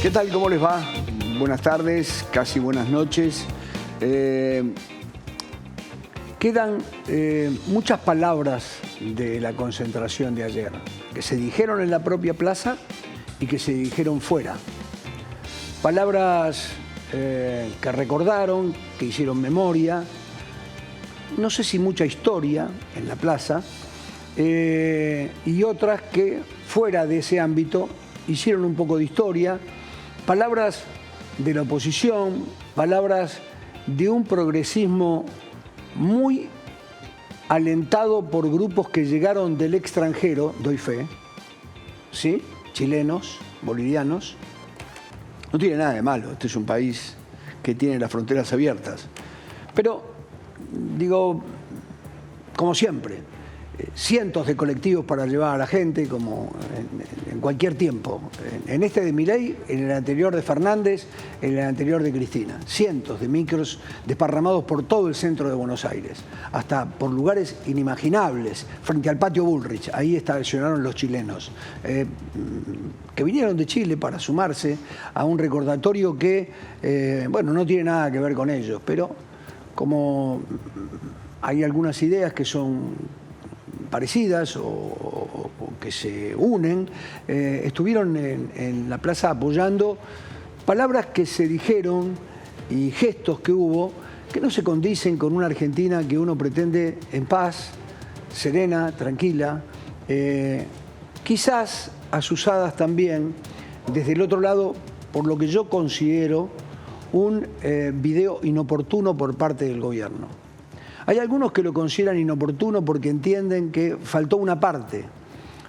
¿Qué tal? ¿Cómo les va? Buenas tardes, casi buenas noches. Quedan muchas palabras de la concentración de ayer, que se dijeron en la propia plaza y que se dijeron fuera. Palabras que recordaron, que hicieron memoria, no sé si mucha historia en la plaza, y otras que fuera de ese ámbito hicieron un poco de historia, palabras de la oposición, palabras de un progresismo muy alentado por grupos que llegaron del extranjero, doy fe, ¿sí? Chilenos, bolivianos. No tiene nada de malo, este es un país que tiene las fronteras abiertas. Pero, digo, como siempre, cientos de colectivos para llevar a la gente, como en cualquier tiempo. En este de Milei, en el anterior de Fernández, en el anterior de Cristina. Cientos de micros desparramados por todo el centro de Buenos Aires, hasta por lugares inimaginables, frente al patio Bullrich. Ahí estacionaron los chilenos, que vinieron de Chile para sumarse a un recordatorio que, bueno, no tiene nada que ver con ellos, pero como hay algunas ideas que son parecidas o que se unen, estuvieron en la plaza apoyando palabras que se dijeron y gestos que hubo que no se condicen con una Argentina que uno pretende en paz, serena, tranquila, quizás asusadas también desde el otro lado por lo que yo considero un video inoportuno por parte del gobierno. Hay algunos que lo consideran inoportuno porque entienden que faltó una parte.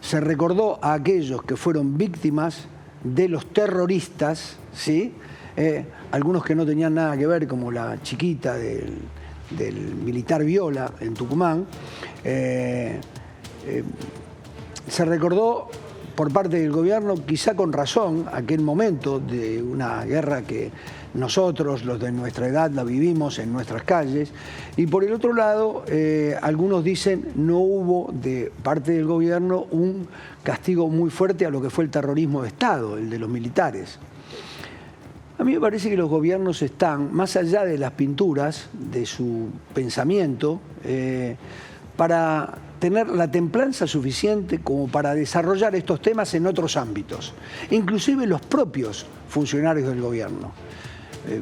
Se recordó a aquellos que fueron víctimas de los terroristas, ¿sí? Algunos que no tenían nada que ver, como la chiquita del militar Viola en Tucumán. Se recordó por parte del gobierno, quizá con razón, aquel momento de una guerra que nosotros, los de nuestra edad, la vivimos en nuestras calles. Y por el otro lado, algunos dicen no hubo de parte del gobierno un castigo muy fuerte a lo que fue el terrorismo de Estado, el de los militares. A mí me parece que los gobiernos están, más allá de las pinturas, de su pensamiento, para tener la templanza suficiente como para desarrollar estos temas en otros ámbitos, inclusive los propios funcionarios del gobierno.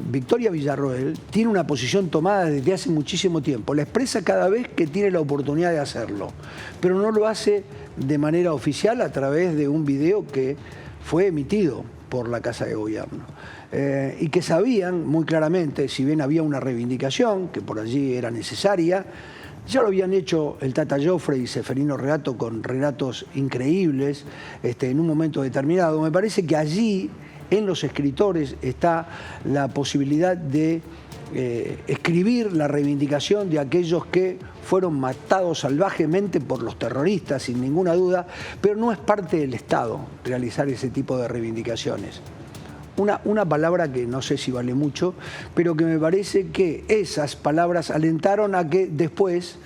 Victoria Villarroel tiene una posición tomada desde hace muchísimo tiempo, la expresa cada vez que tiene la oportunidad de hacerlo, pero no lo hace de manera oficial a través de un video que fue emitido por la Casa de Gobierno. Y que sabían muy claramente, si bien había una reivindicación, que por allí era necesaria, ya lo habían hecho el Tata Joffre y Seferino Reato con relatos increíbles en un momento determinado. Me parece que allí, en los escritores, está la posibilidad de escribir la reivindicación de aquellos que fueron matados salvajemente por los terroristas, sin ninguna duda, pero no es parte del Estado realizar ese tipo de reivindicaciones. Una palabra que no sé si vale mucho, pero que me parece que esas palabras alentaron a que después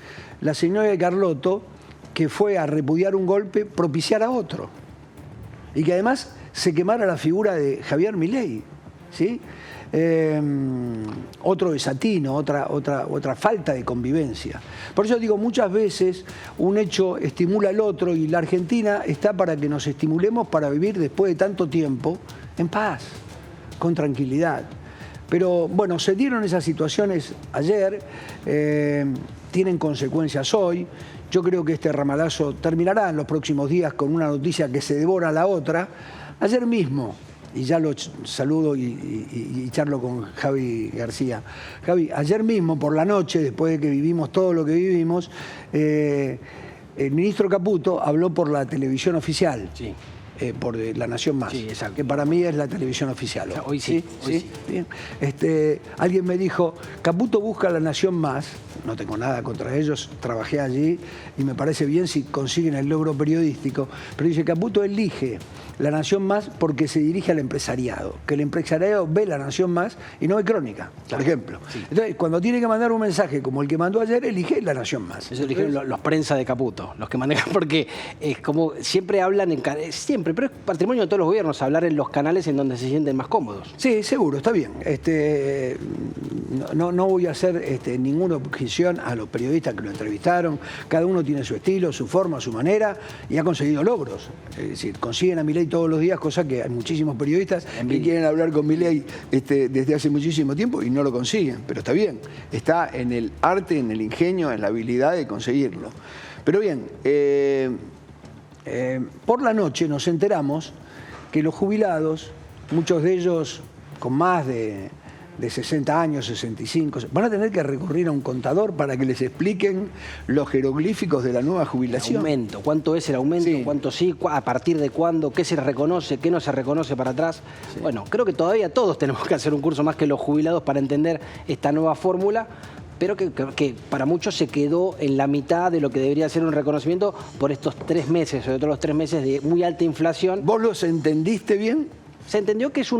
la señora de Carlotto, que fue a repudiar un golpe, propiciara otro. Y que además se quemara la figura de Javier Milei, ¿sí? Otro desatino, otra falta de convivencia. Por eso digo, muchas veces un hecho estimula al otro y la Argentina está para que nos estimulemos para vivir después de tanto tiempo en paz, con tranquilidad. Pero bueno, se dieron esas situaciones ayer, tienen consecuencias hoy. Yo creo que este ramalazo terminará en los próximos días con una noticia que se devora a la otra. Ayer mismo, y ya lo saludo y charlo con Javi García. Javi, ayer mismo por la noche, después de que vivimos todo lo que vivimos, el ministro Caputo habló por la televisión oficial. Sí. Por La Nación Más, sí, que para mí es la televisión oficial. Hoy sí. Hoy sí. Bien. Alguien me dijo, Caputo busca La Nación Más, no tengo nada contra ellos, trabajé allí y me parece bien si consiguen el logro periodístico, pero dice, Caputo elige La Nación Más porque se dirige al empresariado, que el empresariado ve La Nación Más y no ve Crónica, por ejemplo. Sí. Entonces, cuando tiene que mandar un mensaje como el que mandó ayer, elige La Nación Más. Eso eligieron los prensa de Caputo, los que manejan, porque es como siempre hablan, siempre, pero es patrimonio de todos los gobiernos hablar en los canales en donde se sienten más cómodos. Sí, seguro, está bien. No voy a hacer ninguna objeción a los periodistas que lo entrevistaron. Cada uno tiene su estilo, su forma, su manera y ha conseguido logros. Es decir, consiguen a Milei todos los días, cosa que hay muchísimos periodistas que quieren hablar con Milei desde hace muchísimo tiempo y no lo consiguen. Pero está bien, está en el arte, en el ingenio, en la habilidad de conseguirlo. Pero bien, por la noche nos enteramos que los jubilados, muchos de ellos con más de 60 años, 65, van a tener que recurrir a un contador para que les expliquen los jeroglíficos de la nueva jubilación. El aumento, ¿cuánto es el aumento? Sí. ¿Cuánto sí? ¿A partir de cuándo? ¿Qué se reconoce? ¿Qué no se reconoce para atrás? Sí. Bueno, creo que todavía todos tenemos que hacer un curso más que los jubilados para entender esta nueva fórmula, pero que para muchos se quedó en la mitad de lo que debería ser un reconocimiento por estos 3 meses, sobre todo los 3 meses de muy alta inflación. ¿Vos los entendiste bien? Se entendió que es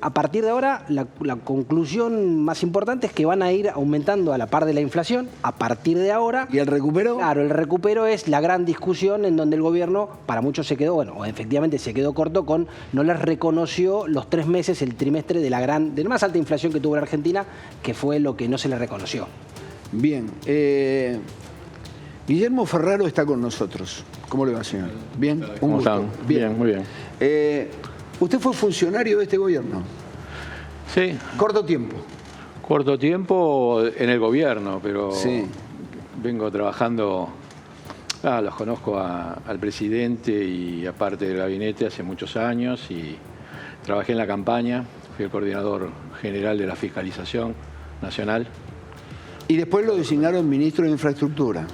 a partir de ahora, la conclusión más importante es que van a ir aumentando a la par de la inflación a partir de ahora. ¿Y el recupero? Claro, el recupero es la gran discusión en donde el gobierno, para muchos se quedó, bueno, efectivamente se quedó corto con, no les reconoció los 3 meses, el trimestre de la más alta inflación que tuvo la Argentina, que fue lo que no se le reconoció. Bien. Guillermo Ferraro está con nosotros. ¿Cómo le va, señor? Bien, ¿Cómo están? Bien, muy bien. ¿Usted fue funcionario de este gobierno? Sí. ¿Corto tiempo? Corto tiempo en el gobierno, pero sí. Vengo trabajando, los conozco al presidente y a parte del gabinete hace muchos años y trabajé en la campaña, fui el coordinador general de la fiscalización nacional. ¿Y después lo designaron ministro de Infraestructura?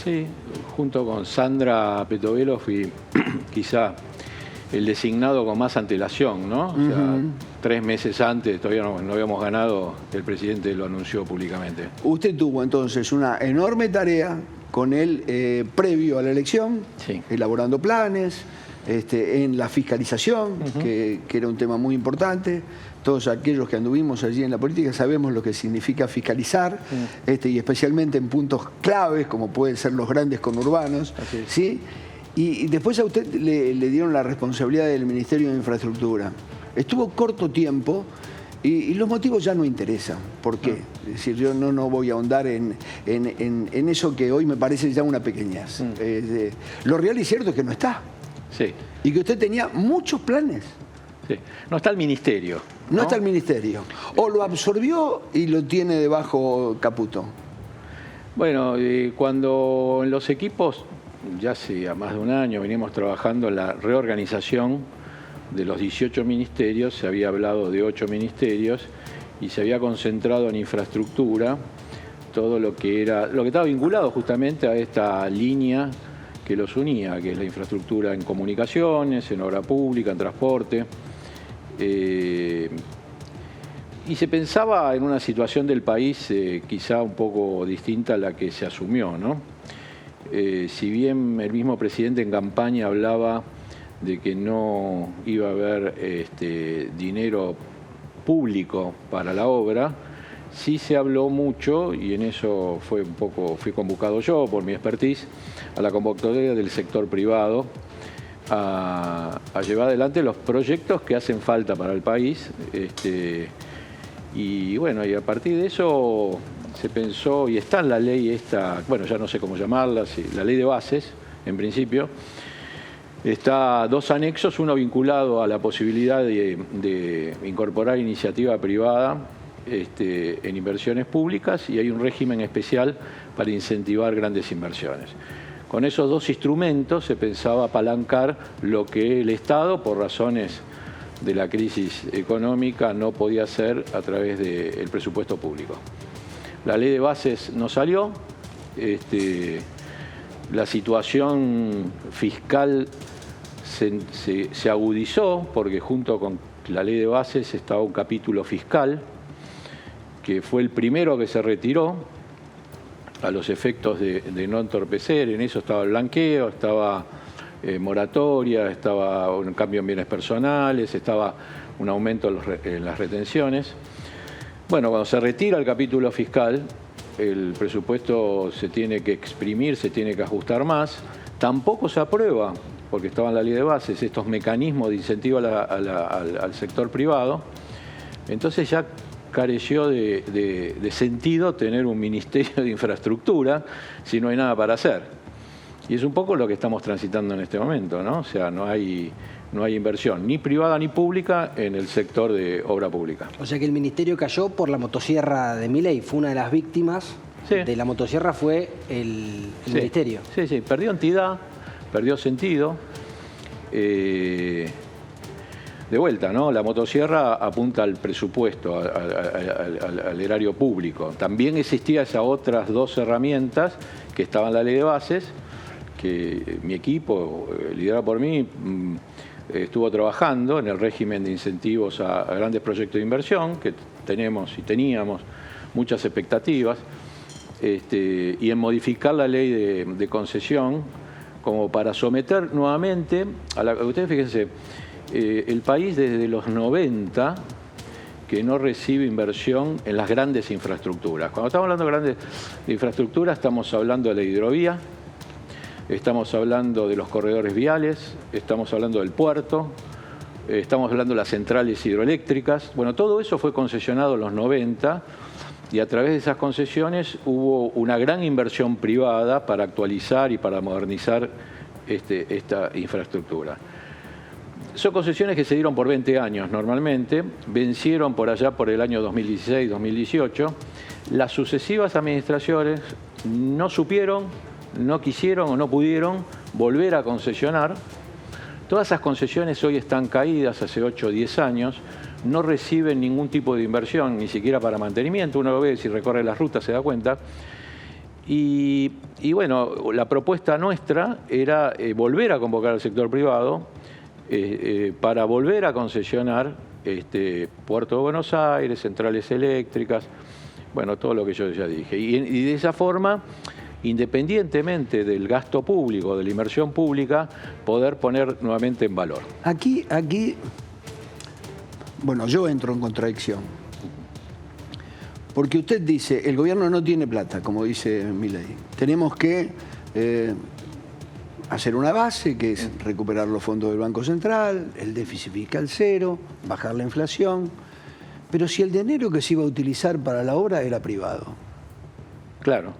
Sí, junto con Sandra Petovelo fui quizá el designado con más antelación, ¿no? O sea, 3 meses antes, todavía no habíamos ganado, el presidente lo anunció públicamente. Usted tuvo entonces una enorme tarea con él previo a la elección, sí, elaborando planes, en la fiscalización, que era un tema muy importante. Todos aquellos que anduvimos allí en la política sabemos lo que significa fiscalizar, y especialmente en puntos claves, como pueden ser los grandes conurbanos, ¿sí? Y después a usted le dieron la responsabilidad del Ministerio de Infraestructura. Estuvo corto tiempo y los motivos ya no interesan. ¿Por qué? Es decir, yo no voy a ahondar en eso que hoy me parece ya una pequeñez. Lo real y cierto es que no está. Sí. Y que usted tenía muchos planes. Sí. No está el ministerio. No está el ministerio. O lo absorbió y lo tiene debajo Caputo. Bueno, cuando en los equipos, ya hace más de un año, venimos trabajando en la reorganización de los 18 ministerios, se había hablado de 8 ministerios y se había concentrado en infraestructura todo lo que estaba vinculado justamente a esta línea que los unía, que es la infraestructura en comunicaciones, en obra pública, en transporte. Y se pensaba en una situación del país quizá un poco distinta a la que se asumió, ¿no? Si bien el mismo presidente en campaña hablaba de que no iba a haber dinero público para la obra, sí se habló mucho, y en eso fui convocado yo por mi expertise, a la convocatoria del sector privado a llevar adelante los proyectos que hacen falta para el país. Y bueno, y a partir de eso se pensó, y está en la ley esta, bueno, ya no sé cómo llamarla, la ley de bases, en principio, está 2 anexos, uno vinculado a la posibilidad de incorporar iniciativa privada en inversiones públicas, y hay un régimen especial para incentivar grandes inversiones. Con esos 2 instrumentos se pensaba apalancar lo que el Estado, por razones de la crisis económica, no podía hacer a través del presupuesto público. La ley de bases no salió, la situación fiscal se agudizó porque junto con la ley de bases estaba un capítulo fiscal que fue el primero que se retiró a los efectos de no entorpecer. En eso estaba el blanqueo, estaba moratoria, estaba un cambio en bienes personales, estaba un aumento en las retenciones. Bueno, cuando se retira el capítulo fiscal, el presupuesto se tiene que exprimir, se tiene que ajustar más. Tampoco se aprueba, porque estaba en la ley de bases, estos mecanismos de incentivo al sector privado. Entonces ya careció de sentido tener un ministerio de infraestructura si no hay nada para hacer. Y es un poco lo que estamos transitando en este momento, ¿no? O sea, no hay inversión ni privada ni pública en el sector de obra pública. O sea que el ministerio cayó por la motosierra de Milei, fue una de las víctimas de la motosierra, fue el ministerio. Sí, perdió entidad, perdió sentido. De vuelta, ¿no? La motosierra apunta al presupuesto, al erario público. También existían esas otras dos herramientas que estaban en la ley de bases, que mi equipo, liderado por mí, estuvo trabajando en el régimen de incentivos a grandes proyectos de inversión, que tenemos y teníamos muchas expectativas, y en modificar la ley de concesión como para someter nuevamente a la... Ustedes fíjense, el país desde los 90 que no recibe inversión en las grandes infraestructuras. Cuando estamos hablando de grandes infraestructuras, estamos hablando de la hidrovía, estamos hablando de los corredores viales, estamos hablando del puerto, estamos hablando de las centrales hidroeléctricas. Bueno, todo eso fue concesionado en los 90 y a través de esas concesiones hubo una gran inversión privada para actualizar y para modernizar esta infraestructura. Son concesiones que se dieron por 20 años normalmente, vencieron por allá por el año 2016-2018. Las sucesivas administraciones no supieron, no quisieron o no pudieron volver a concesionar. Todas esas concesiones hoy están caídas hace 8 o 10 años, no reciben ningún tipo de inversión, ni siquiera para mantenimiento. Uno lo ve, si recorre las rutas se da cuenta. Y bueno, la propuesta nuestra era volver a convocar al sector privado para volver a concesionar Puerto de Buenos Aires, centrales eléctricas, bueno, todo lo que yo ya dije. Y de esa forma, independientemente del gasto público, de la inversión pública, poder poner nuevamente en valor. Aquí, bueno, yo entro en contradicción. Porque usted dice, el gobierno no tiene plata, como dice Milei. Tenemos que hacer una base, que es recuperar los fondos del Banco Central, el déficit fiscal cero, bajar la inflación. Pero si el dinero que se iba a utilizar para la obra era privado. Claro.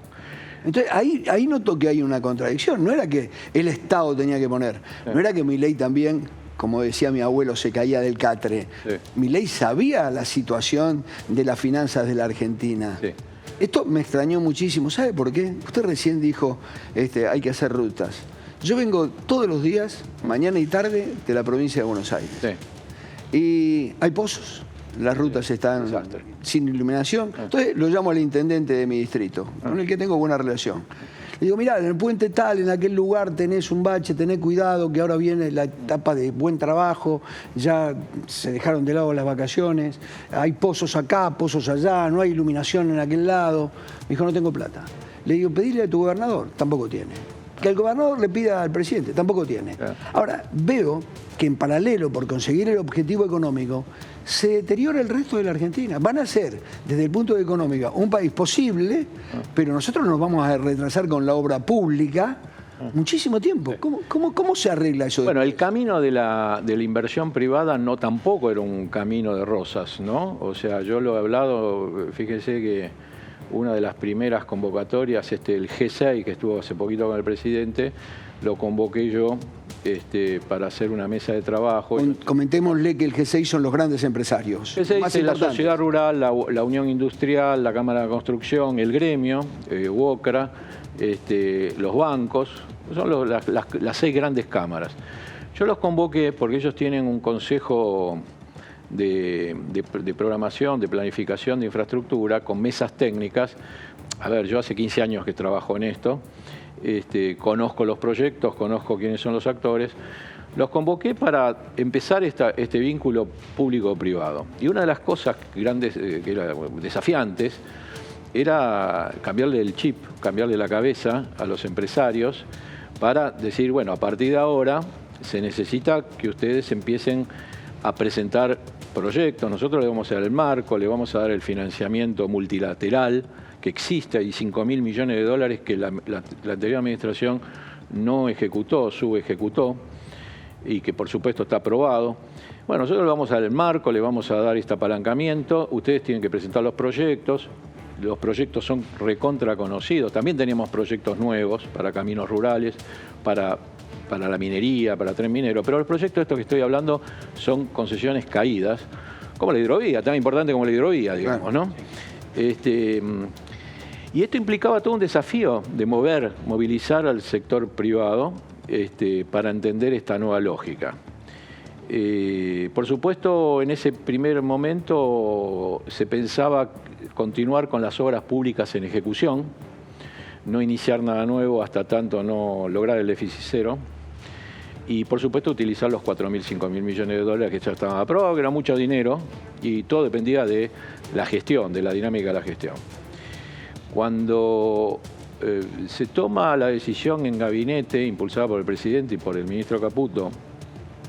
Entonces, ahí noto que hay una contradicción. No era que el Estado tenía que poner, no era que Milei también, como decía mi abuelo, se caía del catre. Sí. Milei sabía la situación de las finanzas de la Argentina. Sí. Esto me extrañó muchísimo. ¿Sabe por qué? Usted recién dijo, hay que hacer rutas. Yo vengo todos los días, mañana y tarde, de la provincia de Buenos Aires. Sí. Y hay pozos. Las rutas están sin iluminación. Entonces lo llamo al intendente de mi distrito, con el que tengo buena relación. Le digo, mirá, en el puente tal, en aquel lugar tenés un bache, tenés cuidado, que ahora viene la etapa de buen trabajo, ya se dejaron de lado las vacaciones, hay pozos acá, pozos allá, no hay iluminación en aquel lado. Me dijo, no tengo plata. Le digo, pedile a tu gobernador, tampoco tiene. Que el gobernador le pida al presidente, tampoco tiene. Ahora, veo que en paralelo, por conseguir el objetivo económico, se deteriora el resto de la Argentina. Van a ser, desde el punto de económico, un país posible, pero nosotros nos vamos a retrasar con la obra pública muchísimo tiempo. ¿Cómo se arregla eso? Bueno, el camino de la inversión privada no tampoco era un camino de rosas, ¿no? O sea, yo lo he hablado, fíjese que una de las primeras convocatorias, el G6, que estuvo hace poquito con el presidente, lo convoqué yo para hacer una mesa de trabajo. Comentémosle que el G6 son los grandes empresarios. G6 es la sociedad rural, la Unión Industrial, la Cámara de Construcción, el gremio, UOCRA, los bancos, son las 6 grandes cámaras. Yo los convoqué porque ellos tienen un consejo de programación, de planificación de infraestructura, con mesas técnicas. A ver, yo hace 15 años que trabajo en esto, conozco los proyectos, conozco quiénes son los actores. Los convoqué para empezar este vínculo público-privado. Y una de las cosas grandes, que eran desafiantes, era cambiarle el chip, cambiarle la cabeza a los empresarios para decir, bueno, a partir de ahora se necesita que ustedes empiecen a presentar proyectos. Nosotros le vamos a dar el marco, le vamos a dar el financiamiento multilateral que existe, hay 5.000 millones de dólares que la anterior administración no ejecutó, subejecutó, y que por supuesto está aprobado. Bueno, nosotros le vamos a dar el marco, le vamos a dar este apalancamiento, ustedes tienen que presentar los proyectos son recontra conocidos, también teníamos proyectos nuevos para caminos rurales, para la minería, para Tren Minero, pero los proyectos estos que estoy hablando son concesiones caídas, como la hidrovía, tan importante como la hidrovía, digamos, ¿no? Y esto implicaba todo un desafío de movilizar al sector privado para entender esta nueva lógica. Por supuesto, en ese primer momento se pensaba continuar con las obras públicas en ejecución, no iniciar nada nuevo hasta tanto no lograr el déficit cero, y por supuesto utilizar los 4.000, 5.000 millones de dólares que ya estaban aprobados, que era mucho dinero, y todo dependía de la gestión, de la dinámica de la gestión. Cuando se toma la decisión en gabinete, impulsada por el presidente y por el ministro Caputo,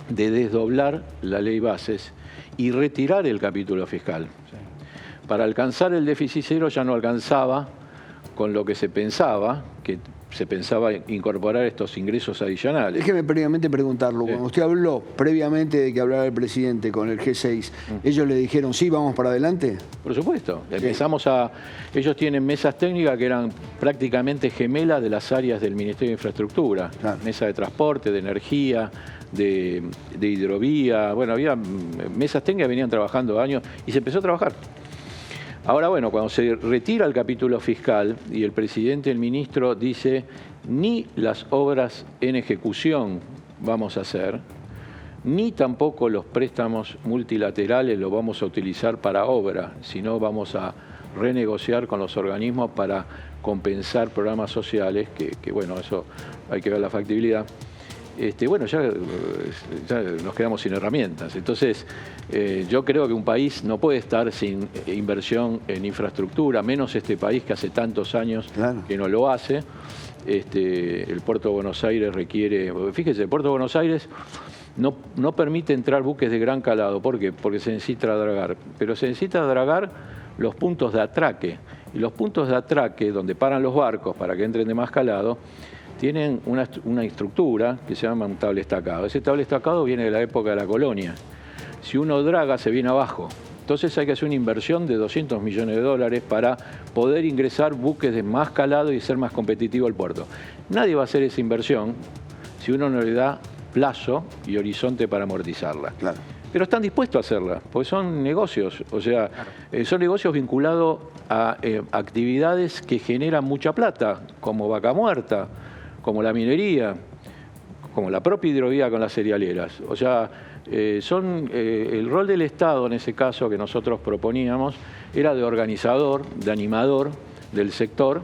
de desdoblar la ley Bases y retirar el capítulo fiscal. Sí. Para alcanzar el déficit cero ya no alcanzaba con lo que se pensaba, incorporar estos ingresos adicionales. Déjeme previamente preguntarlo. Sí. Cuando usted habló previamente de que hablara el presidente con el G6, ¿ellos le dijeron sí, vamos para adelante? Por supuesto. Sí. Ellos tienen mesas técnicas que eran prácticamente gemelas de las áreas del Ministerio de Infraestructura. Claro. Mesa de transporte, de energía, de hidrovía. Bueno, había mesas técnicas que venían trabajando años y se empezó a trabajar. Ahora, bueno, cuando se retira el capítulo fiscal y el presidente, el ministro, dice ni las obras en ejecución vamos a hacer, ni tampoco los préstamos multilaterales los vamos a utilizar para obra, sino vamos a renegociar con los organismos para compensar programas sociales, que bueno, eso hay que ver la factibilidad. Bueno, ya nos quedamos sin herramientas. Entonces, yo creo que un país no puede estar sin inversión en infraestructura, menos este país que hace tantos años que no lo hace. El Puerto de Buenos Aires requiere... Fíjese, el Puerto de Buenos Aires no permite entrar buques de gran calado. ¿Por qué? Porque se necesita dragar. Pero se necesita dragar los puntos de atraque. Y los puntos de atraque, donde paran los barcos para que entren de más calado, tienen una estructura que se llama un tabla estacado. Ese tabla estacado viene de la época de la colonia. Si uno draga, se viene abajo. Entonces hay que hacer una inversión de 200 millones de dólares para poder ingresar buques de más calado y ser más competitivo el puerto. Nadie va a hacer esa inversión si uno no le da plazo y horizonte para amortizarla. Claro. Pero están dispuestos a hacerla, porque son negocios, o sea, son negocios vinculados a actividades que generan mucha plata, como Vaca Muerta, como la minería, como la propia hidrovía con las cerealeras. O sea, el rol del Estado en ese caso que nosotros proponíamos era de organizador, de animador del sector,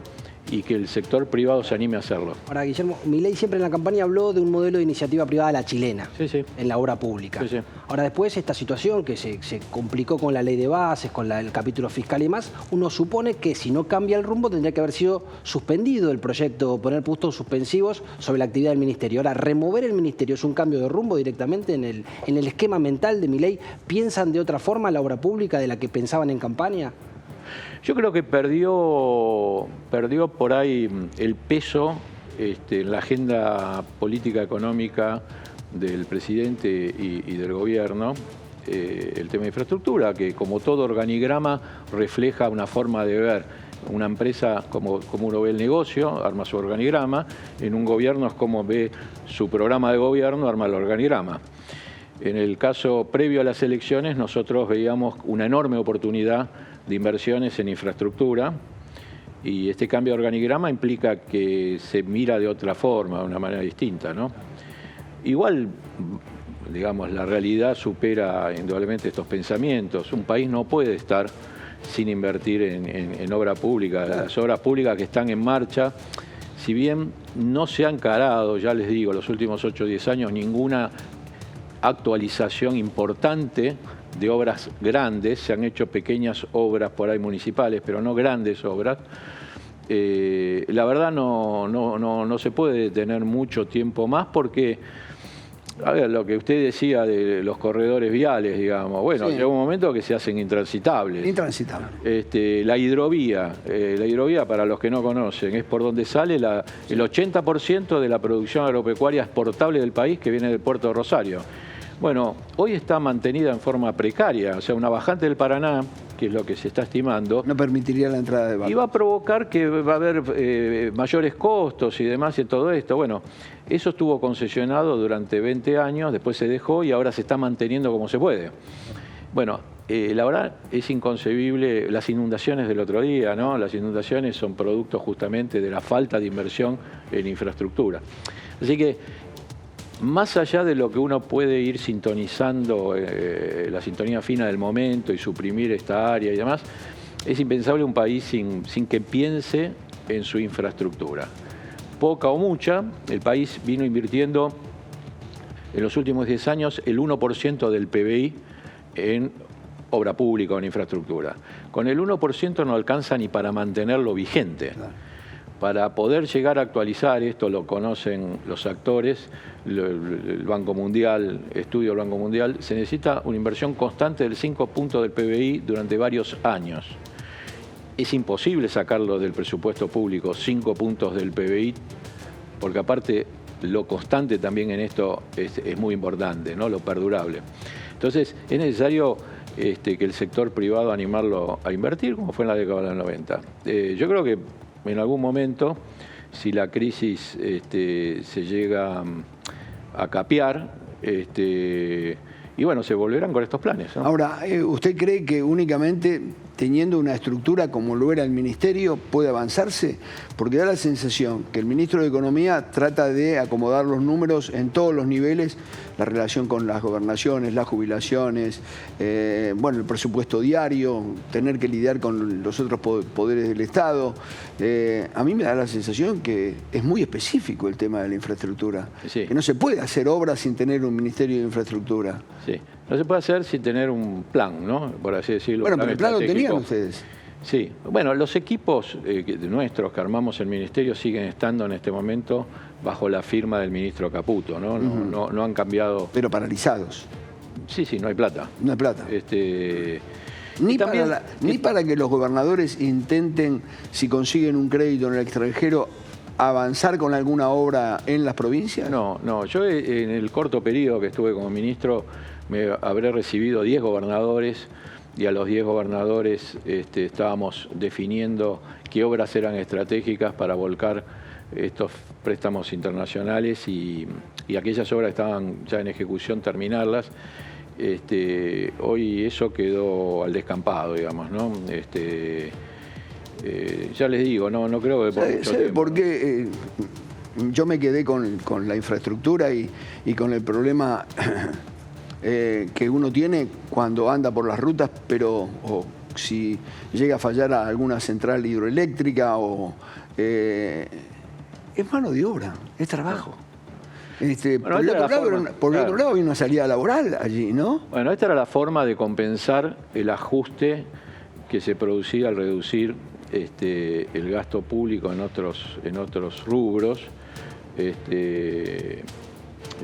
y que el sector privado se anime a hacerlo. Ahora, Guillermo, Milei siempre en la campaña habló de un modelo de iniciativa privada a la chilena, en la obra pública. Sí, sí. Ahora, después esta situación que se complicó con la ley de bases, con el capítulo fiscal y más, uno supone que si no cambia el rumbo tendría que haber sido suspendido el proyecto, poner puntos suspensivos sobre la actividad del ministerio. Ahora, remover el ministerio es un cambio de rumbo directamente en el esquema mental de Milei. ¿Piensan de otra forma la obra pública de la que pensaban en campaña? Yo creo que perdió por ahí el peso en la agenda política económica del presidente y del gobierno, el tema de infraestructura, que como todo organigrama refleja una forma de ver una empresa como uno ve el negocio, arma su organigrama, en un gobierno es como ve su programa de gobierno, arma el organigrama. En el caso previo a las elecciones nosotros veíamos una enorme oportunidad de inversiones en infraestructura y este cambio de organigrama implica que se mira de otra forma, de una manera distinta, ¿no? Igual, digamos, la realidad supera indudablemente estos pensamientos. Un país no puede estar sin invertir en obra pública. Las obras públicas que están en marcha, si bien no se ha encarado, ya les digo, los últimos 8 o 10 años, ninguna actualización importante de obras grandes, se han hecho pequeñas obras por ahí municipales, pero no grandes obras. La verdad no se puede detener mucho tiempo más porque, a ver, lo que usted decía de los corredores viales, digamos, bueno, llega un momento que se hacen intransitables. Intransitables. La hidrovía para los que no conocen, es por donde sale el 80% de la producción agropecuaria exportable del país que viene del puerto de Rosario. Bueno, hoy está mantenida en forma precaria, o sea, una bajante del Paraná, que es lo que se está estimando. No permitiría la entrada de barcos. Y va a provocar que va a haber mayores costos y demás y todo esto. Bueno, eso estuvo concesionado durante 20 años, después se dejó y ahora se está manteniendo como se puede. Bueno, la verdad es inconcebible las inundaciones del otro día, ¿no? Las inundaciones son producto justamente de la falta de inversión en infraestructura. Así que, más allá de lo que uno puede ir sintonizando, la sintonía fina del momento y suprimir esta área y demás, es impensable un país sin que piense en su infraestructura. Poca o mucha, el país vino invirtiendo en los últimos 10 años el 1% del PBI en obra pública o en infraestructura. Con el 1% no alcanza ni para mantenerlo vigente. Claro. Para poder llegar a actualizar, esto lo conocen los actores, el Banco Mundial, estudio del Banco Mundial, se necesita una inversión constante del 5 puntos del PBI durante varios años. Es imposible sacarlo del presupuesto público, 5 puntos del PBI, porque aparte lo constante también en esto es muy importante, ¿no? Lo perdurable. Entonces es necesario que el sector privado animarlo a invertir, como fue en la década de los 90. Yo creo que en algún momento, si la crisis se llega a capear, y bueno, se volverán con estos planes, ¿no? Ahora, ¿usted cree que únicamente teniendo una estructura como lo era el Ministerio puede avanzarse? Porque da la sensación que el Ministro de Economía trata de acomodar los números en todos los niveles, la relación con las gobernaciones, las jubilaciones, bueno, el presupuesto diario, tener que lidiar con los otros poderes del Estado. A mí me da la sensación que es muy específico el tema de la infraestructura, que no se puede hacer obras sin tener un Ministerio de Infraestructura. Sí, no se puede hacer sin tener un plan, ¿no? Por así decirlo. Bueno, pero el plan lo tenían ustedes. Sí, bueno, los equipos nuestros que armamos el Ministerio siguen estando en este momento bajo la firma del ministro Caputo, ¿no? No han cambiado. Pero paralizados. Sí, no hay plata. No hay plata. Ni para que los gobernadores intenten, si consiguen un crédito en el extranjero, avanzar con alguna obra en las provincias. No, yo en el corto periodo que estuve como ministro me habré recibido 10 gobernadores y a los 10 gobernadores estábamos definiendo qué obras eran estratégicas para volcar estos préstamos internacionales y aquellas obras estaban ya en ejecución, terminarlas. Hoy eso quedó al descampado, digamos, ¿no? Ya les digo, no creo que ¿Sabe por qué? Yo me quedé con la infraestructura y con el problema que uno tiene cuando anda por las rutas, pero si llega a fallar a alguna central hidroeléctrica es mano de obra, es trabajo. Por el otro lado hay una salida laboral allí, ¿no? Bueno, esta era la forma de compensar el ajuste que se producía al reducir el gasto público en otros rubros.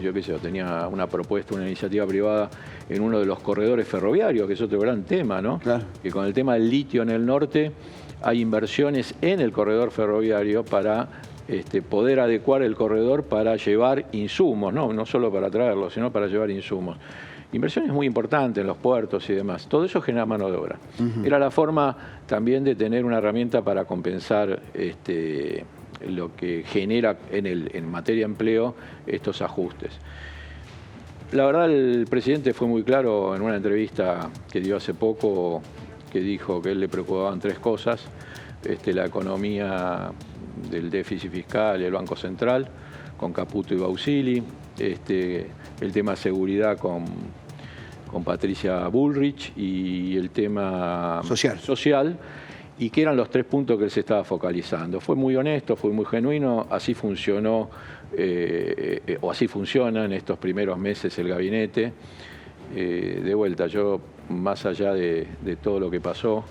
Yo qué sé, tenía una propuesta, una iniciativa privada en uno de los corredores ferroviarios, que es otro gran tema, ¿no? Claro. Que con el tema del litio en el norte hay inversiones en el corredor ferroviario para poder adecuar el corredor para llevar insumos, no solo para traerlos, sino para llevar insumos. Inversiones muy importantes en los puertos y demás. Todo eso genera mano de obra. Era la forma también de tener una herramienta para compensar lo que genera en materia de empleo estos ajustes. La verdad, el presidente fue muy claro en una entrevista que dio hace poco, que dijo que a él le preocupaban 3 cosas: la economía del déficit fiscal y el Banco Central, con Caputo y Bausili, el tema seguridad con Patricia Bullrich y el tema social, y que eran los 3 puntos que él se estaba focalizando. Fue muy honesto, fue muy genuino, así funcionó, o así funciona en estos primeros meses el gabinete. De vuelta, yo, más allá de todo lo que pasó,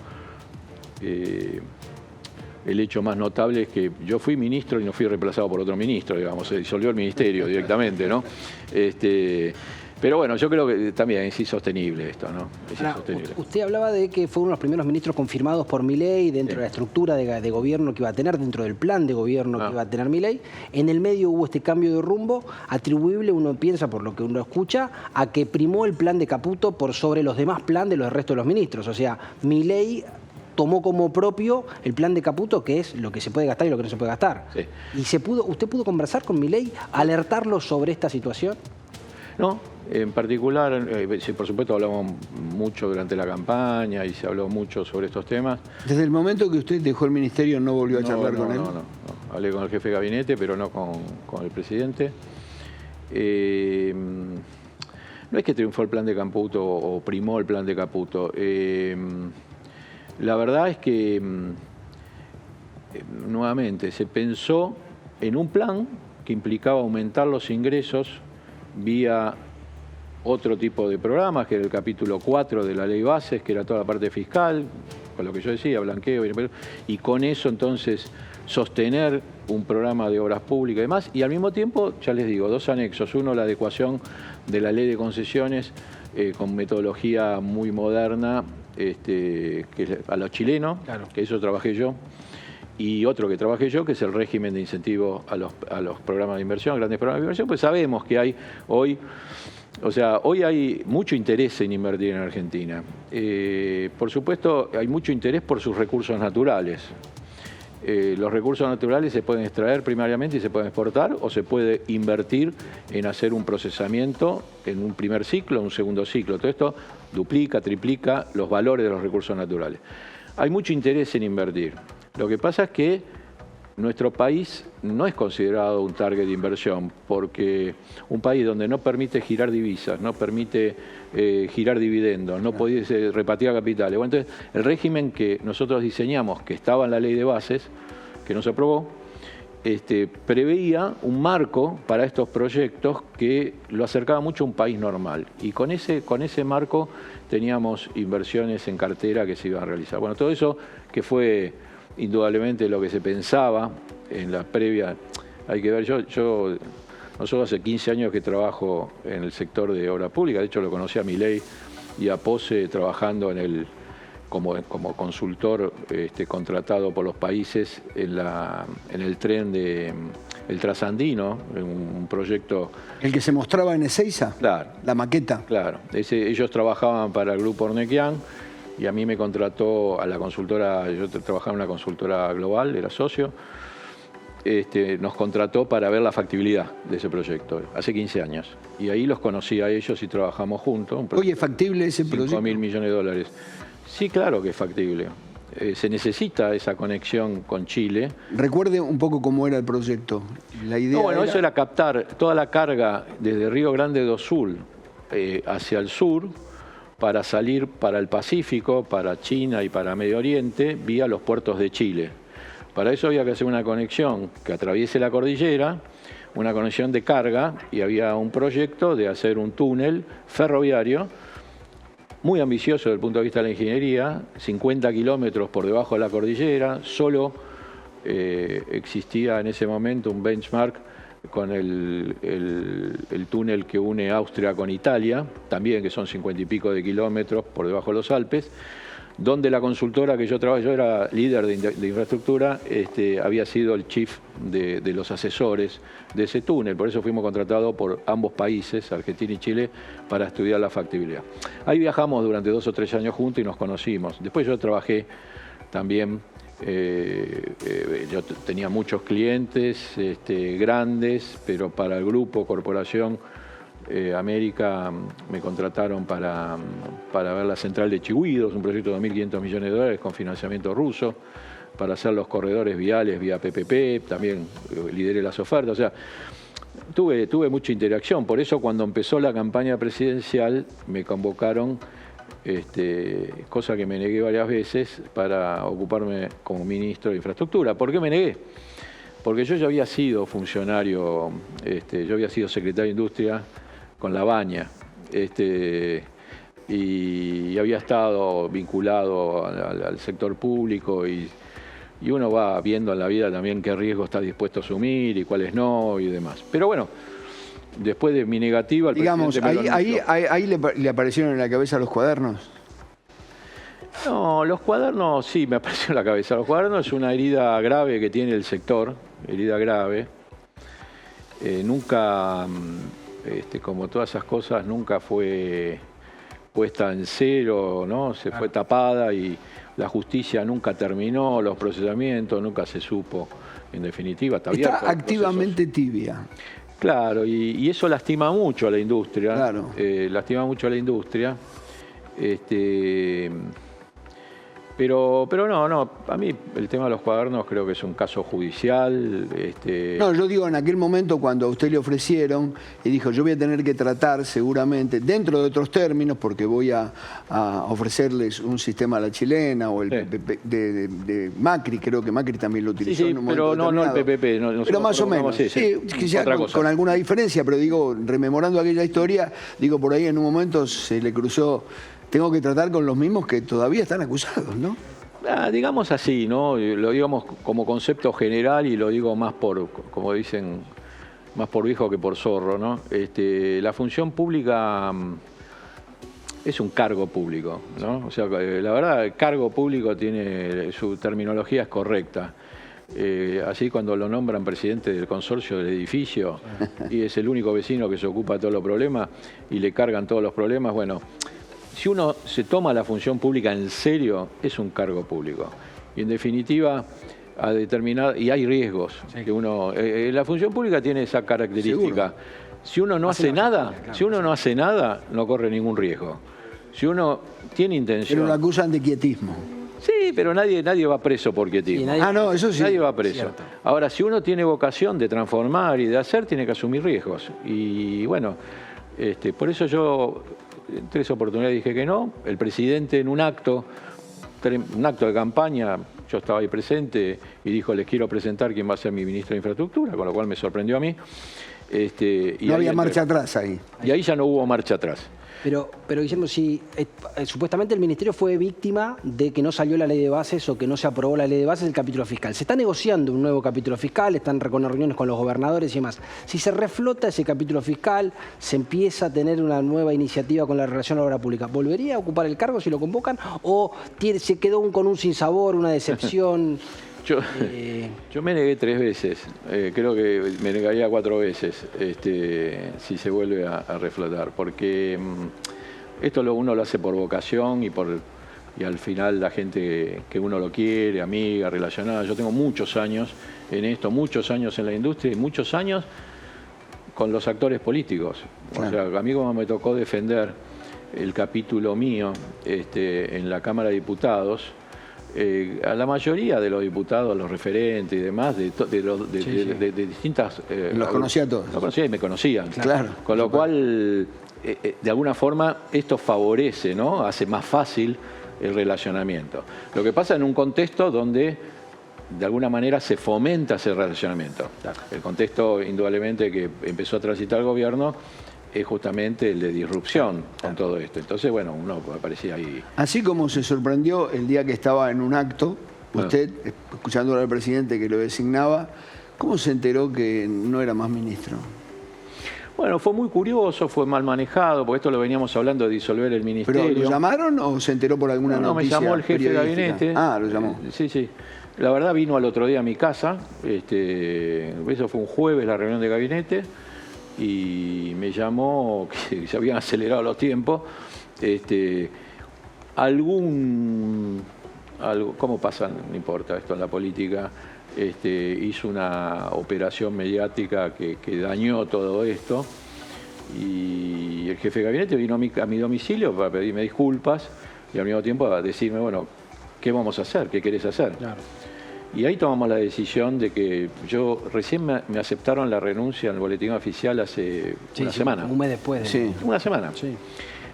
el hecho más notable es que yo fui ministro y no fui reemplazado por otro ministro, digamos, se disolvió el ministerio directamente, ¿no? Pero bueno, yo creo que también es insostenible esto, ¿no? Es insostenible. Usted hablaba de que fue uno de los primeros ministros confirmados por Milei dentro de la estructura de gobierno que iba a tener, dentro del plan de gobierno que iba a tener Milei. En el medio hubo este cambio de rumbo, atribuible, uno piensa, por lo que uno escucha, a que primó el plan de Caputo por sobre los demás planes de los restos de los ministros. O sea, Milei tomó como propio el plan de Caputo, que es lo que se puede gastar y lo que no se puede gastar. Sí. ¿Y usted pudo conversar con Milei, alertarlo sobre esta situación? No, en particular, por supuesto hablamos mucho durante la campaña y se habló mucho sobre estos temas. Desde el momento que usted dejó el ministerio no volvió a charlar con él. No. Hablé con el jefe de gabinete, pero no con el presidente. No es que triunfó el plan de Caputo o primó el plan de Caputo. La verdad es que, nuevamente, se pensó en un plan que implicaba aumentar los ingresos vía otro tipo de programas, que era el capítulo 4 de la ley bases, que era toda la parte fiscal, con lo que yo decía, blanqueo, y con eso entonces sostener un programa de obras públicas y demás, y al mismo tiempo, ya les digo, 2 anexos. Uno, la adecuación de la ley de concesiones con metodología muy moderna, que es a los chilenos, claro, que eso trabajé yo. Y otro que trabajé yo, que es el régimen de incentivo a los programas de inversión, grandes programas de inversión, pues sabemos que hay hoy, hoy hay mucho interés en invertir en Argentina. Por supuesto, hay mucho interés por sus recursos naturales. Los recursos naturales se pueden extraer primariamente y se pueden exportar, o se puede invertir en hacer un procesamiento en un primer ciclo, en un segundo ciclo. Todo esto duplica, triplica los valores de los recursos naturales. Hay mucho interés en invertir. Lo que pasa es que nuestro país no es considerado un target de inversión, porque un país donde no permite girar divisas, no permite girar dividendos, no puede repatriar capitales. Bueno, entonces, el régimen que nosotros diseñamos, que estaba en la ley de bases, que no se aprobó, preveía un marco para estos proyectos que lo acercaba mucho a un país normal. Y con ese marco teníamos inversiones en cartera que se iban a realizar. Bueno, todo eso que fue indudablemente lo que se pensaba en la previa, hay que ver, nosotros hace 15 años que trabajo en el sector de obra pública, de hecho lo conocí a Milei y a Pose trabajando como consultor contratado por los países en el tren el trasandino, un proyecto... ¿El que se mostraba en Ezeiza? Claro. La maqueta. Claro, ellos trabajaban para el Grupo Ornequian y a mí me contrató a la consultora, yo trabajaba en una consultora global, era socio, nos contrató para ver la factibilidad de ese proyecto, hace 15 años. Y ahí los conocí a ellos y trabajamos juntos. ¿Hoy es factible ese proyecto? $5.000 millones. Sí, claro que es factible. Se necesita esa conexión con Chile. Recuerde un poco cómo era el proyecto. La idea eso era captar toda la carga desde Río Grande do Sul hacia el sur, para salir para el Pacífico, para China y para Medio Oriente, vía los puertos de Chile. Para eso había que hacer una conexión que atraviese la cordillera, una conexión de carga, y había un proyecto de hacer un túnel ferroviario muy ambicioso desde el punto de vista de la ingeniería, 50 kilómetros por debajo de la cordillera. Solo existía en ese momento un benchmark con el túnel que une Austria con Italia, también que son 50 y pico de kilómetros por debajo de los Alpes, donde la consultora que yo trabajé, yo era líder de infraestructura, había sido el chief de los asesores de ese túnel. Por eso fuimos contratados por ambos países, Argentina y Chile, para estudiar la factibilidad. Ahí viajamos durante 2 o 3 años juntos y nos conocimos. Después yo trabajé también, yo tenía muchos clientes grandes, pero para el grupo, corporación América, me contrataron para ver la central de Chihuidos, un proyecto de $2.500 millones con financiamiento ruso, para hacer los corredores viales vía PPP, también lideré las ofertas. O sea, tuve mucha interacción. Por eso cuando empezó la campaña presidencial me convocaron, cosa que me negué varias veces, para ocuparme como ministro de Infraestructura. ¿Por qué me negué? Porque yo ya había sido funcionario, yo había sido secretario de Industria con La Baña, y había estado vinculado al sector público y y uno va viendo en la vida también qué riesgo está dispuesto a asumir y cuáles no y demás. Pero bueno, después de mi negativa, el digamos, presidente ahí le aparecieron en la cabeza los cuadernos. No, los cuadernos sí me apareció en la cabeza. Los cuadernos es una herida grave que tiene el sector, herida grave. Nunca, como todas esas cosas, nunca fue puesta en cero, ¿no? Se fue tapada y la justicia nunca terminó, los procesamientos nunca se supo, en definitiva. Está activamente tibia. Claro, y eso lastima mucho a la industria. Claro. Lastima mucho a la industria. Pero no, a mí el tema de los cuadernos creo que es un caso judicial. No, yo digo en aquel momento cuando a usted le ofrecieron y dijo yo voy a tener que tratar seguramente, dentro de otros términos, porque voy a ofrecerles un sistema a la chilena o el PPP de Macri, creo que Macri también lo utilizó en un momento pero no el PPP. Pero más o menos, quizá con alguna diferencia, pero digo, rememorando aquella historia, digo, por ahí en un momento se le cruzó... Tengo que tratar con los mismos que todavía están acusados, ¿no? Digamos así, ¿no? Lo digamos como concepto general y lo digo más por, como dicen, más por viejo que por zorro, ¿no? La función pública es un cargo público, ¿no? O sea, la verdad, el cargo público tiene, su terminología es correcta. Así cuando lo nombran presidente del consorcio del edificio y es el único vecino que se ocupa de todos los problemas y le cargan todos los problemas, bueno... Si uno se toma la función pública en serio, es un cargo público. Y en definitiva, a determinar, y hay riesgos. Sí. Que uno, la función pública tiene esa característica. Seguro. Si uno no hace nada, claro, si uno no hace nada, no corre ningún riesgo. Si uno tiene intención... Pero lo acusan de quietismo. Sí, pero nadie va preso por quietismo. Sí, no, eso sí. Nadie va preso. Cierto. Ahora, si uno tiene vocación de transformar y de hacer, tiene que asumir riesgos. Y bueno, por eso yo... En 3 oportunidades dije que no. El presidente en un acto de campaña, yo estaba ahí presente y dijo, les quiero presentar quién va a ser mi ministro de Infraestructura, con lo cual me sorprendió a mí. Y no había marcha atrás ahí. Y ahí ya no hubo marcha atrás. Pero Guillermo, si supuestamente el Ministerio fue víctima de que no salió la ley de bases o que no se aprobó la ley de bases del capítulo fiscal. Se está negociando un nuevo capítulo fiscal, están con reuniones con los gobernadores y demás. Si se reflota ese capítulo fiscal, se empieza a tener una nueva iniciativa con la relación a la obra pública, ¿volvería a ocupar el cargo si lo convocan? ¿O se quedó con un sinsabor, una decepción? Yo me negué 3 veces, creo que me negaría 4 veces si se vuelve a reflotar, porque esto uno lo hace por vocación y al final la gente que uno lo quiere, amiga, relacionada. Yo tengo muchos años en esto, muchos años en la industria y muchos años con los actores políticos. Claro. O sea, a mí como me tocó defender el capítulo mío en la Cámara de Diputados, a la mayoría de los diputados, los referentes y demás, de distintas... los conocía a todos. Los conocía y me conocían. Claro. Con lo cual, de alguna forma, esto favorece, ¿no? Hace más fácil el relacionamiento. Lo que pasa en un contexto donde, de alguna manera, se fomenta ese relacionamiento. Claro. El contexto, indudablemente, que empezó a transitar el gobierno es justamente el de disrupción con todo esto. Entonces, bueno, uno aparecía ahí. Así como se sorprendió el día que estaba en un acto, usted, escuchando al presidente que lo designaba, ¿cómo se enteró que no era más ministro? Bueno, fue muy curioso, fue mal manejado, porque esto lo veníamos hablando de disolver el ministerio. ¿Pero lo llamaron o se enteró por alguna noticia? No, me llamó el jefe de gabinete. Ah, lo llamó. Sí. La verdad vino al otro día a mi casa, eso fue un jueves la reunión de gabinete, y me llamó, que se habían acelerado los tiempos, ¿cómo pasa? No importa esto en la política, hizo una operación mediática que dañó todo esto, y el jefe de gabinete vino a mi domicilio para pedirme disculpas y al mismo tiempo a decirme, bueno, ¿qué vamos a hacer? ¿Qué querés hacer? Claro. Y ahí tomamos la decisión de que recién me aceptaron la renuncia en el boletín oficial hace una semana. Un mes después. Una semana. Sí.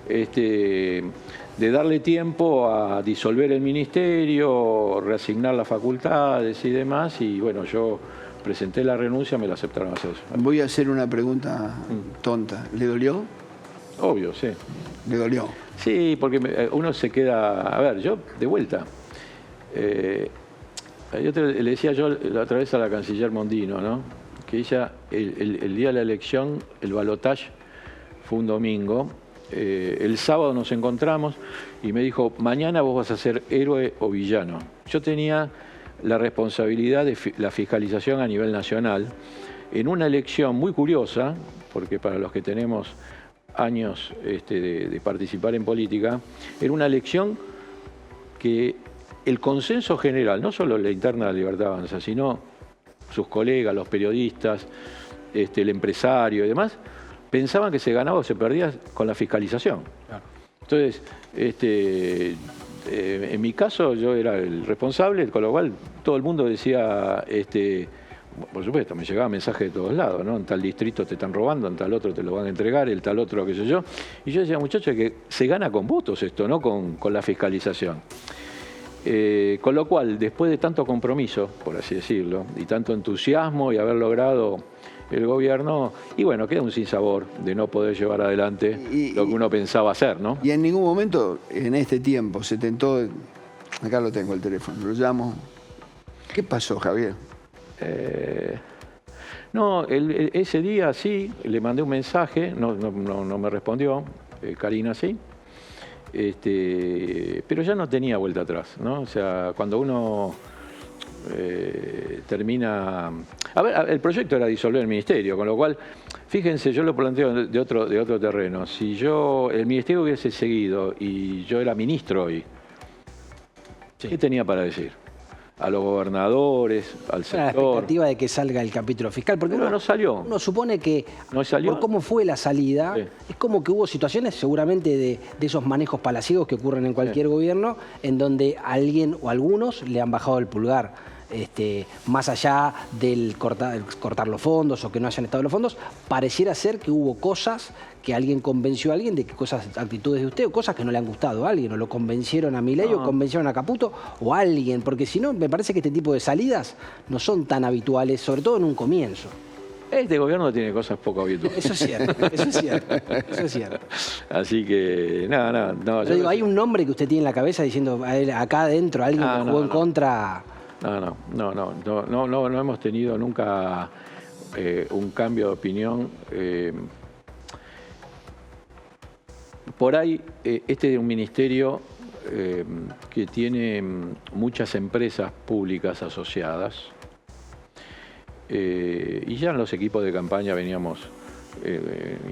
De darle tiempo a disolver el ministerio, reasignar las facultades y demás. Y bueno, yo presenté la renuncia, me la aceptaron hace 2 semanas. Voy a hacer una pregunta tonta. ¿Le dolió? Obvio, sí. ¿Le dolió? Sí, porque uno se queda... A ver, yo, de vuelta... Le decía yo la otra vez a la canciller Mondino, ¿no? Que ella, el día de la elección, el balotaje fue un domingo. El sábado nos encontramos y me dijo, mañana vos vas a ser héroe o villano. Yo tenía la responsabilidad de la fiscalización a nivel nacional en una elección muy curiosa, porque para los que tenemos años de participar en política, era una elección que el consenso general, no solo la interna de la Libertad Avanza, sino sus colegas, los periodistas, el empresario y demás, pensaban que se ganaba o se perdía con la fiscalización. Claro. Entonces, en mi caso yo era el responsable, con lo cual todo el mundo decía, por supuesto, me llegaba mensaje de todos lados, ¿no? En tal distrito te están robando, en tal otro te lo van a entregar, el tal otro, qué sé yo. Y yo decía, muchachos, que se gana con votos esto, no con la fiscalización. Con lo cual, después de tanto compromiso, por así decirlo, y tanto entusiasmo y haber logrado el gobierno, y bueno, queda un sinsabor de no poder llevar adelante lo que uno pensaba hacer, ¿no? Y en ningún momento en este tiempo se tentó, acá lo tengo el teléfono, lo llamo. ¿Qué pasó, Javier? No, ese día sí, le mandé un mensaje, no me respondió, Karina sí, pero ya no tenía vuelta atrás, ¿no? O sea, cuando uno termina... A ver, el proyecto era disolver el ministerio, con lo cual, fíjense, yo lo planteo de otro terreno. Si el ministerio hubiese seguido y yo era ministro hoy, ¿qué tenía para decir? A los gobernadores, al sector. La expectativa de que salga el capítulo fiscal, porque no salió. Uno supone que, no salió. Por cómo fue la salida, sí, es como que hubo situaciones seguramente de esos manejos palaciegos que ocurren en cualquier gobierno, en donde alguien o algunos le han bajado el pulgar. Más allá del cortar los fondos o que no hayan estado los fondos, pareciera ser que hubo cosas que alguien convenció a alguien de que actitudes de usted, o cosas que no le han gustado a alguien, o lo convencieron a Milei o convencieron a Caputo o a alguien, porque si no, me parece que este tipo de salidas no son tan habituales, sobre todo en un comienzo. Este gobierno tiene cosas poco habituales. Eso es cierto, eso es cierto, eso es cierto. Así que, no. Pero digo, hay un nombre que usted tiene en la cabeza diciendo, acá adentro alguien que jugó en contra... No hemos tenido nunca un cambio de opinión. Por ahí, este es un ministerio que tiene muchas empresas públicas asociadas y ya en los equipos de campaña veníamos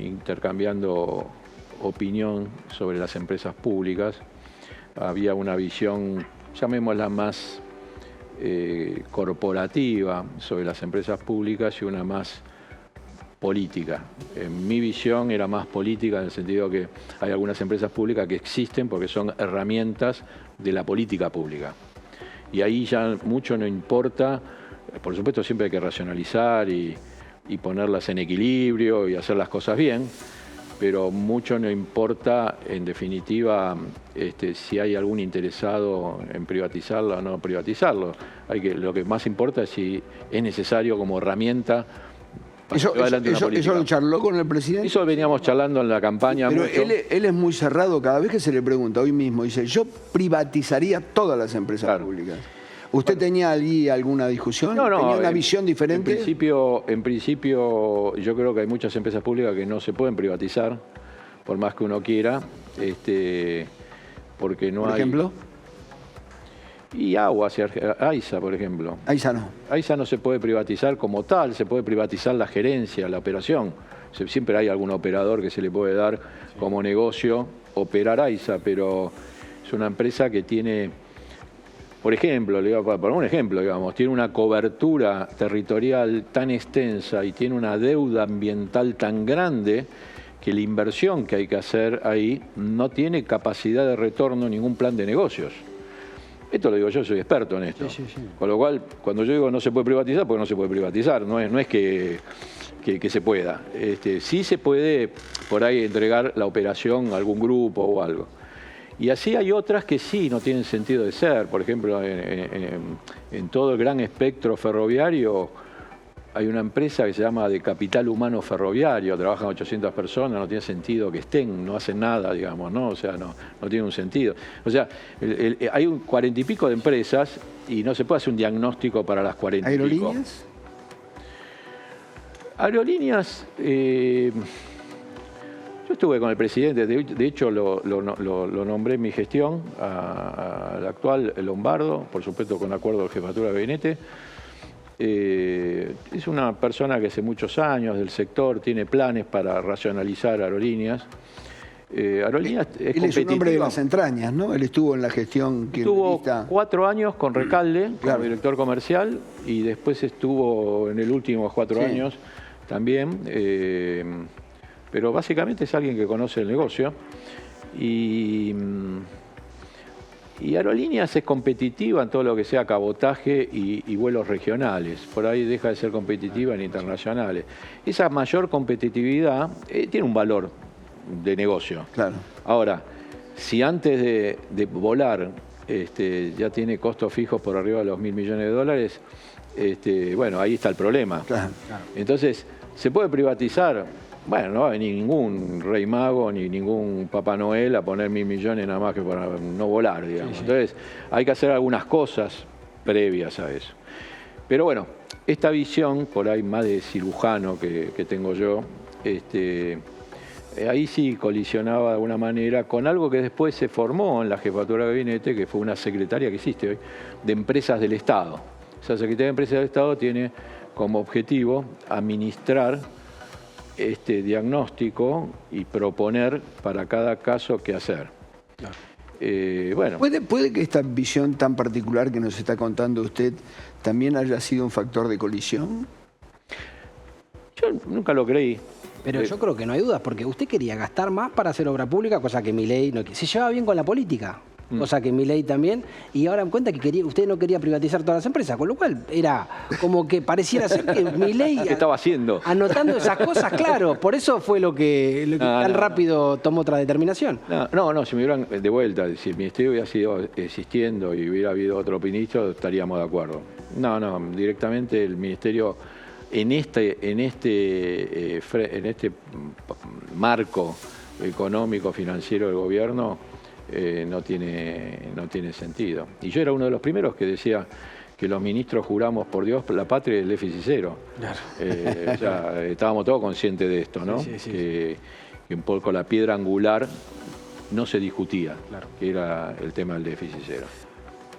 intercambiando opinión sobre las empresas públicas. Había una visión, llamémosla más corporativa sobre las empresas públicas y una más política. En mi visión era más política en el sentido que hay algunas empresas públicas que existen porque son herramientas de la política pública. Y ahí ya mucho no importa, por supuesto siempre hay que racionalizar y ponerlas en equilibrio y hacer las cosas bien, pero mucho no importa, en definitiva, si hay algún interesado en privatizarlo o no privatizarlo. Lo que más importa es si es necesario como herramienta para llevar adelante una política. ¿Eso lo charló con el presidente? Eso veníamos charlando en la campaña. Pero mucho. Él es muy cerrado cada vez que se le pregunta, hoy mismo, dice, yo privatizaría todas las empresas públicas. ¿Usted tenía allí alguna discusión? No, ¿Tenía una visión diferente? En principio, yo creo que hay muchas empresas públicas que no se pueden privatizar, por más que uno quiera, porque no hay... ¿Por ejemplo? Y AISA, por ejemplo. AISA no. AISA no se puede privatizar como tal, se puede privatizar la gerencia, la operación. Siempre hay algún operador que se le puede dar como negocio operar AISA, pero es una empresa que tiene... Por ejemplo, le voy a poner un ejemplo, digamos, tiene una cobertura territorial tan extensa y tiene una deuda ambiental tan grande que la inversión que hay que hacer ahí no tiene capacidad de retorno ningún plan de negocios. Esto lo digo yo, soy experto en esto. Sí. Con lo cual, cuando yo digo no se puede privatizar, porque no se puede privatizar, no es que se pueda. Sí se puede por ahí entregar la operación a algún grupo o algo. Y así hay otras que sí no tienen sentido de ser. Por ejemplo, en todo el gran espectro ferroviario, hay una empresa que se llama de Capital Humano Ferroviario, trabajan 800 personas, no tiene sentido que estén, no hacen nada, digamos, ¿no? O sea, no tiene un sentido. O sea, hay 40 y pico de empresas y no se puede hacer un diagnóstico para las 40 y pico. ¿Aerolíneas? Aerolíneas, yo estuve con el presidente, de hecho lo nombré en mi gestión, al actual Lombardo, por supuesto con acuerdo de jefatura de gabinete. Es una persona que hace muchos años del sector, tiene planes para racionalizar aerolíneas. Aerolíneas Él es un hombre de las entrañas, ¿no? Él estuvo en la gestión Estuvo 4 años con Recalde, como director comercial, y después estuvo en el último 4 años también. Pero básicamente es alguien que conoce el negocio. Y Aerolíneas es competitiva en todo lo que sea cabotaje y vuelos regionales. Por ahí deja de ser competitiva en internacionales. Esa mayor competitividad tiene un valor de negocio. Claro. Ahora, si antes de volar ya tiene costos fijos por arriba de los $1.000 millones, bueno, ahí está el problema. Claro. Entonces, ¿se puede privatizar? Bueno, no va a venir ningún rey mago ni ningún Papá Noel a poner 1.000 millones nada más que para no volar, digamos. Sí. Entonces, hay que hacer algunas cosas previas a eso. Pero bueno, esta visión, por ahí más de cirujano que tengo yo, ahí sí colisionaba de alguna manera con algo que después se formó en la jefatura de gabinete, que fue una secretaria que existe hoy, de empresas del Estado. Esa secretaria de empresas del Estado tiene como objetivo administrar este diagnóstico y proponer para cada caso qué hacer. Claro. Bueno. ¿Puede que esta visión tan particular que nos está contando usted también haya sido un factor de colisión? Yo nunca lo creí. Pero yo creo que no hay dudas, porque usted quería gastar más para hacer obra pública, cosa que Milei no quiere. Se llevaba bien con la política, cosa que Milei también, y ahora en cuenta que usted no quería privatizar todas las empresas, con lo cual era como que pareciera ser que Milei... ¿Qué estaba haciendo? Anotando esas cosas, claro, por eso fue lo que tan rápido tomó otra determinación. No, si me hubieran de vuelta, si el ministerio hubiera sido existiendo y hubiera habido otro ministro, estaríamos de acuerdo. No, directamente el ministerio en este marco económico, financiero del gobierno, no tiene sentido. Y yo era uno de los primeros que decía que los ministros juramos por Dios la patria y el déficit cero. Claro. O sea, estábamos todos conscientes de esto, ¿no? Sí. Que un poco la piedra angular no se discutía, claro, que era el tema del déficit cero.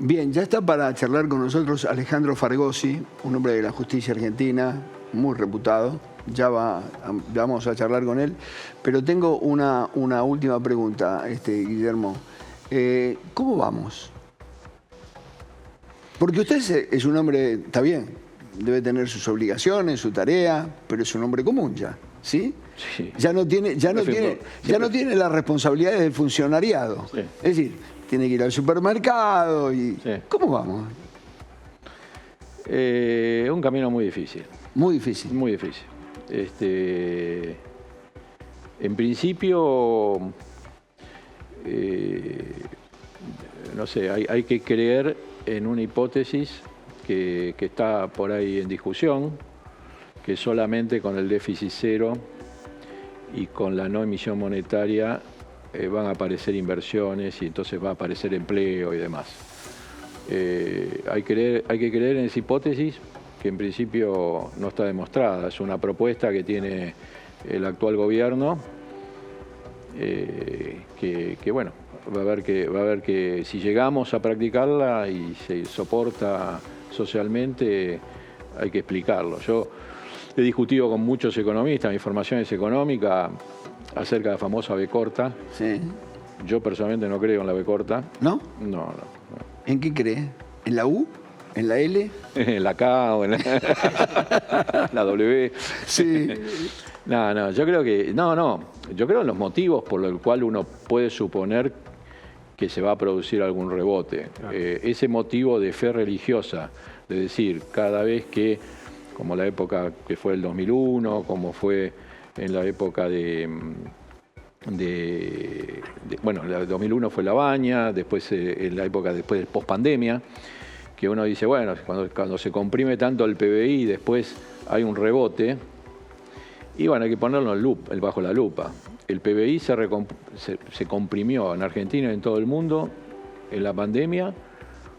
Bien, ya está para charlar con nosotros Alejandro Fargosi, un hombre de la justicia argentina, muy reputado. Ya vamos a charlar con él. Pero tengo una última pregunta, Guillermo. ¿Cómo vamos? Porque usted es un hombre, está bien, debe tener sus obligaciones, su tarea, pero es un hombre común ya, ¿sí? Sí. Ya no tiene las responsabilidades del funcionariado. Sí. Es decir, tiene que ir al supermercado y... Sí. ¿Cómo vamos? Un camino muy difícil. Muy difícil. Muy difícil. En principio, no sé, hay que creer en una hipótesis que está por ahí en discusión, que solamente con el déficit cero y con la no emisión monetaria van a aparecer inversiones y entonces va a aparecer empleo y demás. Hay que creer en esa hipótesis, que en principio no está demostrada. Es una propuesta que tiene el actual gobierno, que bueno, va a haber que si llegamos a practicarla y se soporta socialmente, hay que explicarlo. Yo he discutido con muchos economistas, mi formación es económica, acerca de la famosa B corta. Sí. Yo personalmente no creo en la B corta. ¿No? No. ¿En qué cree? ¿En la U? ¿En la L? En la K o en la W. Sí. No, yo creo que... No, yo creo en los motivos por los cuales uno puede suponer que se va a producir algún rebote. Claro. Ese motivo de fe religiosa, de decir, cada vez que, como la época que fue el 2001, como fue en la época bueno, el 2001 fue la baña, después en la época después de pospandemia, que uno dice, bueno, cuando se comprime tanto el PBI, después hay un rebote, y bueno, hay que ponerlo bajo la lupa. El PBI se comprimió en Argentina y en todo el mundo en la pandemia,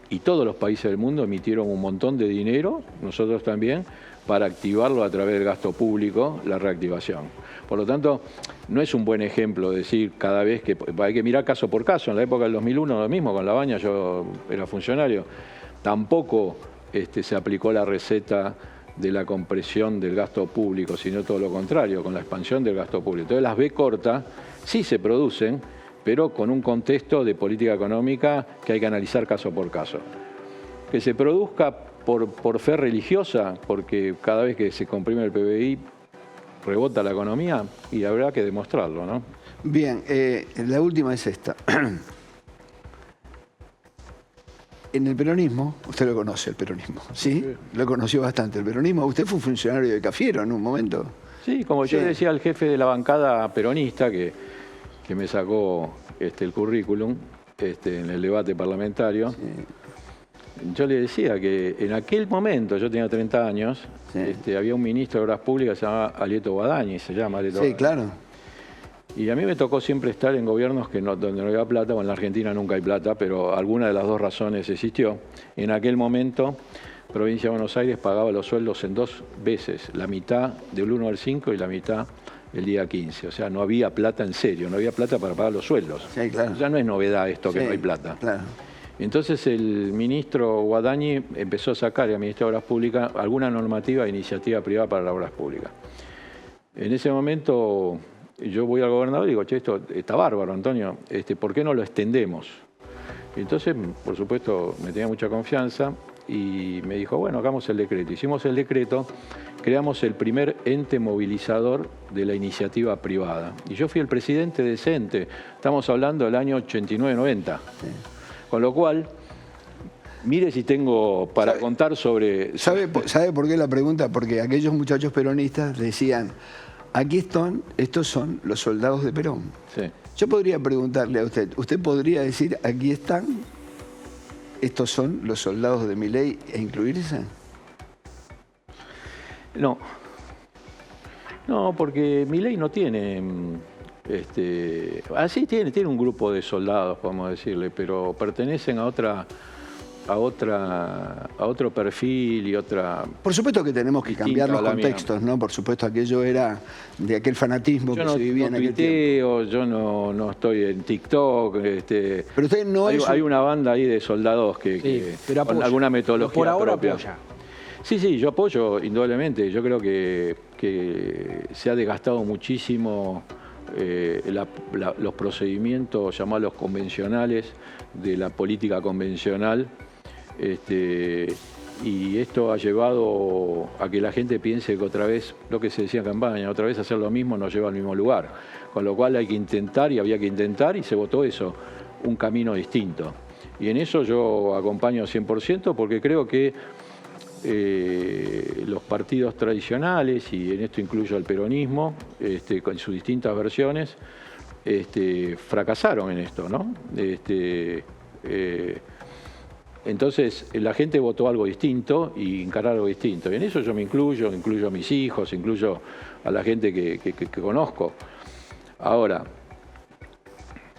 y todos los países del mundo emitieron un montón de dinero, nosotros también, para activarlo a través del gasto público, la reactivación. Por lo tanto, no es un buen ejemplo decir cada vez que hay que mirar caso por caso. En la época del 2001 lo mismo, con Labaña yo era funcionario. Tampoco se aplicó la receta de la compresión del gasto público, sino todo lo contrario, con la expansión del gasto público. Entonces las B cortas sí se producen, pero con un contexto de política económica que hay que analizar caso por caso. Que se produzca por fe religiosa, porque cada vez que se comprime el PBI rebota la economía, y habrá que demostrarlo, ¿no? Bien, la última es esta. En el peronismo, usted lo conoce, el peronismo, ¿sí? Lo conoció bastante el peronismo. ¿Usted fue funcionario de Cafiero en un momento? Sí, como yo decía al jefe de la bancada peronista que me sacó el currículum en el debate parlamentario, yo le decía que en aquel momento, yo tenía 30 años, había un ministro de Obras Públicas que se llamaba Alieto Guadañi, Sí, claro. Y a mí me tocó siempre estar en gobiernos donde no había plata, o en la Argentina nunca hay plata, pero alguna de las dos razones existió. En aquel momento, Provincia de Buenos Aires pagaba los sueldos en 2 veces, la mitad del 1 al 5 y la mitad el día 15. O sea, no había plata en serio, no había plata para pagar los sueldos. Sí, claro. Ya no es novedad esto que no hay plata. Claro. Entonces el ministro Guadañi empezó a sacar al Ministerio de Obras Públicas alguna normativa de iniciativa privada para las obras públicas. En ese momento yo voy al gobernador y digo, che, esto está bárbaro, Antonio, ¿por qué no lo extendemos? Y entonces, por supuesto, me tenía mucha confianza y me dijo, bueno, hagamos el decreto. Hicimos el decreto, creamos el primer ente movilizador de la iniciativa privada. Y yo fui el presidente de ese ente, estamos hablando del año 89-90. Sí. Con lo cual, mire si tengo para contar sobre... ¿Sabe por qué la pregunta? Porque aquellos muchachos peronistas decían, aquí están, estos son los soldados de Perón. Sí. Yo podría preguntarle a ¿usted podría decir, aquí están, estos son los soldados de Milei e incluirse? No. No, porque Milei no tiene... sí tiene un grupo de soldados, podemos decirle, pero pertenecen a otro perfil y otra... Por supuesto que tenemos que cambiar los contextos, ¿no? Por supuesto, aquello era de aquel fanatismo que se vivía en aquel tiempo. Yo no estoy en TikTok. Pero usted no hay una banda ahí de soldados que con alguna metodología por ahora propia. Apoya. Sí, yo apoyo, indudablemente. Yo creo que se ha desgastado muchísimo los procedimientos, llamarlos convencionales, de la política convencional. Y esto ha llevado a que la gente piense que otra vez, lo que se decía en campaña, otra vez hacer lo mismo nos lleva al mismo lugar. Con lo cual hay que intentar y había que intentar y se votó eso, un camino distinto. Y en eso yo acompaño 100% porque creo que los partidos tradicionales, y en esto incluyo al peronismo, con sus distintas versiones, fracasaron en esto, ¿no? Entonces la gente votó algo distinto y encarar algo distinto. Y en eso yo me incluyo a mis hijos, incluyo a la gente que conozco. Ahora,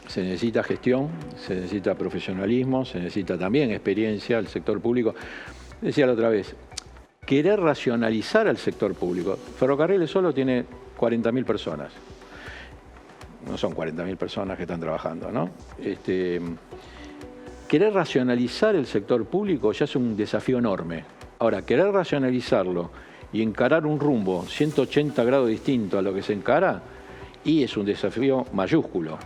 se necesita gestión, se necesita profesionalismo, se necesita también experiencia al sector público. Decía la otra vez, querer racionalizar al sector público. Ferrocarriles solo tiene 40.000 personas. No son 40.000 personas que están trabajando, ¿no? Querer racionalizar el sector público ya es un desafío enorme. Ahora, querer racionalizarlo y encarar un rumbo 180 grados distinto a lo que se encara, y es un desafío mayúsculo.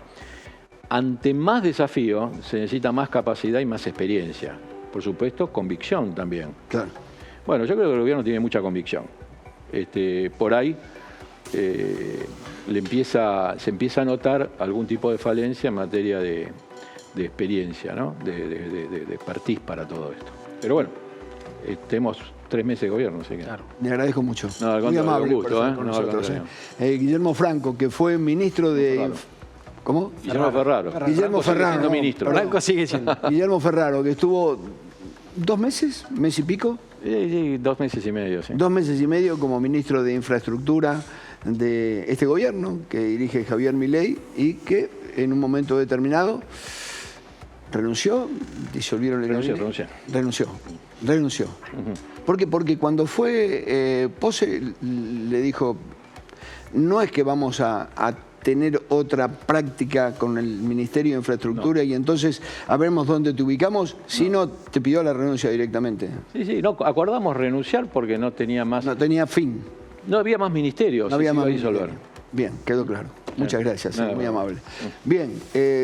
Ante más desafío se necesita más capacidad y más experiencia. Por supuesto, convicción también. Claro. Bueno, yo creo que el gobierno tiene mucha convicción. Por ahí se empieza a notar algún tipo de falencia en materia de experiencia, ¿no? De expertise para todo esto. Pero bueno, tenemos 3 meses de gobierno, así que... Claro. Le agradezco mucho. No, muy amable un gusto, por estar con nosotros. Guillermo Franco, que fue ministro de... ¿Cómo? Guillermo Ferraro. Guillermo Ferraro. Ministro. Franco sigue siendo. Guillermo Ferraro, que estuvo 2 meses, mes y pico. Sí, 2 meses y medio, sí. 2 meses y medio como ministro de Infraestructura de este gobierno que dirige Javier Milei y que en un momento determinado renunció, disolvieron el gabinete. Renunció. ¿Por qué? Porque cuando fue Pose le dijo, no es que vamos a tener otra práctica con el Ministerio de Infraestructura y entonces a veremos dónde te ubicamos, sino te pidió la renuncia directamente. Sí, no, acordamos renunciar porque no tenía más... No tenía fin. No había más ministerios. No había más disolver. Bien, quedó claro. Muchas gracias, muy amable. Bien,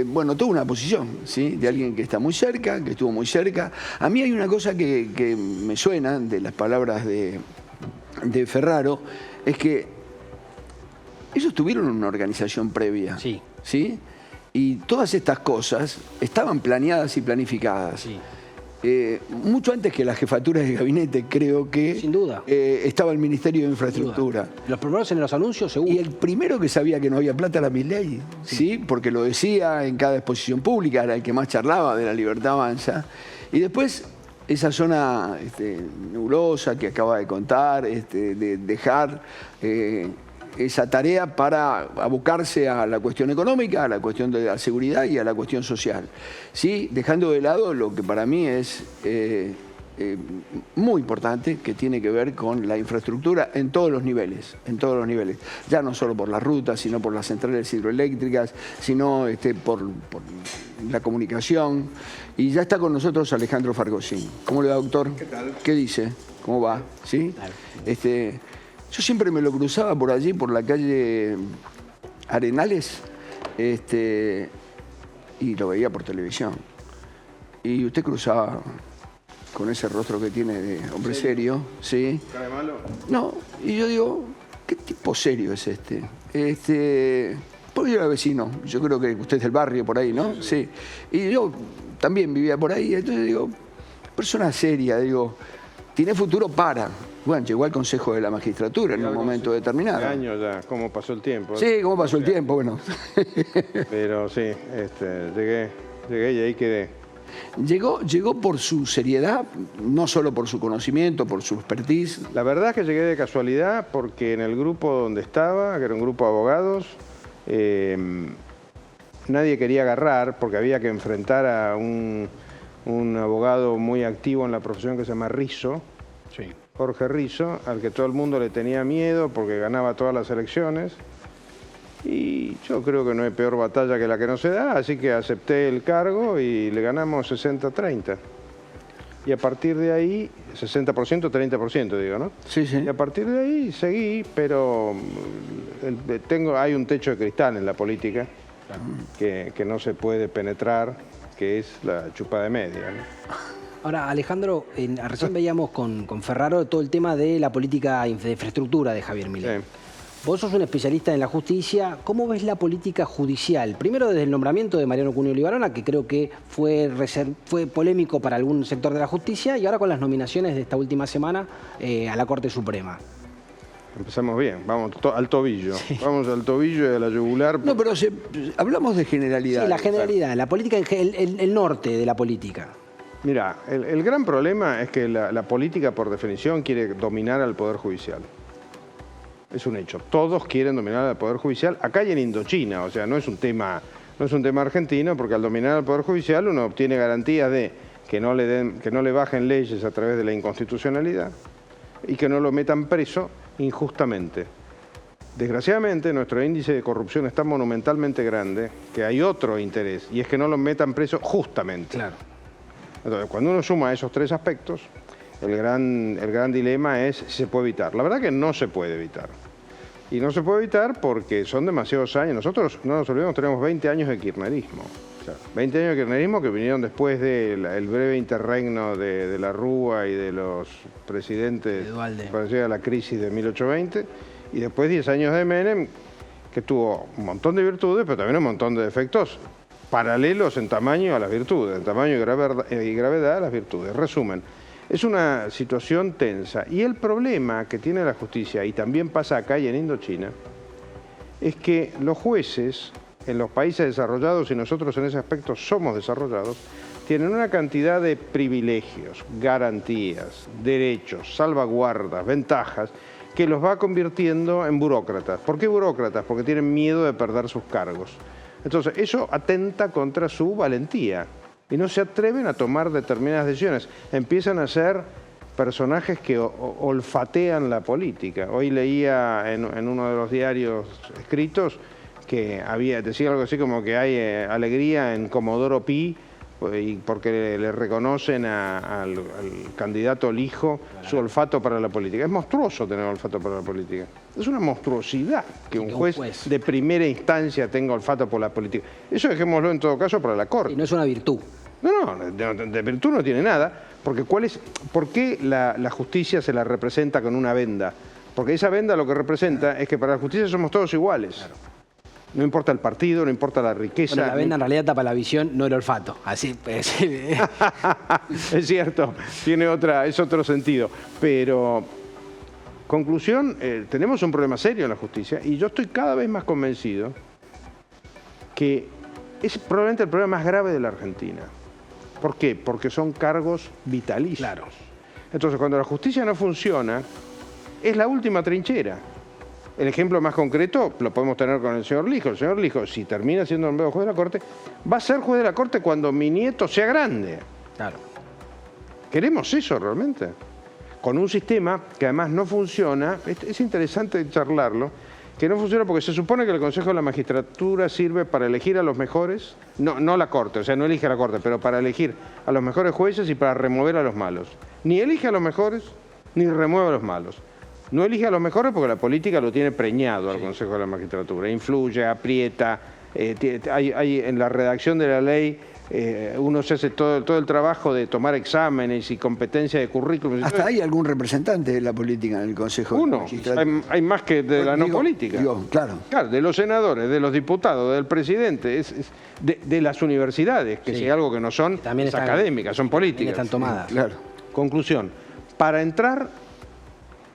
bueno, tuvo una posición, ¿sí? De alguien que está muy cerca, que estuvo muy cerca. A mí hay una cosa que me suena de las palabras de Ferraro, es que ellos tuvieron una organización previa. Sí. ¿Sí? Y todas estas cosas estaban planeadas y planificadas. Sí. Mucho antes que la jefatura de gabinete, creo que... Sin duda. Estaba el Ministerio de Infraestructura. Los primeros en los anuncios, seguro. Y el primero que sabía que no había plata era Milei, ¿sí? Porque lo decía en cada exposición pública, era el que más charlaba de la Libertad Avanza. Y después, esa zona nebulosa que acaba de contar, de dejar esa tarea para abocarse a la cuestión económica, a la cuestión de la seguridad y a la cuestión social. ¿Sí? Dejando de lado lo que para mí es muy importante, que tiene que ver con la infraestructura en todos los niveles, ya no solo por las rutas, sino por las centrales hidroeléctricas, sino por la comunicación. Y ya está con nosotros Alejandro Fargosín. ¿Cómo le va, doctor? ¿Qué tal? ¿Qué dice? ¿Cómo va? ¿Sí? Yo siempre me lo cruzaba por allí, por la calle Arenales, y lo veía por televisión. Y usted cruzaba con ese rostro que tiene de hombre serio, ¿sí? ¿Cara de malo? No, y yo digo, ¿qué tipo serio es este? Porque yo era vecino, yo creo que usted es del barrio por ahí, ¿no? Sí. Y yo también vivía por ahí, entonces digo, persona seria, digo, tiene futuro para... Bueno, llegó al Consejo de la Magistratura en un momento determinado. ¿Qué año ya? ¿Cómo pasó el tiempo? Sí, cómo pasó el tiempo, bueno. Pero sí, llegué y ahí quedé. Llegó por su seriedad, no solo por su conocimiento, por su expertise. La verdad es que llegué de casualidad porque en el grupo donde estaba, que era un grupo de abogados, nadie quería agarrar porque había que enfrentar a un abogado muy activo en la profesión que se llama Rizzo. Sí. Jorge Rizzo, al que todo el mundo le tenía miedo porque ganaba todas las elecciones. Y yo creo que no hay peor batalla que la que no se da, así que acepté el cargo y le ganamos 60-30. Y a partir de ahí, 60%, 30%, digo, ¿no? Sí, sí. Y a partir de ahí seguí, pero hay un techo de cristal en la política que no se puede penetrar, que es la chupada de media, ¿no? Ahora, Alejandro, recién veíamos con Ferraro todo el tema de la política de infraestructura de Javier Milei. Sí. Vos sos un especialista en la justicia. ¿Cómo ves la política judicial? Primero desde el nombramiento de Mariano Cunio Libarona, que creo que fue polémico para algún sector de la justicia, y ahora con las nominaciones de esta última semana a la Corte Suprema. Empezamos bien, vamos al tobillo. Sí. Vamos al tobillo y a la yugular. No, pero hablamos de generalidad. Sí, la generalidad, la política, el norte de la política. Mira, el gran problema es que la política, por definición, quiere dominar al Poder Judicial. Es un hecho. Todos quieren dominar al Poder Judicial, acá y en Indochina. O sea, no es un tema argentino, porque al dominar al Poder Judicial uno obtiene garantías de que no le bajen leyes a través de la inconstitucionalidad y que no lo metan preso injustamente. Desgraciadamente, nuestro índice de corrupción es tan monumentalmente grande que hay otro interés, y es que no lo metan preso justamente. Claro. Entonces, cuando uno suma esos tres aspectos, el gran dilema es si se puede evitar. La verdad que no se puede evitar. Y no se puede evitar porque son demasiados años. Nosotros, no nos olvidemos, tenemos 20 años de kirchnerismo. O sea, 20 años de kirchnerismo que vinieron después del breve interregno de la Rúa y de los presidentes parecidos a la crisis de 1820. Y después 10 años de Menem, que tuvo un montón de virtudes, pero también un montón de defectos paralelos en tamaño a las virtudes, en tamaño y gravedad a las virtudes. Resumen, es una situación tensa. Y el problema que tiene la justicia, y también pasa acá y en Indochina, es que los jueces en los países desarrollados, y nosotros en ese aspecto somos desarrollados, tienen una cantidad de privilegios, garantías, derechos, salvaguardas, ventajas, que los va convirtiendo en burócratas. ¿Por qué burócratas? Porque tienen miedo de perder sus cargos. Entonces, eso atenta contra su valentía y no se atreven a tomar determinadas decisiones. Empiezan a ser personajes que olfatean la política. Hoy leía en uno de los diarios escritos que decía algo así como que hay alegría en Comodoro Pi, porque le reconocen al candidato Lijo su olfato para la política. Es monstruoso tener olfato para la política. Es una monstruosidad que un juez de primera instancia tenga olfato por la política. Eso dejémoslo en todo caso para la Corte. Y no es una virtud. No, de virtud no tiene nada, porque ¿por qué la justicia se la representa con una venda? Porque esa venda lo que representa es que para la justicia somos todos iguales. Claro. No importa el partido, no importa la riqueza. Bueno, la venda en realidad tapa la visión, no el olfato. Así es cierto, es otro sentido. Pero, conclusión, tenemos un problema serio en la justicia y yo estoy cada vez más convencido que es probablemente el problema más grave de la Argentina. ¿Por qué? Porque son cargos vitalicios. Claro. Entonces, cuando la justicia no funciona, es la última trinchera. El ejemplo más concreto lo podemos tener con el señor Lijo. El señor Lijo, si termina siendo nombrado juez de la Corte, va a ser juez de la Corte cuando mi nieto sea grande. Claro. ¿Queremos eso realmente? Con un sistema que además no funciona, es interesante charlarlo, que no funciona porque se supone que el Consejo de la Magistratura sirve para elegir a los mejores, no la Corte, o sea, no elige a la Corte, pero para elegir a los mejores jueces y para remover a los malos. Ni elige a los mejores, ni remueve a los malos. No elige a los mejores porque la política lo tiene preñado al Consejo de la Magistratura. Influye, aprieta, hay en la redacción de la ley uno se hace todo el trabajo de tomar exámenes y competencia de currículum. ¿Hasta hay algún representante de la política en el Consejo de la Magistratura? Hay más que de la no política. Claro, de los senadores, de los diputados, del presidente, de las universidades, que si hay algo que no son, es académicas, son políticas. Están tomadas. Claro. Conclusión, para entrar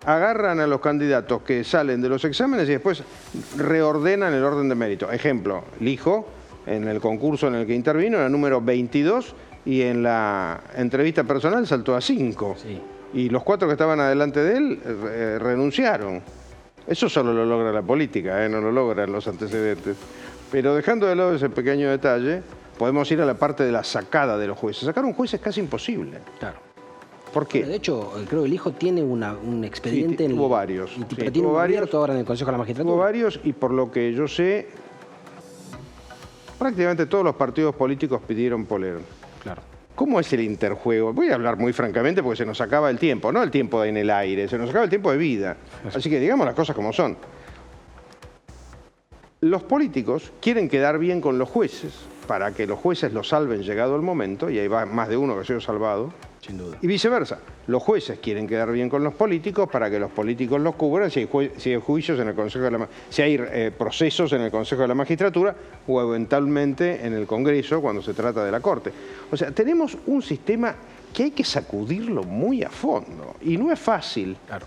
agarran a los candidatos que salen de los exámenes y después reordenan el orden de mérito. Ejemplo, Lijo, en el concurso en el que intervino, era número 22 y en la entrevista personal saltó a 5. Sí. Y los 4 que estaban adelante de él renunciaron. Eso solo lo logra la política, no lo logran los antecedentes. Pero dejando de lado ese pequeño detalle, podemos ir a la parte de la sacada de los jueces. Sacar un juez es casi imposible. Claro. ¿Por qué? Bueno, de hecho, creo que el Hijo tiene un expediente. Sí, tuvo varios. Pero tiene un abierto ahora en el Consejo de la Magistratura. Tuvo varios y por lo que yo sé, prácticamente todos los partidos políticos pidieron poner. Claro. ¿Cómo es el interjuego? Voy a hablar muy francamente porque se nos acaba el tiempo, no el tiempo en el aire, se nos acaba el tiempo de vida. Así que digamos las cosas como son. Los políticos quieren quedar bien con los jueces para que los jueces los salven llegado el momento, y ahí va más de uno que ha sido salvado. Sin duda. Y viceversa, los jueces quieren quedar bien con los políticos para que los políticos los cubran si hay juicios en el Consejo de la si hay procesos en el Consejo de la Magistratura o eventualmente en el Congreso cuando se trata de la Corte. O sea, tenemos un sistema que hay que sacudirlo muy a fondo y no es fácil. Claro.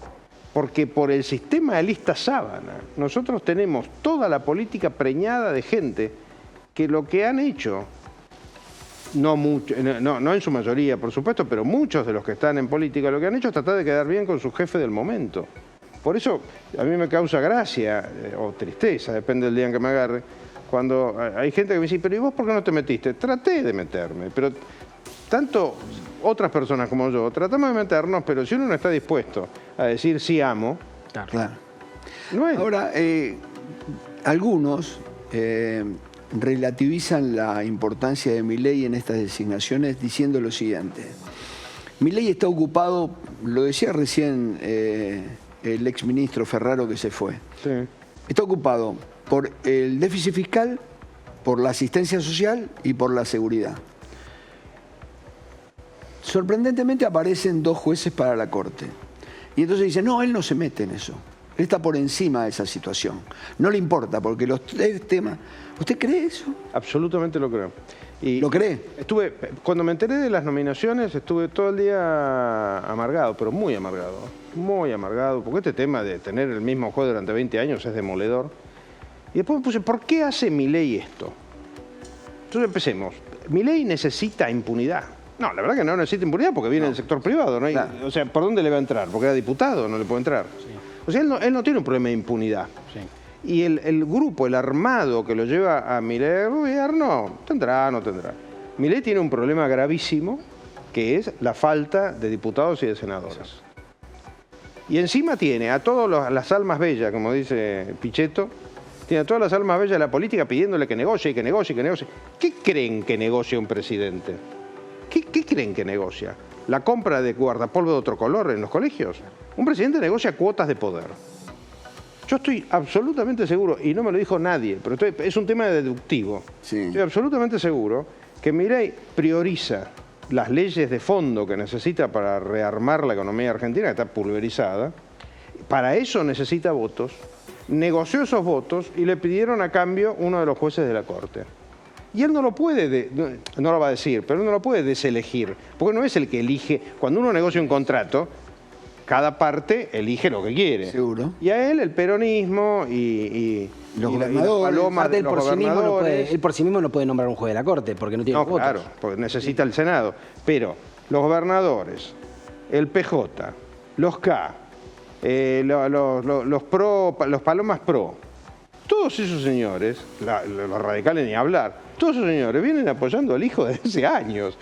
Porque por el sistema de lista sábana nosotros tenemos toda la política preñada de gente que lo que han hecho, no en su mayoría, por supuesto, pero muchos de los que están en política lo que han hecho es tratar de quedar bien con su jefe del momento. Por eso a mí me causa gracia o tristeza, depende del día en que me agarre, cuando hay gente que me dice, pero ¿y vos por qué no te metiste? Traté de meterme, pero tanto otras personas como yo tratamos de meternos, pero si uno no está dispuesto a decir sí amo, claro. No es. Ahora, algunos relativizan la importancia de Milei en estas designaciones diciendo lo siguiente. Milei está ocupado, lo decía recién el exministro Ferraro que se fue, sí. Está ocupado por el déficit fiscal, por la asistencia social y por la seguridad. Sorprendentemente aparecen 2 jueces para la Corte. Y entonces dicen, no, él no se mete en eso. Él está por encima de esa situación. No le importa, porque los 3 temas... ¿Usted cree eso? Absolutamente lo creo. Y ¿lo cree? Cuando me enteré de las nominaciones, estuve todo el día amargado, pero muy amargado, porque este tema de tener el mismo juez durante 20 años es demoledor. Y después me puse, ¿por qué hace Milei esto? Entonces empecemos. Milei necesita impunidad. No, la verdad que no necesita impunidad porque viene del sector privado. ¿No? Claro. O sea, ¿por dónde le va a entrar? Porque era diputado, no le puede entrar. Sí. O sea, él no tiene un problema de impunidad. Sí. Y el grupo, el armado que lo lleva a Milei al gobierno, tendrá, no tendrá. Milei tiene un problema gravísimo, que es la falta de diputados y de senadores. Y encima tiene a todas las almas bellas, como dice Pichetto, tiene a todas las almas bellas de la política pidiéndole que negocie, que negocie, que negocie. ¿Qué creen que negocia un presidente? ¿Qué creen que negocia? ¿La compra de guardapolvo de otro color en los colegios? Un presidente negocia cuotas de poder. Yo estoy absolutamente seguro, y no me lo dijo nadie, pero es un tema deductivo. Sí. Estoy absolutamente seguro que Milei prioriza las leyes de fondo que necesita para rearmar la economía argentina, que está pulverizada. Para eso necesita votos. Negoció esos votos y le pidieron a cambio uno de los jueces de la Corte. Y él no lo puede, no lo va a decir, pero él no lo puede deselegir, porque no es el que elige. Cuando uno negocia un contrato, cada parte elige lo que quiere. Seguro. Y a él el peronismo y los gobernadores. Él por sí mismo no puede nombrar un juez de la Corte, porque no tiene votos. Claro, porque necesita el Senado. Pero los gobernadores, el PJ, los K, los Palomas Pro, todos esos señores, los radicales ni hablar, todos esos señores vienen apoyando al hijo desde hace años.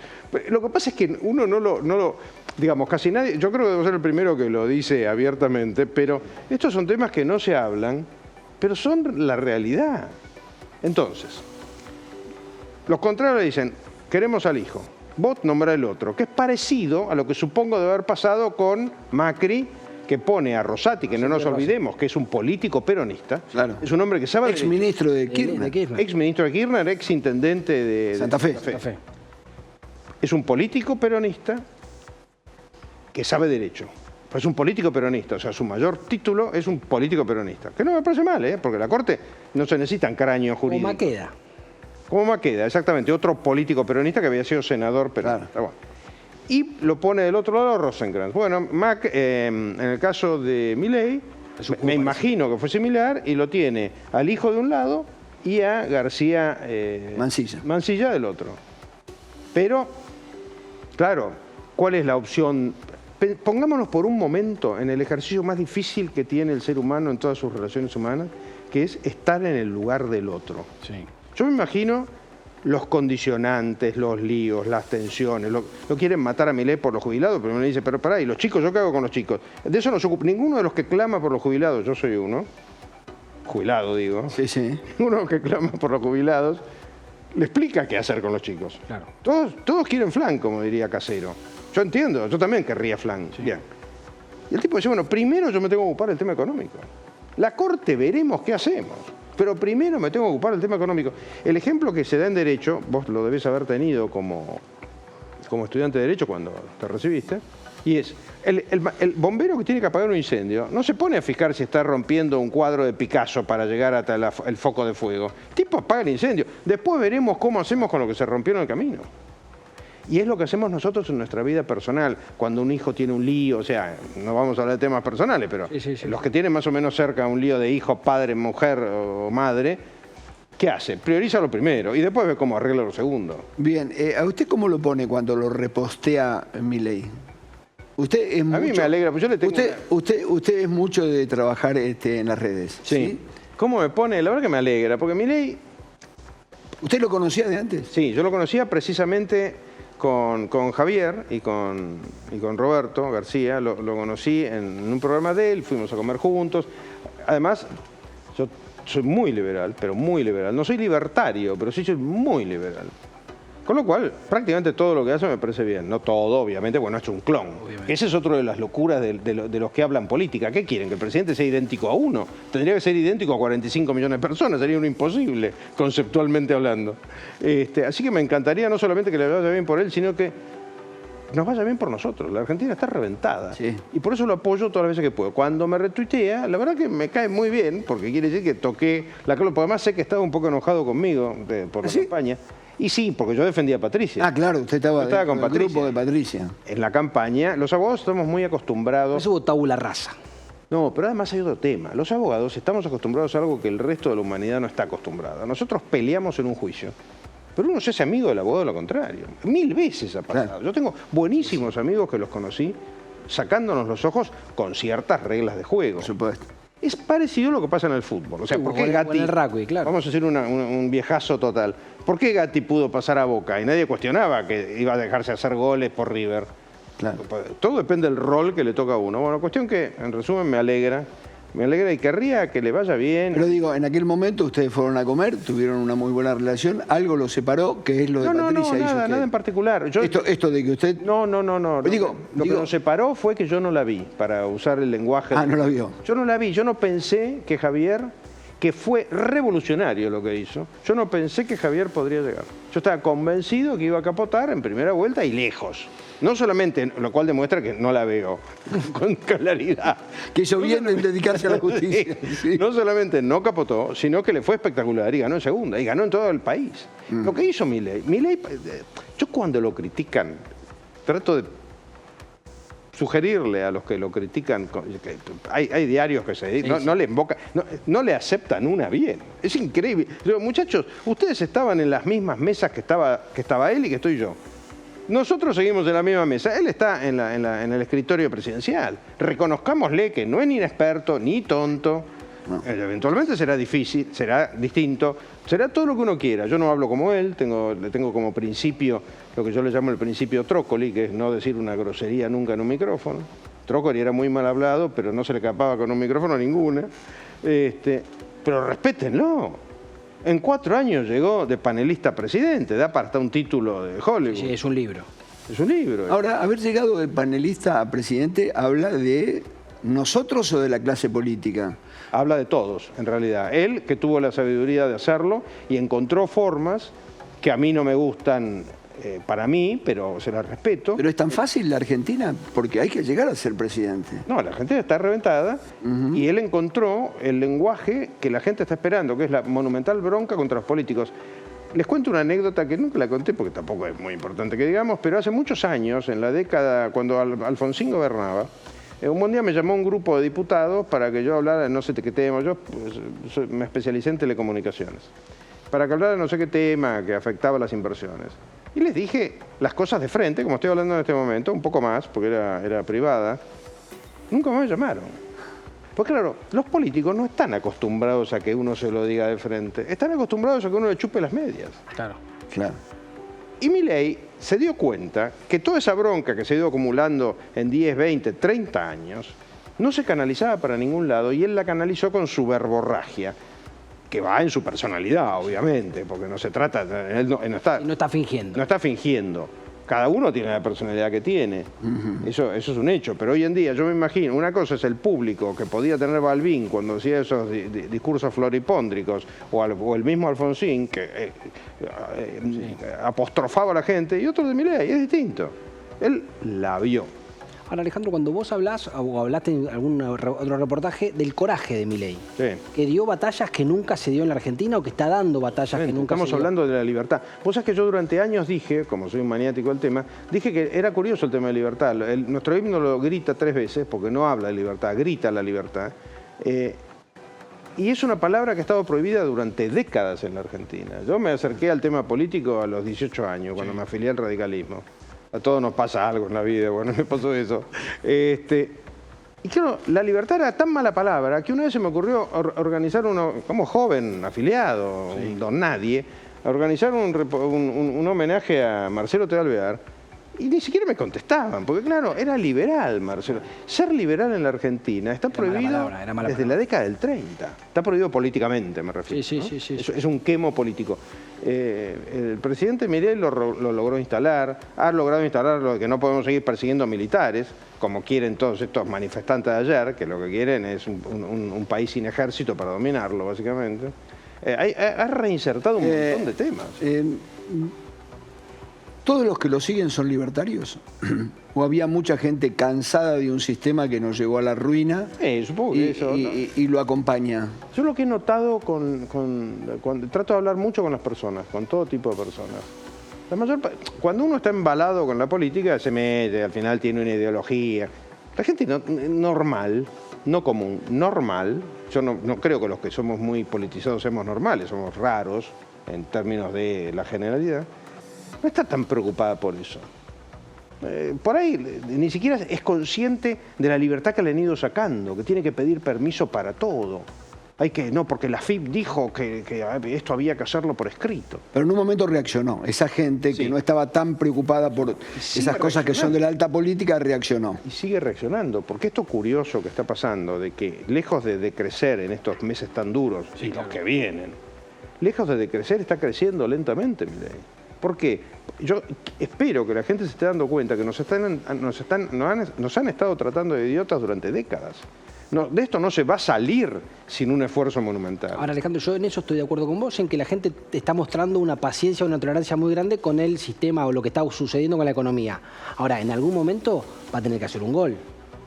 Lo que pasa es que uno no lo digamos, casi nadie, yo creo que debo ser el primero que lo dice abiertamente, pero estos son temas que no se hablan, pero son la realidad. Entonces, los contrarios le dicen, queremos al hijo, vos nombrá el otro, que es parecido a lo que supongo de haber pasado con Macri, que pone a Rosati, que no nos olvidemos, que es un político peronista, claro. Es un hombre que sabe... Ex-ministro de Kirchner. Ex-ministro de Kirchner, ex-intendente de Santa Fe. Es un político peronista que sabe derecho. Es un político peronista, o sea, su mayor título es un político peronista. Que no me parece mal, porque la Corte no se necesitan craños jurídicos. Como Maqueda. Como Maqueda, exactamente. Otro político peronista que había sido senador peronista. Claro. Bueno. Y lo pone del otro lado Rosencrantz. Bueno, en el caso de Milei, me imagino que fue similar, y lo tiene al hijo de un lado y a García Mansilla del otro. Pero, claro, ¿cuál es la opción? Pongámonos por un momento en el ejercicio más difícil que tiene el ser humano en todas sus relaciones humanas, que es estar en el lugar del otro. Sí. Yo me imagino los condicionantes, los líos, las tensiones. Lo quieren matar a Milei por los jubilados, pero me dice, pero pará, ¿y los chicos? ¿Yo qué hago con los chicos? De eso no se ocupa. Ninguno de los que clama por los jubilados, yo soy uno, jubilado digo, sí. Ninguno de los que clama por los jubilados le explica qué hacer con los chicos. Claro. Todos quieren flan, como diría Casero. Yo entiendo, yo también querría flan. Sí. Bien. Y el tipo dice, bueno, primero yo me tengo que ocupar del tema económico. La Corte veremos qué hacemos, pero primero me tengo que ocupar del tema económico. El ejemplo que se da en Derecho, vos lo debés haber tenido como estudiante de Derecho cuando te recibiste, y es, el bombero que tiene que apagar un incendio no se pone a fijar si está rompiendo un cuadro de Picasso para llegar hasta el foco de fuego. El tipo apaga el incendio. Después veremos cómo hacemos con lo que se rompió en el camino. Y es lo que hacemos nosotros en nuestra vida personal. Cuando un hijo tiene un lío, o sea, no vamos a hablar de temas personales, pero los que tienen más o menos cerca un lío de hijo, padre, mujer o madre, ¿qué hace? Prioriza lo primero y después ve cómo arregla lo segundo. Bien, ¿a usted cómo lo pone cuando lo repostea Milei? Usted es a mí me alegra, pues yo le tengo... Usted es mucho de trabajar en las redes. Sí. ¿Cómo me pone? La verdad que me alegra, porque Milei... ¿Usted lo conocía de antes? Sí, yo lo conocía precisamente con Javier y con Roberto García. Lo conocí en un programa de él, fuimos a comer juntos. Además, yo soy muy liberal, pero muy liberal. No soy libertario, pero sí soy muy liberal. Con lo cual, prácticamente todo lo que hace me parece bien. No todo, obviamente, bueno, ha hecho un clon. Ese es otro de las locuras de los que hablan política. ¿Qué quieren? ¿Que el presidente sea idéntico a uno? Tendría que ser idéntico a 45 millones de personas. Sería un imposible, conceptualmente hablando. Así que me encantaría no solamente que le vaya bien por él, sino que nos vaya bien por nosotros. La Argentina está reventada. Sí. Y por eso lo apoyo todas las veces que puedo. Cuando me retuitea, la verdad que me cae muy bien, porque quiere decir que toqué la cola. Porque además sé que estaba un poco enojado conmigo por la campaña. Y sí, porque yo defendía a Patricia. Ah, claro, usted estaba con el grupo de Patricia. En la campaña, los abogados estamos muy acostumbrados... Eso hubo tabula rasa. No, pero además hay otro tema. Los abogados estamos acostumbrados a algo que el resto de la humanidad no está acostumbrada. Nosotros peleamos en un juicio. pero uno se hace amigo del abogado de lo contrario. 1000 veces ha pasado. Claro. Yo tengo buenísimos amigos que los conocí sacándonos los ojos con ciertas reglas de juego. Por supuesto. Es parecido a lo que pasa en el fútbol. O sea, ¿por qué Gatti, en el rugby, claro. Vamos a hacer un viejazo total. ¿Por qué Gatti pudo pasar a Boca? Y nadie cuestionaba que iba a dejarse hacer goles por River. Claro. Todo depende del rol que le toca a uno. Bueno, cuestión que, en resumen, me alegra y querría que le vaya bien. Pero digo, en aquel momento ustedes fueron a comer, tuvieron una muy buena relación, algo los separó, que es lo de Patricia. No, nada en particular. Esto de que usted... No. Lo que nos separó fue que yo no la vi, para usar el lenguaje. Ah, no la vio. Yo no la vi, yo no pensé que Javier, que fue revolucionario lo que hizo, yo no pensé que Javier podría llegar. Yo estaba convencido que iba a capotar en primera vuelta y lejos. No solamente, lo cual demuestra que no la veo con claridad. Que hizo bien en dedicarse a la justicia. Sí. No solamente no capotó, sino que le fue espectacular y ganó en segunda, y ganó en todo el país. Lo que hizo Milei, yo cuando lo critican, trato de sugerirle a los que lo critican, que hay diarios que se dedican, no le invocan, no le aceptan una bien. Es increíble. Muchachos, ustedes estaban en las mismas mesas que estaba él y que estoy yo. Nosotros seguimos en la misma mesa. Él está en el escritorio presidencial. Reconozcámosle que no es ni inexperto ni tonto. No. Eventualmente será difícil, será distinto, será todo lo que uno quiera. Yo no hablo como él, le tengo como principio lo que yo le llamo el principio Trócoli, que es no decir una grosería nunca en un micrófono. Trócoli era muy mal hablado, pero no se le escapaba con un micrófono ninguna. Pero respétenlo. En 4 años llegó de panelista a presidente, da para hasta un título de Hollywood. Sí, es un libro. Es un libro. Ahora, haber llegado de panelista a presidente habla de nosotros o de la clase política. Habla de todos, en realidad. Él, que tuvo la sabiduría de hacerlo y encontró formas que a mí no me gustan para mí, pero se las respeto. Pero es tan fácil la Argentina, porque hay que llegar a ser presidente. No, la Argentina está reventada y él encontró el lenguaje que la gente está esperando, que es la monumental bronca contra los políticos. Les cuento una anécdota que nunca la conté porque tampoco es muy importante que digamos, pero hace muchos años, en la década, cuando Alfonsín gobernaba, un buen día me llamó un grupo de diputados para que yo hablara de no sé qué tema. Yo me especialicé en telecomunicaciones. Para que hablara de no sé qué tema que afectaba las inversiones. Y les dije las cosas de frente, como estoy hablando en este momento, un poco más, porque era privada. Nunca me llamaron. Porque claro, los políticos no están acostumbrados a que uno se lo diga de frente. Están acostumbrados a que uno le chupe las medias. Claro. Y Milei se dio cuenta que toda esa bronca que se ha ido acumulando en 10, 20, 30 años no se canalizaba para ningún lado y él la canalizó con su verborragia, que va en su personalidad, obviamente, porque no se trata, él no está fingiendo. No está fingiendo. Cada uno tiene la personalidad que tiene. Eso es un hecho. Pero hoy en día, yo me imagino, una cosa es el público que podía tener Balbín cuando hacía esos discursos floripóndricos, o el mismo Alfonsín, que apostrofaba a la gente, y otro de Milei, es distinto. Él la vio. Ahora, Alejandro, cuando vos hablás, o hablaste en algún otro reportaje, del coraje de Milei, que dio batallas que nunca se dio en la Argentina o que está dando batallas que nunca se dio. Estamos hablando de la libertad. Vos sabés que yo durante años dije, como soy un maniático del tema, dije que era curioso el tema de libertad. Nuestro himno lo grita 3 veces, porque no habla de libertad, grita la libertad. Y es una palabra que ha estado prohibida durante décadas en la Argentina. Yo me acerqué al tema político a los 18 años, cuando me afilié al radicalismo. A todos nos pasa algo en la vida, bueno, me pasó eso. Y claro, la libertad era tan mala palabra que una vez se me ocurrió organizar como joven afiliado, un don nadie, organizar un homenaje a Marcelo T. Alvear. Y ni siquiera me contestaban, porque claro, era liberal, Marcelo. Ser liberal en la Argentina está prohibido desde la década del 30. Está prohibido políticamente, me refiero. Sí. Es un quemo político. El presidente Milei lo logró instalar, ha logrado instalar lo de que no podemos seguir persiguiendo militares, como quieren todos estos manifestantes de ayer, que lo que quieren es un país sin ejército para dominarlo, básicamente. Ha reinsertado un montón de temas. ¿Todos los que lo siguen son libertarios? ¿O había mucha gente cansada de un sistema que nos llevó a la ruina supongo que y lo acompaña? Yo lo que he notado cuando trato de hablar mucho con las personas, con todo tipo de personas. Cuando uno está embalado con la política, se mete, al final tiene una ideología. La gente normal, no común, normal, yo no creo que los que somos muy politizados seamos normales, somos raros. en términos de la generalidad, no está tan preocupada por eso. Por ahí ni siquiera es consciente de la libertad que le han ido sacando, que tiene que pedir permiso para todo. No, porque la FIP dijo que esto había que hacerlo por escrito. Pero en un momento reaccionó. Esa gente que no estaba tan preocupada por esas cosas que son de la alta política, reaccionó. Y sigue reaccionando, porque esto curioso que está pasando, de que lejos de decrecer en estos meses tan duros, y los que vienen, lejos de decrecer, está creciendo lentamente, Milei. ¿Por qué? Yo espero que la gente se esté dando cuenta que nos han estado tratando de idiotas durante décadas. No, de esto no se va a salir sin un esfuerzo monumental. Ahora, Alejandro, yo en eso estoy de acuerdo con vos, en que la gente está mostrando una paciencia, una tolerancia muy grande con el sistema o lo que está sucediendo con la economía. Ahora, en algún momento va a tener que hacer un gol,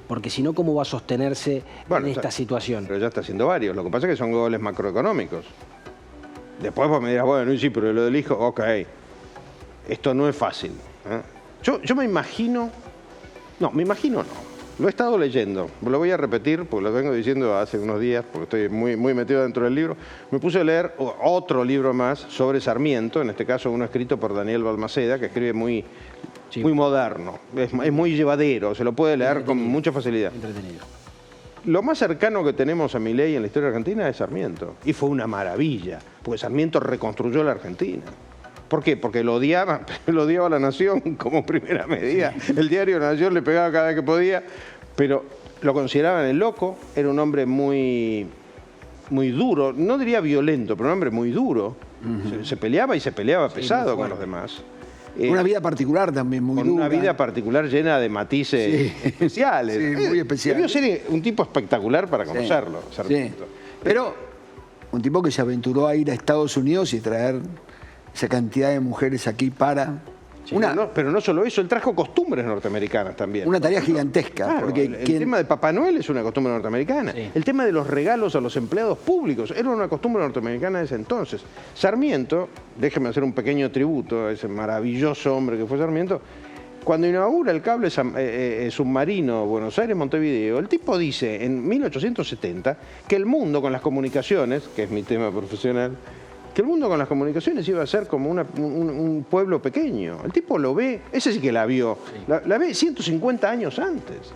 porque si no, ¿cómo va a sostenerse en esta situación? Pero ya está haciendo varios. Lo que pasa es que son goles macroeconómicos. Después vos me dirás, bueno, sí, pero lo del hijo, ok. Esto no es fácil. Yo me imagino... No, me imagino no. Lo he estado leyendo, lo voy a repetir porque lo vengo diciendo hace unos días, porque estoy muy metido dentro del libro. Me puse a leer otro libro más sobre Sarmiento, en este caso uno escrito por Daniel Balmaceda, que escribe muy moderno, es muy llevadero, se lo puede leer con mucha facilidad. Entretenido. Lo más cercano que tenemos a Milei en la historia argentina es Sarmiento, y fue una maravilla, porque Sarmiento reconstruyó la Argentina. ¿Por qué? Porque lo odiaba a la Nación como primera medida. El diario La Nación le pegaba cada vez que podía, pero lo consideraban el loco, era un hombre muy duro, no diría violento, pero un hombre muy duro. Se peleaba y se peleaba pesado con los demás. Una vida particular también muy dura. Una vida particular llena de matices especiales. Sí, muy especiales. Debió ser un tipo espectacular para conocerlo, Sarmiento. Pero un tipo que se aventuró a ir a Estados Unidos y traer esa cantidad de mujeres aquí para... Pero no solo eso, él trajo costumbres norteamericanas también. Una tarea gigantesca. Claro, porque el tema de Papá Noel es una costumbre norteamericana. Sí. El tema de los regalos a los empleados públicos era una costumbre norteamericana de ese entonces. Sarmiento, déjeme hacer un pequeño tributo a ese maravilloso hombre que fue Sarmiento, cuando inaugura el cable submarino Buenos Aires-Montevideo, el tipo dice en 1870 que el mundo con las comunicaciones, que es mi tema profesional, que el mundo con las comunicaciones iba a ser como un pueblo pequeño. El tipo lo ve, ese sí que la vio, la ve 150 años antes.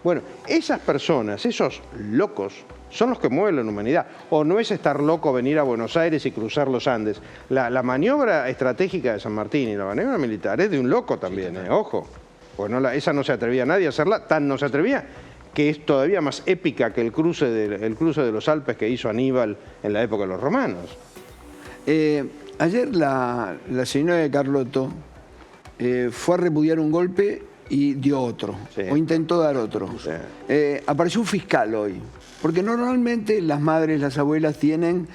Bueno, esas personas, esos locos, son los que mueven la humanidad. O no es estar loco venir a Buenos Aires y cruzar los Andes. La maniobra estratégica de San Martín y la maniobra militar es de un loco también, ojo. Pues esa no se atrevía nadie a hacerla, tan no se atrevía, que es todavía más épica que el cruce de los Alpes que hizo Aníbal en la época de los romanos. Ayer la señora de Carlotto fue a repudiar un golpe y dio otro, o intentó dar otro. Sí. Apareció un fiscal hoy, porque normalmente las madres, las abuelas tienen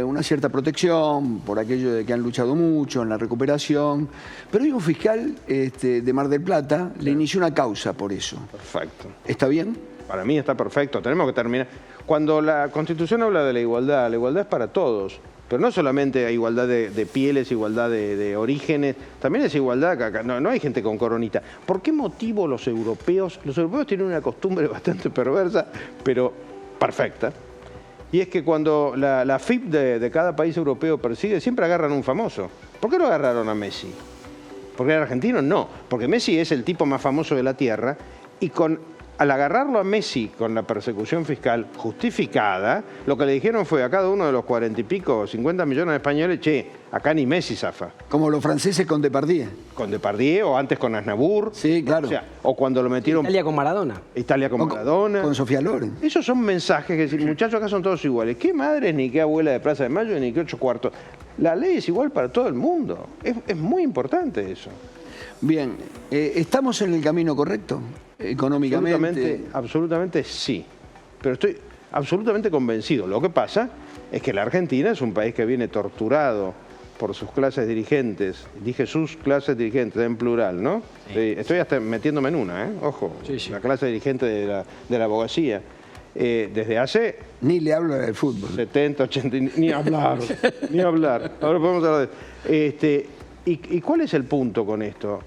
una cierta protección por aquello de que han luchado mucho en la recuperación, pero hoy un fiscal de Mar del Plata le inició una causa por eso. Perfecto. ¿Está bien? Para mí está perfecto, tenemos que terminar. Cuando la Constitución habla de la igualdad es para todos. Pero no solamente hay igualdad de pieles, igualdad de orígenes, también es igualdad, acá no hay gente con coronita. ¿Por qué motivo los europeos tienen una costumbre bastante perversa, pero perfecta? Y es que cuando la FIP de cada país europeo persigue, siempre agarran un famoso. ¿Por qué lo agarraron a Messi? ¿Porque era argentino? No, porque Messi es el tipo más famoso de la Tierra y al agarrarlo a Messi con la persecución fiscal justificada, lo que le dijeron fue a cada uno de los 40 y pico, 50 millones de españoles, acá ni Messi zafa. Como los franceses con Depardieu. Con Depardieu o antes con Aznavour. Sí, claro. O cuando lo metieron... Italia con Maradona. Italia con Maradona. Con Sofía Loren. Esos son mensajes que dicen, muchachos, acá son todos iguales. ¿Qué madres, ni qué abuela de Plaza de Mayo, ni qué 8 cuartos? La ley es igual para todo el mundo. Es muy importante eso. Bien, ¿estamos en el camino correcto? Económicamente. Absolutamente sí, pero estoy absolutamente convencido. Lo que pasa es que la Argentina es un país que viene torturado por sus clases dirigentes. Dije sus clases dirigentes en plural, ¿no? Sí. Estoy hasta metiéndome en una, ojo, sí. La clase dirigente de la abogacía. Desde hace... Ni le hablo del fútbol. 70, 80, ni hablar, ni hablar. Ahora podemos hablar de... ¿Y cuál es el punto con esto?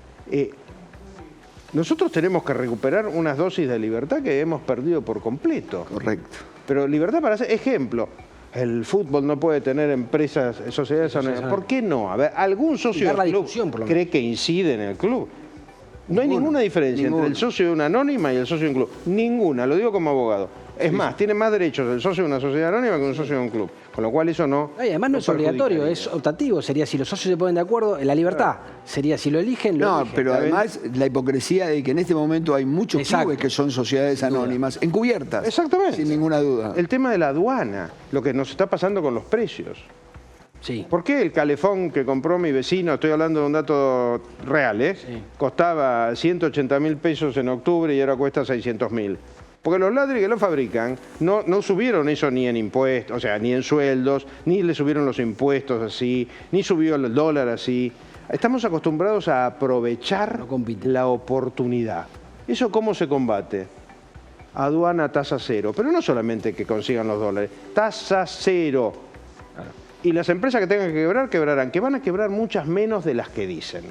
Nosotros tenemos que recuperar unas dosis de libertad que hemos perdido por completo. Correcto. Pero libertad para hacer... Ejemplo, el fútbol no puede tener empresas, sociedades anónimas. ¿Por qué no? A ver, algún socio del club cree que incide en el club. No hay ninguna diferencia entre el socio de una anónima y el socio de un club. Ninguna, lo digo como abogado. Es más, tiene más derechos el socio de una sociedad anónima que un socio de un club. Con lo cual eso no... Y además no es obligatorio, es optativo. Sería si los socios se ponen de acuerdo, la libertad. Sería si lo eligen, lo eligen. Pero además la hipocresía de que en este momento hay muchos clubes que son sociedades anónimas, encubiertas. Exactamente. Sin ninguna duda. El tema de la aduana, lo que nos está pasando con los precios. Sí. ¿Por qué el calefón que compró mi vecino, estoy hablando de un dato real, costaba 180.000 pesos en octubre y ahora cuesta 600.000? Porque los ladrillos que lo fabrican no subieron eso ni en impuestos, o sea, ni en sueldos, ni le subieron los impuestos así, ni subió el dólar así. Estamos acostumbrados a aprovechar la oportunidad. ¿Eso cómo se combate? Aduana tasa cero, pero no solamente que consigan los dólares, tasa cero. Y las empresas que tengan que quebrar, quebrarán, que van a quebrar muchas menos de las que dicen.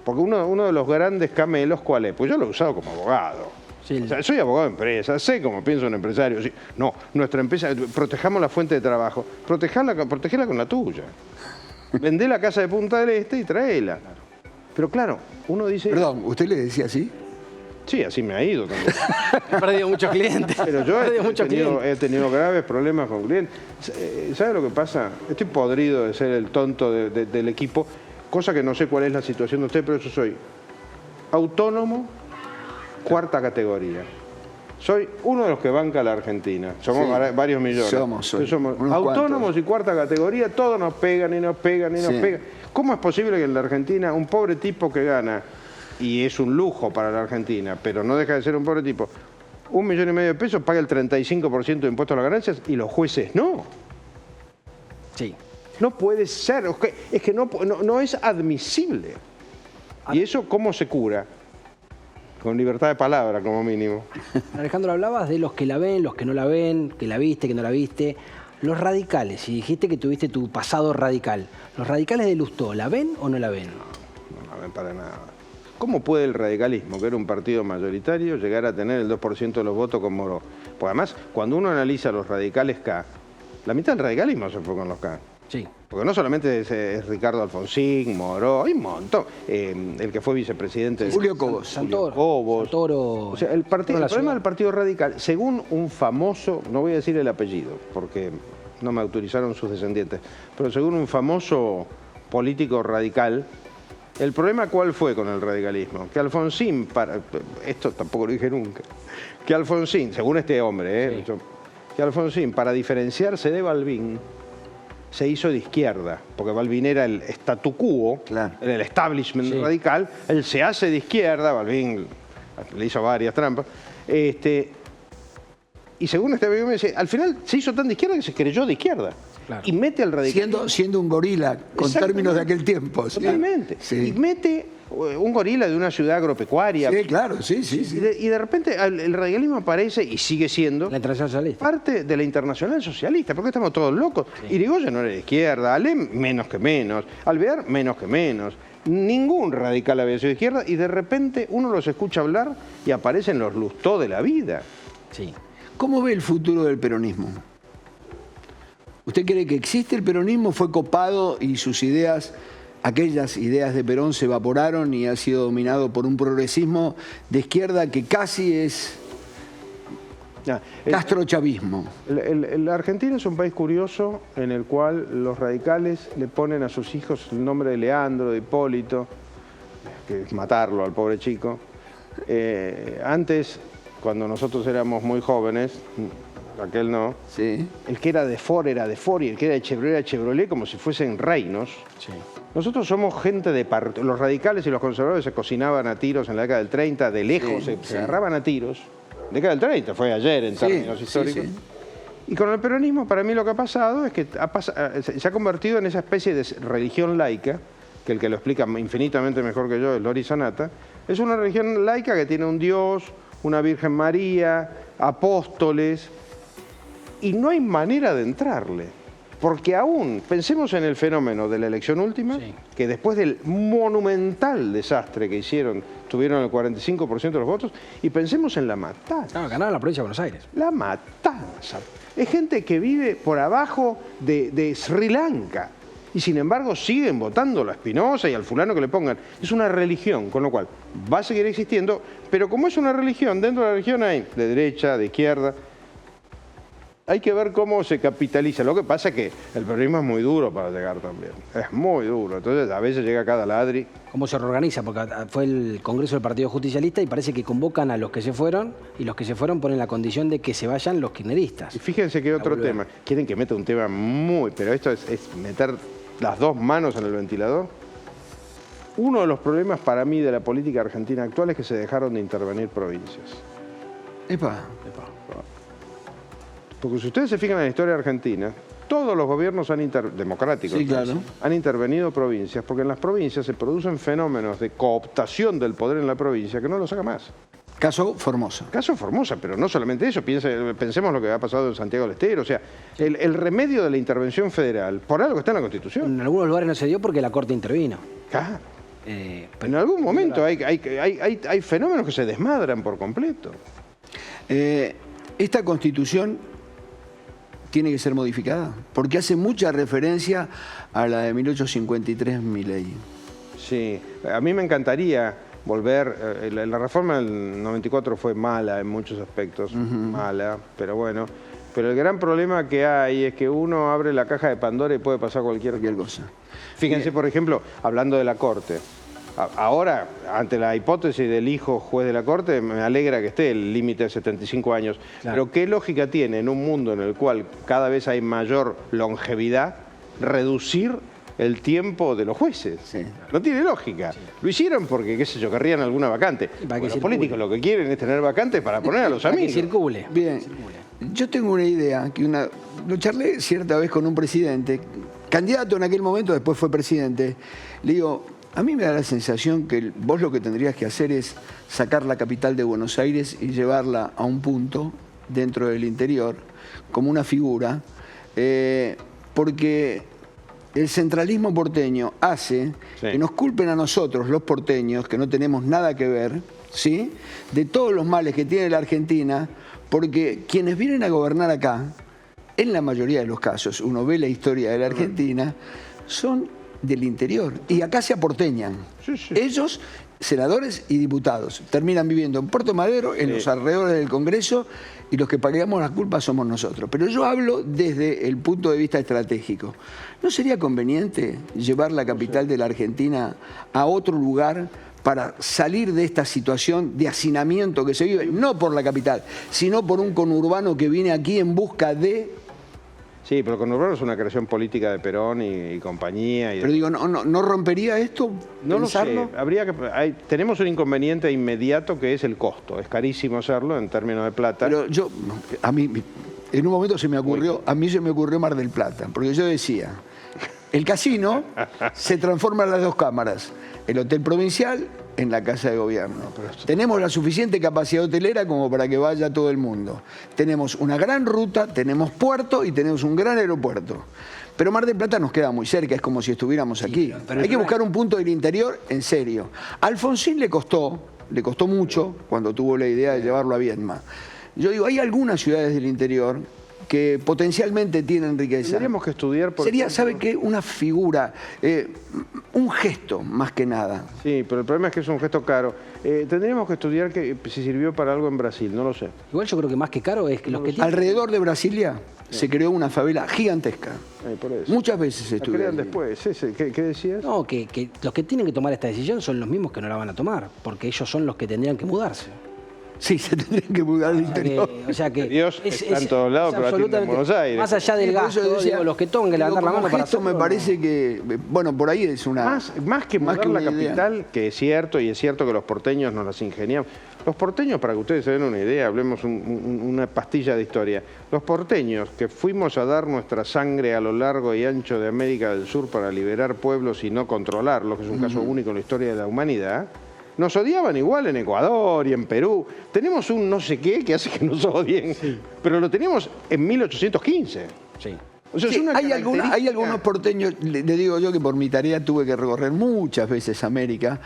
Porque uno de los grandes camelos, ¿cuál es? Pues yo lo he usado como abogado. Sí. O sea, soy abogado de empresa, sé cómo piensa un empresario. Sí. No, nuestra empresa, protejamos la fuente de trabajo, protegela con la tuya. Vendé la casa de Punta del Este y tráela. Pero claro, uno dice... Perdón, ¿usted le decía así? Sí, así me ha ido también. He perdido muchos clientes. Pero yo he tenido graves problemas con clientes. ¿Sabe lo que pasa? Estoy podrido de ser el tonto del equipo, cosa que no sé cuál es la situación de usted, pero yo soy autónomo, cuarta categoría. Soy uno de los que banca la Argentina. Somos varios millones. Somos autónomos y cuarta categoría, todos nos pegan y nos pegan y nos pegan. ¿Cómo es posible que en la Argentina un pobre tipo que gana, y es un lujo para la Argentina, pero no deja de ser un pobre tipo, 1,5 millones de pesos, paga el 35% de impuestos a las ganancias y los jueces no? Sí. No puede ser, es que no es admisible. ¿Y eso cómo se cura? Con libertad de palabra, como mínimo. Alejandro, hablabas de los que la ven, los que no la ven, que la viste, que no la viste. Los radicales, y dijiste que tuviste tu pasado radical. ¿Los radicales de Lustó, la ven o no la ven? No la ven para nada. ¿Cómo puede el radicalismo, que era un partido mayoritario, llegar a tener el 2% de los votos con Moró? Porque además, cuando uno analiza los radicales K, la mitad del radicalismo se fue con los K. Sí. Porque no solamente es Ricardo Alfonsín, Moró, hay un montón. El que fue vicepresidente de Julio Cobos. Santoro. O sea, el problema del Partido Radical, según un famoso, no voy a decir el apellido, porque no me autorizaron sus descendientes, pero según un famoso político radical, el problema ¿cuál fue con el radicalismo? Que Alfonsín, esto tampoco lo dije nunca, que Alfonsín, según este hombre, que Alfonsín, para diferenciarse de Balbín, se hizo de izquierda, porque Balbín era el statu quo, era el establishment radical, él se hace de izquierda, Balbín le hizo varias trampas, y según este amigo me dice, al final se hizo tan de izquierda que se creyó de izquierda. Claro. Y mete al radicalismo. Siendo un gorila, con términos de aquel tiempo. Totalmente. Sí. Y mete un gorila de una ciudad agropecuaria. Sí, claro, sí. Y de repente el radicalismo aparece y sigue siendo la Internacional Socialista. Parte de la Internacional Socialista, porque estamos todos locos. Sí. Irigoyen no era de izquierda, Alem menos que menos, Alvear menos que menos. Ningún radical había sido de izquierda y de repente uno los escucha hablar y aparecen los Lustó de la vida. Sí. ¿Cómo ve el futuro del peronismo? ¿Usted cree que existe el peronismo, fue copado y sus ideas, aquellas ideas de Perón se evaporaron y ha sido dominado por un progresismo de izquierda que casi es castrochavismo? La Argentina es un país curioso en el cual los radicales le ponen a sus hijos el nombre de Leandro, de Hipólito, que es matarlo al pobre chico. Antes, cuando nosotros éramos muy jóvenes, aquel no. Sí. El que era de Ford era de Ford y el que era de Chevrolet era Chevrolet, como si fuesen reinos. Sí. Nosotros somos gente de partido. Los radicales y los conservadores se cocinaban a tiros en la década del 30, de lejos se agarraban a tiros. La década del 30 fue ayer en términos históricos. Sí. Y con el peronismo, para mí lo que ha pasado es que se ha convertido en esa especie de religión laica, que el que lo explica infinitamente mejor que yo es Lori Sanata. Es una religión laica que tiene un Dios, una Virgen María, apóstoles, y no hay manera de entrarle. Porque aún, pensemos en el fenómeno de la elección última, Sí. que después del monumental desastre que hicieron, tuvieron el 45% de los votos, y pensemos en la matanza. No, ganaron la provincia de Buenos Aires. La matanza. Es gente que vive por abajo de Sri Lanka. Y sin embargo siguen votando a Espinosa y al fulano que le pongan. Es una religión, con lo cual va a seguir existiendo, pero como es una religión, dentro de la religión hay de derecha, de izquierda. Hay que ver cómo se capitaliza. Lo que pasa es que el peronismo es muy duro para llegar también. Es muy duro. Entonces a veces llega cada ladri. ¿Cómo se reorganiza? Porque fue el Congreso del Partido Justicialista y parece que convocan a los que se fueron y los que se fueron ponen la condición de que se vayan los kirchneristas. Y fíjense que otro tema. Quieren que meta un tema muy... Pero esto es meter las dos manos en el ventilador. Uno de los problemas para mí de la política argentina actual es que se dejaron de intervenir provincias. Epa. Porque si ustedes se fijan en la historia argentina, todos los gobiernos democráticos Sí, claro. han intervenido provincias, porque en las provincias se producen fenómenos de cooptación del poder en la provincia que no lo saca más. Caso Formosa. Caso Formosa, pero no solamente eso, pensemos lo que ha pasado en Santiago del Estero, o sea, el remedio de la intervención federal, por algo está en la Constitución. En algunos lugares no se dio porque la Corte intervino. Claro. Pero En algún momento hay fenómenos que se desmadran por completo. Esta Constitución tiene que ser modificada, porque hace mucha referencia a la de 1853, Milei. Sí, a mí me encantaría volver, la reforma del 94 fue mala en muchos aspectos, mala, pero bueno. Pero el gran problema que hay es que uno abre la caja de Pandora y puede pasar cualquier cosa. Fíjense, por ejemplo, hablando de la Corte. Ahora, ante la hipótesis del hijo juez de la Corte, me alegra que esté el límite de 75 años. Claro. Pero ¿qué lógica tiene en un mundo en el cual cada vez hay mayor longevidad reducir el tiempo de los jueces? Sí. No tiene lógica. Sí. Lo hicieron porque, qué sé yo, querrían alguna vacante. Los políticos lo que quieren es tener vacantes para poner a los amigos. Que circule. Bien, yo tengo una idea, lo charlé cierta vez con un presidente, candidato en aquel momento, después fue presidente. Le digo, a mí me da la sensación que vos lo que tendrías que hacer es sacar la capital de Buenos Aires y llevarla a un punto dentro del interior, como una figura, porque el centralismo porteño hace que nos culpen a nosotros, los porteños, que no tenemos nada que ver, ¿sí?, de todos los males que tiene la Argentina, porque quienes vienen a gobernar acá, en la mayoría de los casos, uno ve la historia de la Argentina, son del interior. Y acá se aporteñan. Ellos, senadores y diputados, terminan viviendo en Puerto Madero, en los alrededores del Congreso, y los que pagamos la culpa somos nosotros. Pero yo hablo desde el punto de vista estratégico. ¿No sería conveniente llevar la capital de la Argentina a otro lugar para salir de esta situación de hacinamiento que se vive, no por la capital, sino por un conurbano que viene aquí en busca de... Sí, pero conurbano es una creación política de Perón y compañía. Pero digo, ¿no rompería esto? No lo sé. Tenemos un inconveniente inmediato que es el costo. Es carísimo hacerlo en términos de plata. Pero a mí, en un momento se me ocurrió Mar del Plata, porque yo decía, el casino se transforma en las dos cámaras, el hotel provincial en la casa de gobierno. Tenemos la suficiente capacidad hotelera como para que vaya todo el mundo. Tenemos una gran ruta, tenemos puerto y tenemos un gran aeropuerto. Pero Mar del Plata nos queda muy cerca, es como si estuviéramos aquí. Hay que buscar un punto del interior en serio. A Alfonsín le costó mucho cuando tuvo la idea de llevarlo a Viedma. Yo digo, hay algunas ciudades del interior que potencialmente tienen riqueza. Tendríamos que estudiar... Sería, ¿sabe qué? Una figura, un gesto más que nada. Sí, pero el problema es que es un gesto caro. Tendríamos que estudiar si sirvió para algo en Brasil, no lo sé. Igual yo creo que más que caro es que los que tienen... Alrededor de Brasilia se creó una favela gigantesca. Por eso. Muchas veces se estudió. Después. ¿Qué decías? No, que los que tienen que tomar esta decisión son los mismos que no la van a tomar, porque ellos son los que tendrían que mudarse. Sí, se tendrían que mudar al interior. O sea que Dios está en todos lados, pero atiende en Buenos Aires. Más allá del gasto, digo, los que tengan que levantar la mano para esto me parece que, bueno, por ahí es una... Más que mudar la capital, que es cierto, y es cierto que los porteños nos las ingeniamos. Los porteños, para que ustedes se den una idea, hablemos una pastilla de historia. Los porteños, que fuimos a dar nuestra sangre a lo largo y ancho de América del Sur para liberar pueblos y no controlarlos, que es un caso único en la historia de la humanidad, nos odiaban igual en Ecuador y en Perú. Tenemos un no sé qué que hace que nos odien, pero lo teníamos en 1815. Sí. O sea, Sí, es una hay algunos porteños, le digo yo que por mi tarea tuve que recorrer muchas veces América,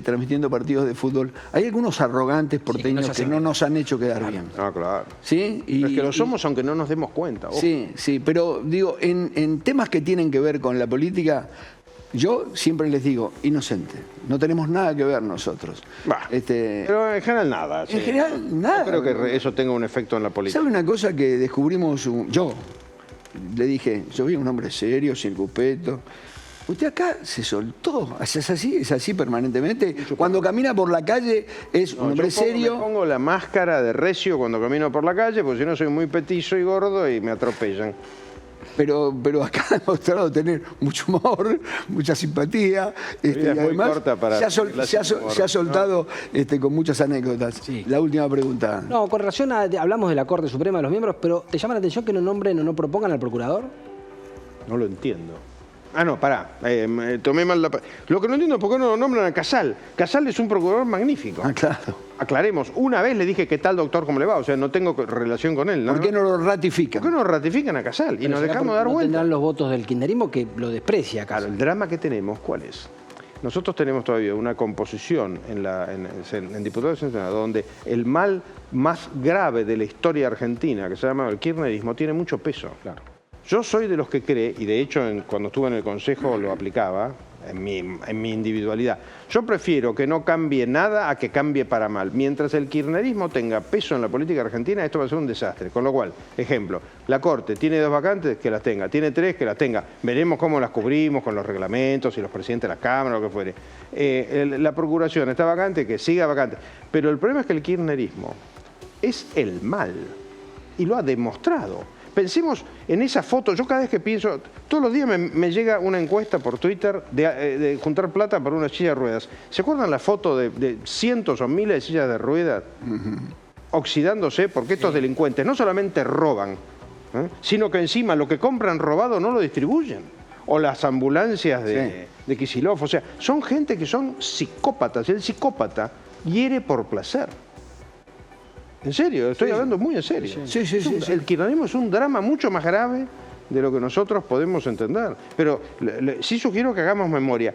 transmitiendo partidos de fútbol. Hay algunos arrogantes porteños que no nos han hecho quedar bien. Ah, claro. ¿Sí? Es que lo somos aunque no nos demos cuenta. Ojo. Sí, sí, pero digo, en temas que tienen que ver con la política, yo siempre les digo, inocente, no tenemos nada que ver nosotros. Bah, pero en general nada. En general, nada. No creo que eso tenga un efecto en la política. ¿Sabe una cosa que descubrimos? Yo le dije, yo vi un hombre serio, circunspecto. Usted acá se soltó, es así permanentemente. Cuando camina por la calle es un hombre serio. Me pongo la máscara de recio cuando camino por la calle, porque si no soy muy petizo y gordo y me atropellan. Pero acá ha mostrado tener mucho humor, mucha simpatía. Y además se ha soltado con muchas anécdotas. Sí. La última pregunta. No, con relación a... Hablamos de la Corte Suprema de los miembros, pero ¿te llama la atención que no nombren o no propongan al procurador? No lo entiendo. Ah, no, pará. Tomé mal la... Lo que no entiendo es por qué no lo nombran a Casal. Casal es un procurador magnífico. Ah, claro. Aclaremos. Una vez le dije, ¿qué tal, doctor? ¿Cómo le va? O sea, no tengo relación con él. ¿Por qué no lo ratifican? ¿Por qué no lo ratifican a Casal? Y nos dejamos dar vuelta. No tendrán los votos del kirchnerismo que lo desprecia. Claro, el drama que tenemos, ¿cuál es? Nosotros tenemos todavía una composición en Diputados y Senado donde el mal más grave de la historia argentina, que se llama el kirchnerismo, tiene mucho peso. Claro. Yo soy de los que cree, y de hecho cuando estuve en el Consejo lo aplicaba, en mi individualidad. Yo prefiero que no cambie nada a que cambie para mal. Mientras el kirchnerismo tenga peso en la política argentina, esto va a ser un desastre. Con lo cual, ejemplo, la Corte tiene 2 vacantes, que las tenga. Tiene 3, que las tenga. Veremos cómo las cubrimos con los reglamentos y los presidentes de la Cámara, lo que fuere. La Procuración está vacante, que siga vacante. Pero el problema es que el kirchnerismo es el mal. Y lo ha demostrado. Pensemos en esa foto. Yo cada vez que pienso, todos los días me llega una encuesta por Twitter de juntar plata para una silla de ruedas. ¿Se acuerdan la foto de cientos o miles de sillas de ruedas oxidándose? Porque estos delincuentes no solamente roban, sino que encima lo que compran robado no lo distribuyen. O las ambulancias de Kicillof. O sea, son gente que son psicópatas. El psicópata hiere por placer. En serio, estoy hablando muy en serio. El kirchnerismo es un drama mucho más grave de lo que nosotros podemos entender. Pero sí sugiero que hagamos memoria.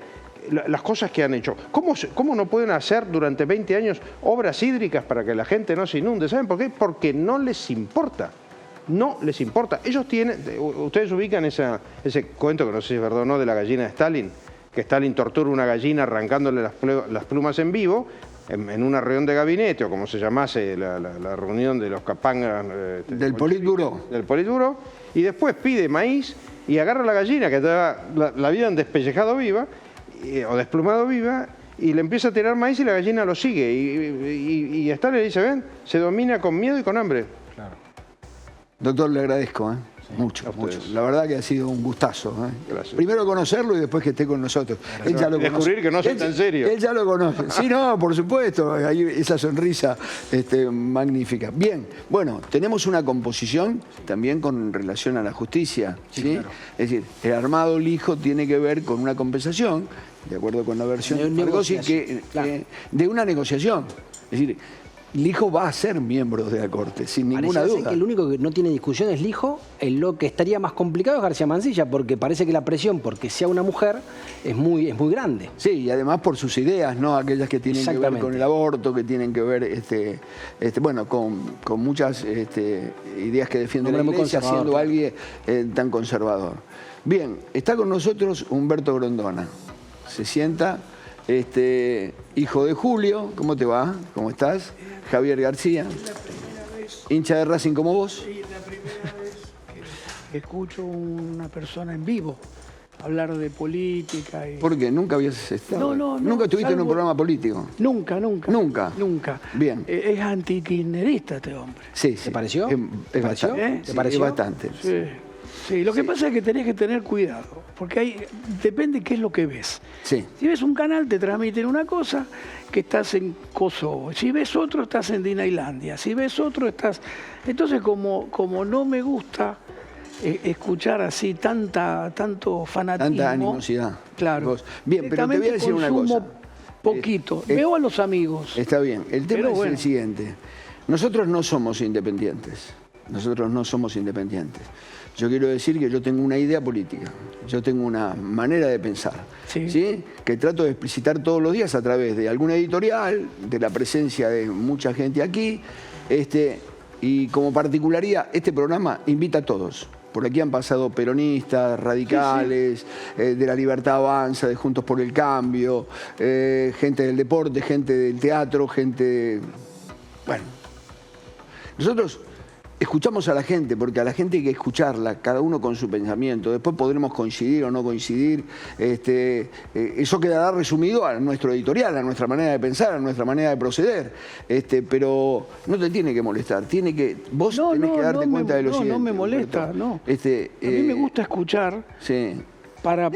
Las cosas que han hecho. ¿Cómo no pueden hacer durante 20 años obras hídricas para que la gente no se inunde? ¿Saben por qué? Porque no les importa. No les importa. Ellos tienen... Ustedes ubican ese cuento, que no sé si es verdad o no, de la gallina de Stalin, que Stalin tortura una gallina arrancándole las plumas en vivo, en una reunión de gabinete, o como se llamase la reunión de los capangas... del Politburó. Del Politburó, y después pide maíz y agarra a la gallina, que la habían despellejado viva, o desplumado viva, y le empieza a tirar maíz y la gallina lo sigue. Y Stalin le dice, ven, se domina con miedo y con hambre. Claro. Doctor, le agradezco, mucho. La verdad que ha sido un gustazo. Gracias. Primero conocerlo y después que esté con nosotros. Él ya lo descubrir que no soy tan serio. Él ya lo conoce. Sí, no, por supuesto. Hay esa sonrisa magnífica. Bien, bueno, tenemos una composición también con relación a la justicia. ¿sí? Claro. Es decir, el armado lijo tiene que ver con una compensación, de acuerdo con la versión de una negociación. Es decir, Lijo va a ser miembro de la Corte, sin ninguna duda. Que el único que no tiene discusión es Lijo. Lo que estaría más complicado es García Mansilla, porque parece que la presión porque sea una mujer es muy grande. Sí, y además por sus ideas, ¿no? Aquellas que tienen que ver con el aborto, que tienen que ver bueno, con muchas ideas que defiende la Iglesia, siendo alguien tan conservador. Bien, está con nosotros Humberto Grondona. Se sienta. Hijo de Julio, ¿cómo te va? ¿Cómo estás? Javier García, hincha de Racing como vos. Sí, la primera vez que escucho una persona en vivo hablar de política. ¿Por qué? ¿Nunca habías estado? No. ¿Nunca estuviste en un programa político? Nunca. Nunca. Bien. Es antikirchnerista este hombre. Sí. ¿Te pareció? ¿Te pareció? Bastante. Sí, lo que pasa es que tenés que tener cuidado, porque depende qué es lo que ves. Sí. Si ves un canal te transmiten una cosa, que estás en Kosovo. Si ves otro estás en Disneylandia. Si ves otro estás... Entonces como no me gusta escuchar así tanto fanatismo... Tanta animosidad. Claro. Bien, pero te voy a decir una cosa. Poquito. Veo a los amigos. Está bien. El tema es el siguiente. Nosotros no somos independientes. yo quiero decir que yo tengo una idea política, yo tengo una manera de pensar, ¿sí? Que trato de explicitar todos los días a través de alguna editorial, de la presencia de mucha gente aquí, y como particularidad, este programa invita a todos. Por aquí han pasado peronistas, radicales, de La Libertad Avanza, de Juntos por el Cambio, gente del deporte, gente del teatro, gente... Bueno, nosotros escuchamos a la gente, porque a la gente hay que escucharla, cada uno con su pensamiento. Después podremos coincidir o no coincidir. Eso quedará resumido a nuestro editorial, a nuestra manera de pensar, a nuestra manera de proceder. Pero no te tiene que molestar. Vos tenés que darte cuenta de lo siguiente. No me molesta, Roberto. no. A mí me gusta escuchar para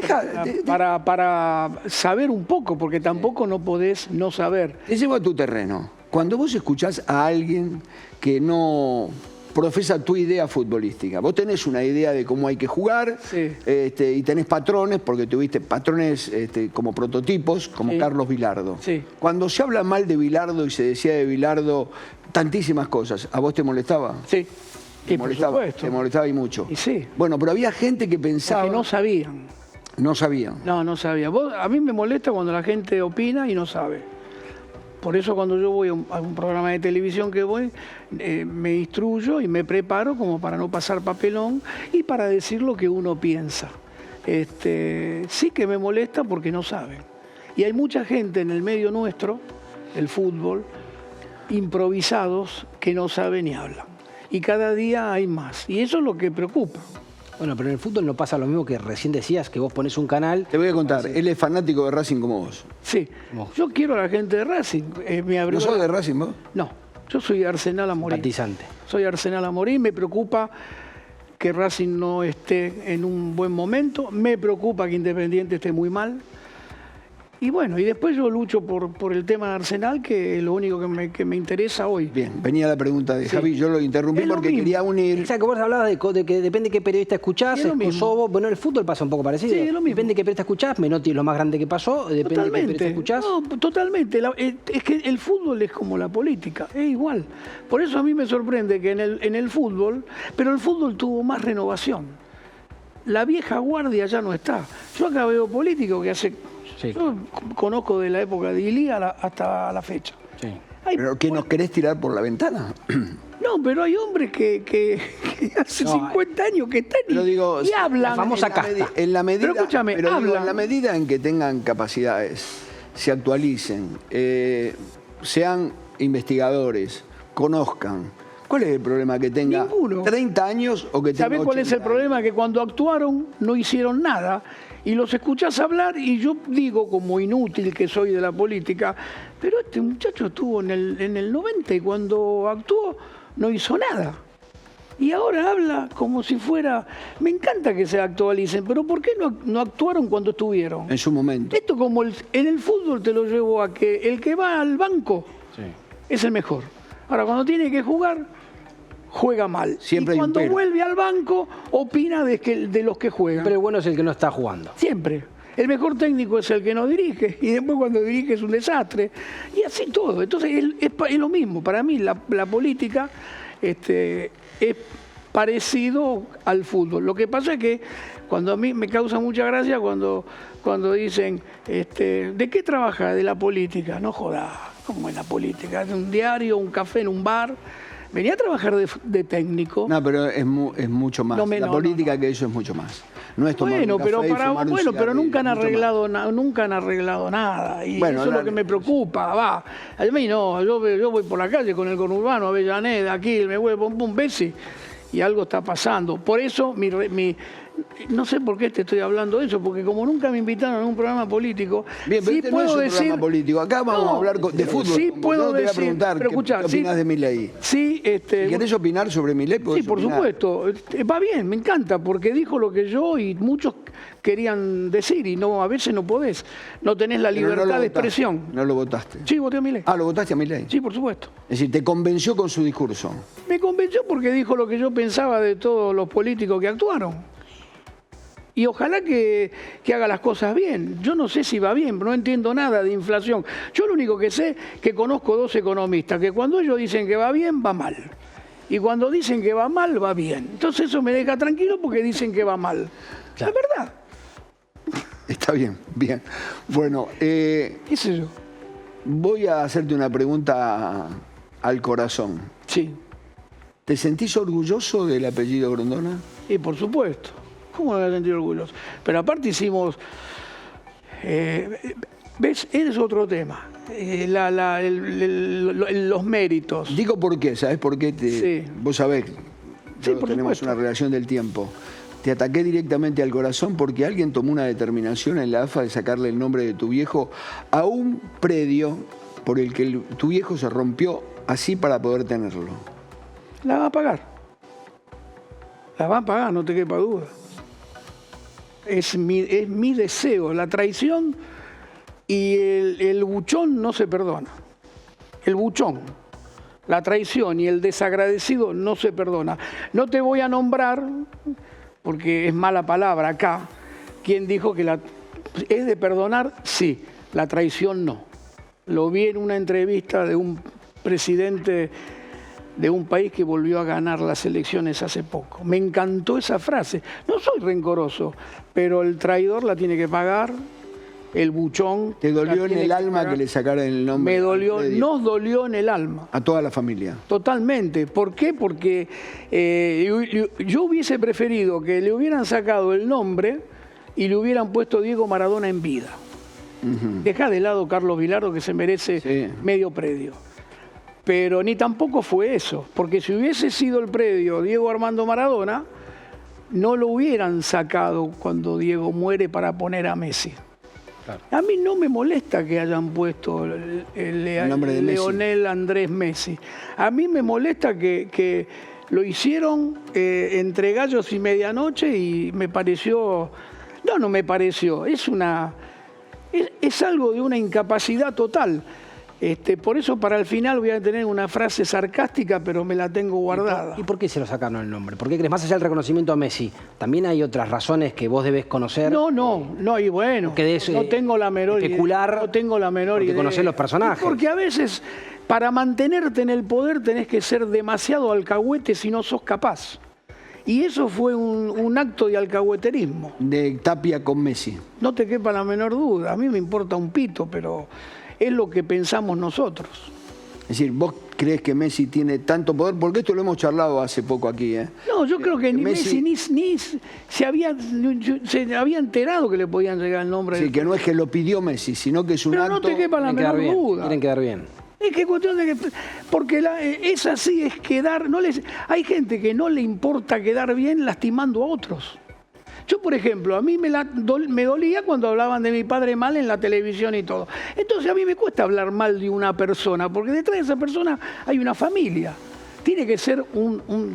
saber un poco, porque tampoco no podés no saber. Te llevo a tu terreno. Cuando vos escuchás a alguien que no profesa tu idea futbolística. Vos tenés una idea de cómo hay que jugar, y tenés patrones, porque tuviste patrones como prototipos, como Carlos Vilardo. Cuando se habla mal de Vilardo y se decía de Vilardo tantísimas cosas, ¿a vos te molestaba? Sí. Te molestaba y mucho. Y sí. Bueno, pero había gente que pensaba... Que no sabían. No sabían. No sabían. A mí me molesta cuando la gente opina y no sabe. Por eso cuando yo voy a un programa de televisión que voy, me instruyo y me preparo como para no pasar papelón y para decir lo que uno piensa. Sí que me molesta porque no saben. Y hay mucha gente en el medio nuestro, el fútbol, improvisados, que no saben ni hablan. Y cada día hay más. Y eso es lo que preocupa. Bueno, pero en el fútbol no pasa lo mismo que recién decías, que vos pones un canal... Te voy a contar, él es fanático de Racing como vos. Sí, yo quiero a la gente de Racing. ¿No sos de Racing vos? No, yo soy Arsenal a morir. Simpatizante. Soy Arsenal a morir, me preocupa que Racing no esté en un buen momento, me preocupa que Independiente esté muy mal. Y bueno, y después yo lucho por el tema de Arsenal, que es lo único que me interesa hoy. Bien, venía la pregunta de Javi, yo lo interrumpí porque quería unir... Exacto, vos hablabas de que depende de qué periodista escuchás, Kosovo, bueno, el fútbol pasa un poco parecido. Sí, es lo mismo. Depende de qué periodista escuchás, Menotti es lo más grande que pasó, depende de qué periodista escuchás. No, totalmente. Es que el fútbol es como la política, es igual. Por eso a mí me sorprende que en el fútbol, pero el fútbol tuvo más renovación. La vieja guardia ya no está. Yo acá veo políticos que hace... Yo conozco de la época de Ilía hasta la fecha. Sí. ¿Pero qué nos querés tirar por la ventana? No, pero hay hombres que hace 50 años que están y hablan. La famosa casta. En la medida, pero escúchame, en la medida en que tengan capacidades, se actualicen, sean investigadores, conozcan. ¿Cuál es el problema que tenga? Ninguno. 30 años o que tenga 80 ¿Sabés cuál es el problema? Que cuando actuaron no hicieron nada y los escuchás hablar y yo digo, como inútil que soy de la política, pero este muchacho estuvo en el 90 y cuando actuó no hizo nada. Y ahora habla como si fuera... Me encanta que se actualicen, pero ¿por qué no actuaron cuando estuvieron? En su momento. Esto como en el fútbol te lo llevo a que el que va al banco es el mejor. Ahora, cuando tiene que jugar, juega mal. Siempre y cuando vuelve al banco, opina de los que juegan. Pero el bueno es el que no está jugando. Siempre. El mejor técnico es el que no dirige. Y después cuando dirige es un desastre. Y así todo. Entonces es lo mismo. Para mí la política es parecido al fútbol. Lo que pasa es que cuando a mí me causa mucha gracia cuando dicen, ¿de qué trabaja? De la política. No jodas. ¿Cómo es la política? ¿De un diario, un café en un bar? Venía a trabajar de técnico. No, pero es mucho más. La política que eso es mucho más. No es tomar un café pero nunca han arreglado nada. Y eso es lo que me preocupa. A mí no, yo voy por la calle con el conurbano, Avellaneda, aquí, me voy, pum, Bessi, y algo está pasando. Por eso no sé por qué te estoy hablando de eso, porque como nunca me invitaron a un programa político, bien, pero sí puedo decir... programa político. Acá vamos a hablar de fútbol. Sí puedo decir... Te voy a preguntar qué opinas de Milei. Sí, si querés opinar sobre Milei, podés sí, por opinar. supuesto. Va bien, me encanta, porque dijo lo que yo y muchos querían decir, y a veces no podés. No tenés la libertad de expresión. ¿No lo votaste? Sí, voté a Milei. Ah, ¿lo votaste a Milei? Sí, por supuesto. Es decir, ¿te convenció con su discurso? Me convenció porque dijo lo que yo pensaba de todos los políticos que actuaron. Y ojalá que haga las cosas bien. Yo no sé si va bien, no entiendo nada de inflación. Yo lo único que sé es que conozco dos economistas, que cuando ellos dicen que va bien, va mal. Y cuando dicen que va mal, va bien. Entonces eso me deja tranquilo porque dicen que va mal. Claro. La verdad. Está bien, bien. Bueno, ¿Qué sé yo? voy a hacerte una pregunta al corazón. Sí. ¿Te sentís orgulloso del apellido Grondona? Y por supuesto. ¿Cómo no me voy a sentir orgulloso? Pero aparte hicimos... ¿ves? Ese es otro tema. Los méritos. Digo por qué, ¿sabes por qué? Sí. Vos sabés, Sí, por tenemos supuesto. una relación del tiempo. Te ataqué directamente al corazón porque alguien tomó una determinación en la AFA de sacarle el nombre de tu viejo a un predio por el que tu viejo se rompió así para poder tenerlo. La va a pagar. La va a pagar, no te quepa duda. Es mi deseo. La traición y el buchón no se perdona. El buchón, la traición y el desagradecido no se perdona. No te voy a nombrar, porque es mala palabra acá, quien dijo que es de perdonar, sí, la traición no. Lo vi en una entrevista de un presidente de un país que volvió a ganar las elecciones hace poco. Me encantó esa frase. No soy rencoroso, pero el traidor la tiene que pagar, el buchón... ¿Te dolió la en tiene el que alma pagar. que le sacaran el nombre? Me dolió, al predio? nos dolió en el alma. A toda la familia. Totalmente. ¿Por qué? Porque yo hubiese preferido que le hubieran sacado el nombre y le hubieran puesto Diego Maradona en vida. Deja de lado Carlos Vilardo, que se merece Sí. medio predio. Pero ni tampoco fue eso, porque si hubiese sido el predio Diego Armando Maradona, no lo hubieran sacado cuando Diego muere para poner a Messi. Claro. A mí no me molesta que hayan puesto el nombre de Messi. Leonel Andrés Messi. A mí me molesta que lo hicieron entre gallos y medianoche y me pareció... No me pareció. Es algo de una incapacidad total. Por eso para el final voy a tener una frase sarcástica, pero me la tengo guardada. ¿Y por qué se lo sacaron el nombre? ¿Por qué crees? Más allá del reconocimiento a Messi, ¿también hay otras razones que vos debés conocer? No, y bueno, Que de eso, no tengo la menor especular, idea. No tengo la menor porque idea. conocés los personajes. Porque a veces, para mantenerte en el poder, tenés que ser demasiado alcahuete si no sos capaz. Y eso fue un acto de alcahueterismo. De Tapia con Messi. No te quepa la menor duda. A mí me importa un pito, pero es lo que pensamos nosotros. Es decir, ¿vos crees que Messi tiene tanto poder? Porque esto lo hemos charlado hace poco aquí, ¿eh? No, yo creo que ni Messi- Messi ni se había enterado que le podían llegar el nombre. Sí, que no es que lo pidió Messi, sino que es un Pero acto... no te quepa la Quieren quedar menor bien. duda. Quieren quedar bien. Es que cuestión de que... Porque es así, es quedar... hay gente que no le importa quedar bien lastimando a otros. Yo, por ejemplo, a mí me dolía cuando hablaban de mi padre mal en la televisión y todo. Entonces a mí me cuesta hablar mal de una persona, porque detrás de esa persona hay una familia. Tiene que ser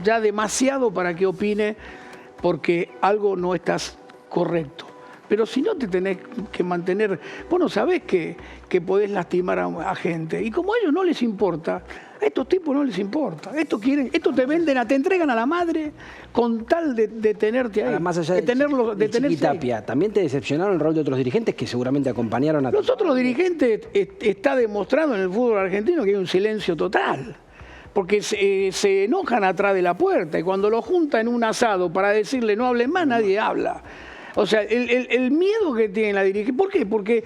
ya demasiado para que opine porque algo no estás correcto. Pero si no te tenés que mantener... Vos no sabés que podés lastimar a gente. Y como a ellos no les importa, a estos tipos no les importa. Esto te venden, te entregan a la madre con tal de tenerte ahí. Ahora, más allá de de tenerlos, de Chiqui tenerse ahí. Tapia, ¿también te decepcionaron el rol de otros dirigentes que seguramente acompañaron a... Los otros dirigentes está demostrado en el fútbol argentino que hay un silencio total. Porque se enojan atrás de la puerta y cuando lo juntan en un asado para decirle no hablen más, nadie habla. O sea, el miedo que tiene la dirigencia. ¿Por qué? Porque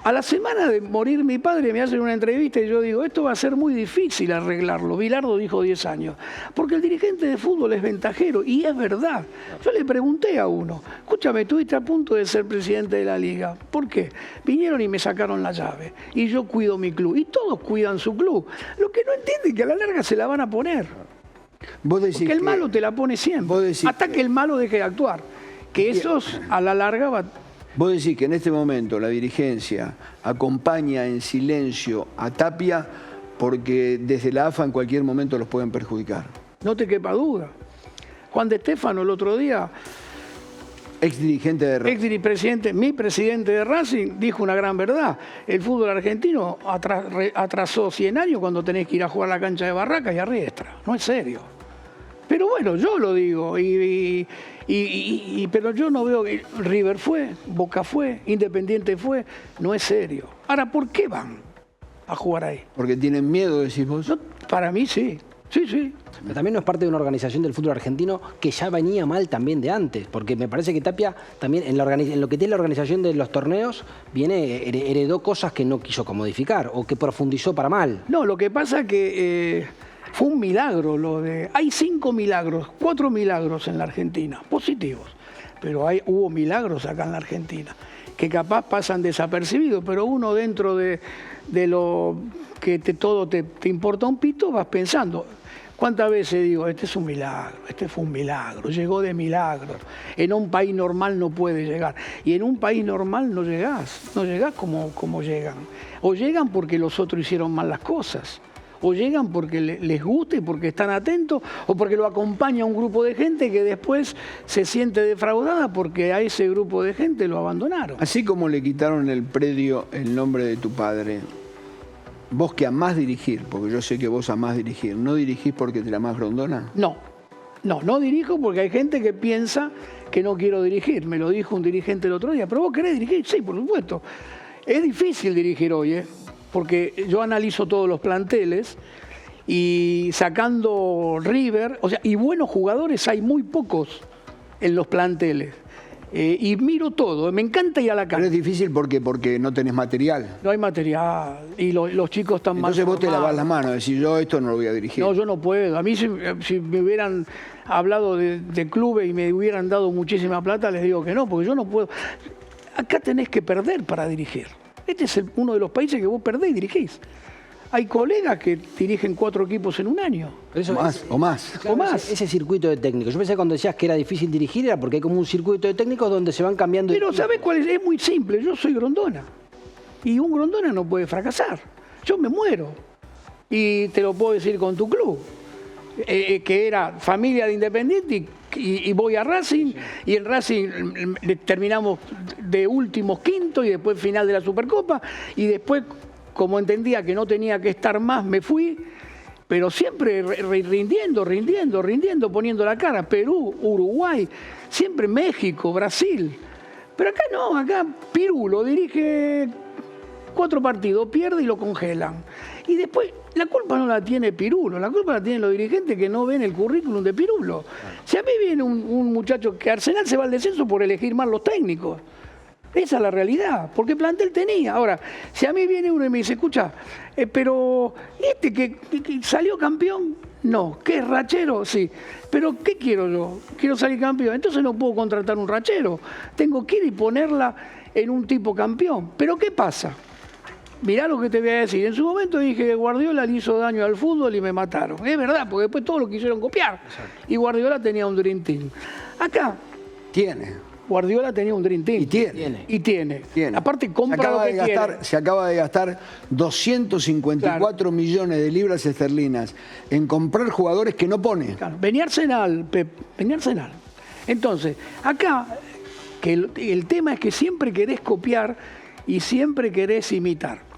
a la semana de morir mi padre me hacen una entrevista y yo digo, esto va a ser muy difícil arreglarlo. Vilardo dijo 10 años. Porque el dirigente de fútbol es ventajero y es verdad. Yo le pregunté a uno, escúchame, estuviste a punto de ser presidente de la liga. ¿Por qué? Vinieron y me sacaron la llave. Y yo cuido mi club. Y todos cuidan su club. Lo que no entienden es que a la larga se la van a poner. Vos decís Porque el que- malo te la pone siempre. vos decís Hasta que el malo deje de actuar. Que esos a la larga va... Vos decís que en este momento la dirigencia acompaña en silencio a Tapia porque desde la AFA en cualquier momento los pueden perjudicar. No te quepa duda. Juan de Estéfano el otro día, Ex dirigente de Racing. mi presidente de Racing, dijo una gran verdad. El fútbol argentino atrasó 100 años cuando tenés que ir a jugar a la cancha de Barracas y a Riestra. No es serio. Pero bueno, yo lo digo. Pero yo no veo que River fue, Boca fue, Independiente fue. No es serio. Ahora, ¿por qué van a jugar ahí? Porque tienen miedo, decís vos. Para mí sí. Sí, sí. Pero también no es parte de una organización del fútbol argentino que ya venía mal también de antes, porque me parece que Tapia también en lo que tiene la organización de los torneos heredó cosas que no quiso modificar o que profundizó para mal. No, lo que pasa que fue un milagro hay 5 milagros, 4 milagros en la Argentina, positivos, pero hubo milagros acá en la Argentina que capaz pasan desapercibidos, pero uno dentro de lo que todo te importa un pito vas pensando. ¿Cuántas veces digo, este es un milagro, este fue un milagro, llegó de milagro? En un país normal no puede llegar. Y en un país normal no llegás como llegan. O llegan porque los otros hicieron mal las cosas, o llegan porque les gusta y porque están atentos, o porque lo acompaña un grupo de gente que después se siente defraudada porque a ese grupo de gente lo abandonaron. Así como le quitaron el predio el nombre de tu padre, vos que amás dirigir, porque yo sé que vos amás dirigir, ¿no dirigís porque te la amás Grondona? No dirijo porque hay gente que piensa que no quiero dirigir. Me lo dijo un dirigente el otro día. ¿Pero vos querés dirigir? Sí, por supuesto. Es difícil dirigir hoy, porque yo analizo todos los planteles y sacando River, y buenos jugadores hay muy pocos en los planteles. Y miro todo, me encanta ir a la cancha. Pero es difícil porque no tenés material. No hay material y los chicos están mal. Entonces vos te lavás las manos, decís, yo esto no lo voy a dirigir. No, yo no puedo. A mí si me hubieran hablado de clubes y me hubieran dado muchísima plata, les digo que no, porque yo no puedo. Acá tenés que perder para dirigir. Este es uno de los países que vos perdés y dirigís. Hay colegas que dirigen 4 equipos en un año. Eso, o más. Claro, ese circuito de técnicos. Yo pensé cuando decías que era difícil dirigir era porque hay como un circuito de técnicos donde se van cambiando. Pero ¿sabés cuál es? Es muy simple. Yo soy Grondona. Y un Grondona no puede fracasar. Yo me muero. Y te lo puedo decir con tu club. Que era familia de Independiente y voy a Racing. Y en Racing terminamos de últimos quinto y después final de la Supercopa. Y después, como entendía que no tenía que estar más, me fui, pero siempre rindiendo, poniendo la cara. Perú, Uruguay, siempre México, Brasil. Pero acá no, acá Pirulo dirige 4 partidos, pierde y lo congelan. Y después, la culpa no la tiene Pirulo, la culpa la tienen los dirigentes que no ven el currículum de Pirulo. Si a mí viene un muchacho que Arsenal se va al descenso por elegir mal los técnicos. Esa es la realidad, porque plantel tenía. Ahora, si a mí viene uno y me dice, escucha, pero que salió campeón, no. ¿Qué es rachero? Sí. Pero ¿qué quiero yo? Quiero salir campeón. Entonces no puedo contratar un rachero. Tengo que ir y ponerla en un tipo campeón. ¿Pero qué pasa? Mirá lo que te voy a decir. En su momento dije que Guardiola le hizo daño al fútbol y me mataron. Es verdad, porque después todos lo quisieron copiar. Exacto. Y Guardiola tenía un Dream Team. Acá Guardiola tenía un Dream Team. Y tiene. Aparte, compra lo que quiere. Se acaba de gastar 254 millones de libras esterlinas en comprar jugadores que no pone. Claro. Venía Arsenal, Pep. Venía Arsenal. Entonces, acá, que el tema es que siempre querés copiar y siempre querés imitar.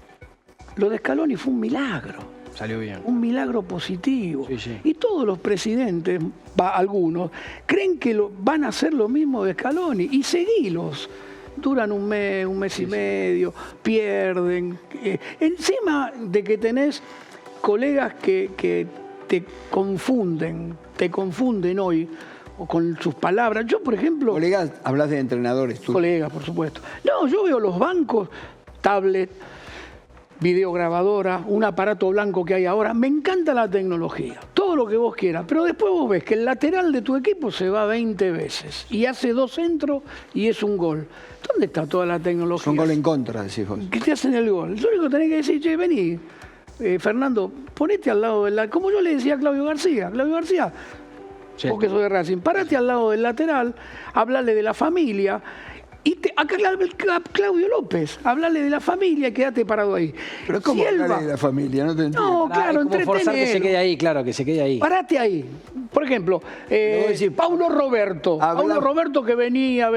Lo de Scaloni fue un milagro. Salió bien. Un milagro positivo. Sí. Y todos los presidentes, algunos, creen que van a hacer lo mismo de Scaloni. Y seguilos. Duran un mes y medio, pierden. Encima de que tenés colegas que te confunden hoy o con sus palabras. Yo, por ejemplo... Colegas, hablas de entrenadores. Tú. Colegas, por supuesto. No, yo veo los bancos, tablet, videograbadora, un aparato blanco que hay ahora. Me encanta la tecnología, todo lo que vos quieras, pero después vos ves que el lateral de tu equipo se va 20 veces y hace 2 centros y es un gol. ¿Dónde está toda la tecnología? Son gol en contra, decís vos. Que te hacen el gol. Lo único que tenés que decir, che, vení, Fernando, ponete al lado del lateral. Como yo le decía a Claudio García, sí, vos que sos de Racing, parate al lado del lateral, hablale de la familia. Y acá Claudio López, hablarle de la familia y quédate parado ahí. Pero ¿cómo hablarle de la familia? No te entiendo. No, claro, como forzar que se quede ahí, claro, que se quede ahí. Parate ahí. Por ejemplo, Paulo Roberto. Paulo Roberto que venía.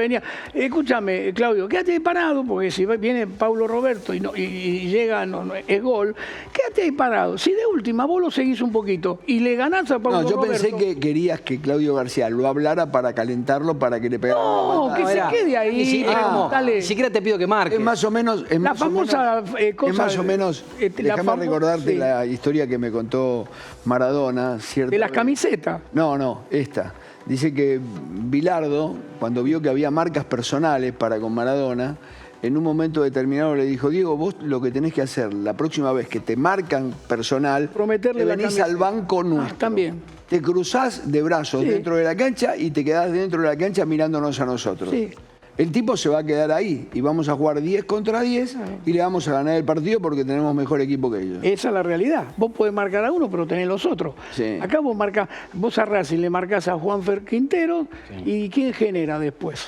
Escúchame, Claudio, quédate ahí parado, porque si viene Paulo Roberto y llega, es gol, quédate ahí parado. Si de última vos lo seguís un poquito y le ganás a Paulo Roberto... No, yo pensé que querías que Claudio García lo hablara para calentarlo, para que le pegara No, que se quede ahí. Ni siquiera te pido que marques. Es más o menos... La famosa cosa... Es más o menos... Déjame recordarte la historia que me contó Maradona, ¿cierto? De las camisetas. No, esta. Dice que Bilardo, cuando vio que había marcas personales para con Maradona, en un momento determinado le dijo: Diego, vos lo que tenés que hacer la próxima vez que te marcan personal, prometerle te venís al banco nuestro. También. Te cruzás de brazos dentro de la cancha y te quedás dentro de la cancha mirándonos a nosotros. Sí. El tipo se va a quedar ahí y vamos a jugar 10 contra 10 y le vamos a ganar el partido porque tenemos mejor equipo que ellos. Esa es la realidad. Vos podés marcar a uno, pero tenés los otros. Sí. Acá vos a Racing le marcás a Juanfer Quintero y ¿quién genera después?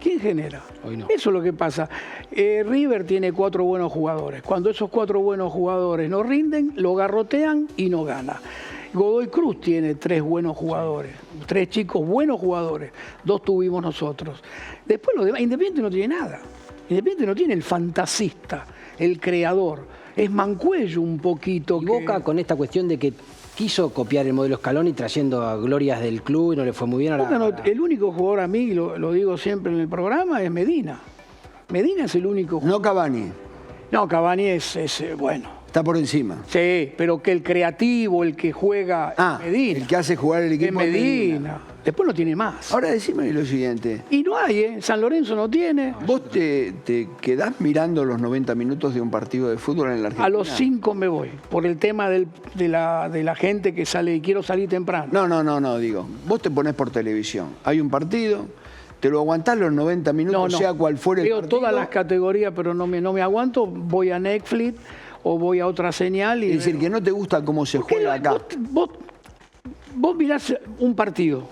¿Quién genera? Hoy no. Eso es lo que pasa. River tiene 4 buenos jugadores. Cuando esos 4 buenos jugadores no rinden, lo garrotean y no gana. Godoy Cruz tiene 3 buenos jugadores, 3 chicos buenos jugadores, 2 tuvimos nosotros. Después lo demás, Independiente no tiene nada. Independiente no tiene el fantasista, el creador. Es Mancuello un poquito. Y Boca con esta cuestión de que quiso copiar el modelo Scaloni trayendo a glorias del club y no le fue muy bien a el único jugador a mí, y lo digo siempre en el programa, es Medina. Medina es el único jugador. No Cavani. No, Cavani es bueno. Está por encima. Sí, pero que el creativo, el que juega, es Medina. El que hace jugar el equipo es Medina. Después no tiene más. Ahora decime lo siguiente. Y no hay, San Lorenzo no tiene. ¿Vos te quedás mirando los 90 minutos de un partido de fútbol en la Argentina? A los 5 me voy, por el tema de la gente que sale y quiero salir temprano. No, digo. Vos te ponés por televisión. Hay un partido, te lo aguantás los 90 minutos, sea cual fuere el partido. Veo todas las categorías, pero no me aguanto. Voy a Netflix o voy a otra señal. Es decir, que no te gusta cómo se juega acá. Vos mirás un partido,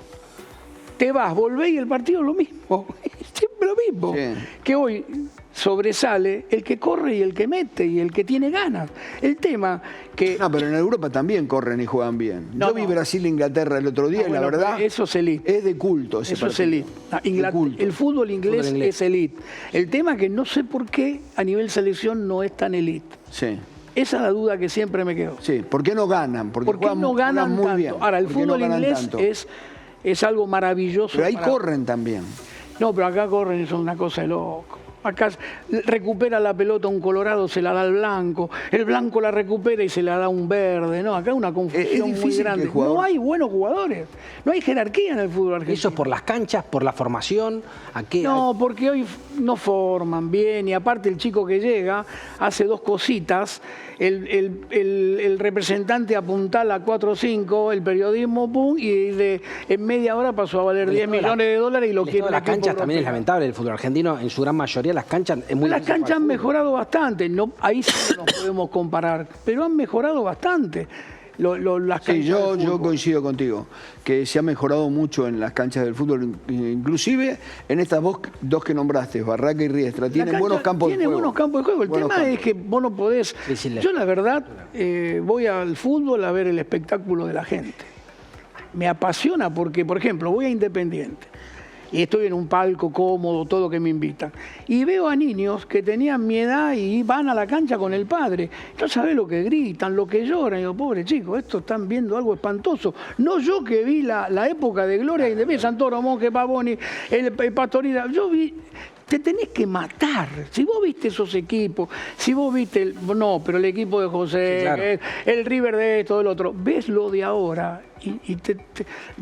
te vas, volvés y el partido es lo mismo. Siempre lo mismo. Sí. Que hoy sobresale el que corre y el que mete y el que tiene ganas. El tema que... No, pero en Europa también corren y juegan bien. Yo vi Brasil-Inglaterra el otro día y la verdad... Eso es elite. Es de culto ese partido. Eso es elite. El fútbol inglés es elite. El tema que no sé por qué a nivel selección no es tan elite. Sí. Esa es la duda que siempre me quedó. Sí, ¿por qué no ganan? ¿Por qué no ganan muy bien? Ahora, el fútbol inglés es algo maravilloso. Pero ahí corren también. No, pero acá corren, eso es una cosa de loco. Acá recupera la pelota un colorado, se la da al blanco, el blanco la recupera y se la da un verde, ¿no? Acá hay una confusión muy grande. No hay buenos jugadores, no hay jerarquía en el fútbol argentino. ¿Eso es por las canchas, por la formación? No, porque hoy no forman bien y aparte el chico que llega hace 2 cositas, el representante apuntala 4 o 5, el periodismo, pum, y en media hora pasó a valer 10 millones de dólares y lo quiere. Las canchas también es lamentable, el fútbol argentino en su gran mayoría las canchas es muy... Las canchas han mejorado bastante, no, ahí sí nos podemos comparar, pero han mejorado bastante. Las sí, yo coincido contigo, que se ha mejorado mucho en las canchas del fútbol, inclusive en estas 2 que nombraste, Barraca y Riestra, tienen buenos campos de juego. Tienen buenos campos de juego, el tema es que vos no podés... Yo la verdad voy al fútbol a ver el espectáculo de la gente. Me apasiona porque, por ejemplo, voy a Independiente y estoy en un palco cómodo, todo que me invitan. Y veo a niños que tenían mi edad y van a la cancha con el padre. No sabés lo que gritan, lo que lloran. Y digo, pobre chico, estos están viendo algo espantoso. No yo que vi la época de gloria y de Santoro, Monje, Pavoni, el Pastorida. Yo vi... Te tenés que matar. Si vos viste esos equipos, si vos viste pero el equipo de José, sí, claro, el River de esto, del otro, ves lo de ahora.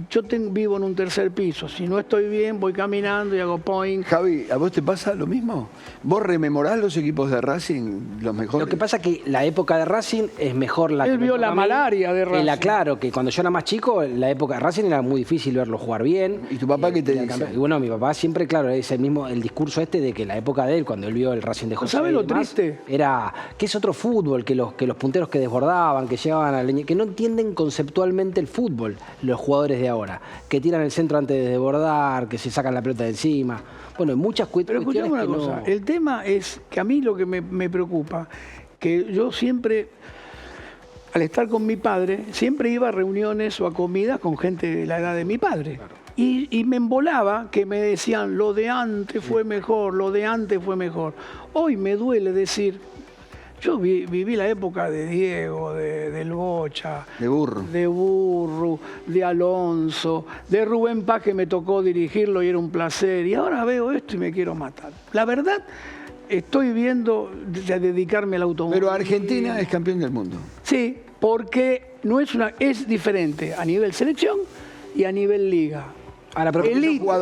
Yo vivo en un 3er piso. Si no estoy bien, voy caminando y hago point. Javi, ¿a vos te pasa lo mismo? ¿Vos rememorás los equipos de Racing, los mejores? Lo que pasa es que la época de Racing es mejor la... Él vio la malaria de Racing. Claro, que cuando yo era más chico, la época de Racing era muy difícil verlo jugar bien. ¿Y tu papá qué te dice? Y bueno, mi papá siempre, claro, es el discurso de que la época de él, cuando él vio el Racing de José... ¿Sabes lo triste? Era que es otro fútbol, que los punteros que desbordaban, que llegaban a la línea, que no entienden conceptualmente el fútbol, los jugadores de ahora, que tiran el centro antes de desbordar, que se sacan la pelota de encima. Bueno, hay muchas cuestiones. Pero escuchame una cosa, el tema es que a mí lo que me preocupa, que yo siempre... al estar con mi padre, siempre iba a reuniones o a comidas con gente de la edad de mi padre. Claro. Y me embolaba que me decían, lo de antes fue mejor, lo de antes fue mejor. Hoy me duele decir, yo viví la época de Diego, del Bocha, de Burru, de Alonso, de Rubén Paz, que me tocó dirigirlo y era un placer. Y ahora veo esto y me quiero matar. La verdad, estoy viendo de dedicarme al automóvil. Pero Argentina es campeón del mundo. Sí, porque no es diferente a nivel selección y a nivel liga. Ahora, pero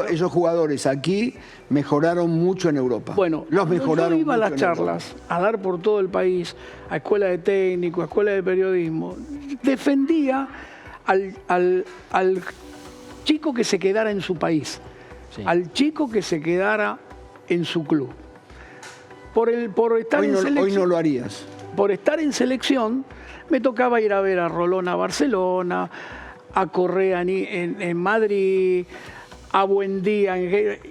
esos jugadores aquí mejoraron mucho en Europa. Bueno, los mejoraron. Yo iba a las charlas a dar por todo el país, a escuela de técnico, a escuela de periodismo, defendía al chico que se quedara en su país, sí, al chico que se quedara en su club. Por estar en selección, hoy no lo harías. Por estar en selección, me tocaba ir a ver a Rolón a Barcelona, a Correa en Madrid, a Buendía,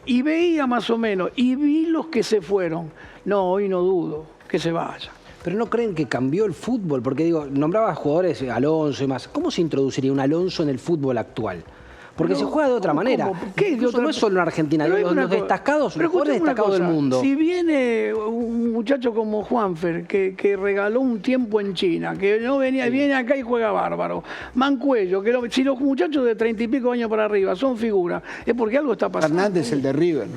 y veía más o menos, y vi los que se fueron. No, hoy no dudo que se vaya. Pero ¿no creen que cambió el fútbol? Porque digo, nombraba jugadores, Alonso y más. ¿Cómo se introduciría un Alonso en el fútbol actual? Porque se juega de otra manera. ¿Qué? No es solo en Argentina, los destacados, los jugadores destacados del mundo. Si viene un muchacho como Juanfer, que regaló un tiempo en China, que no venía, viene acá y juega bárbaro, Mancuello, si los muchachos de 30 y pico años para arriba son figuras, es porque algo está pasando. Fernández, el de River.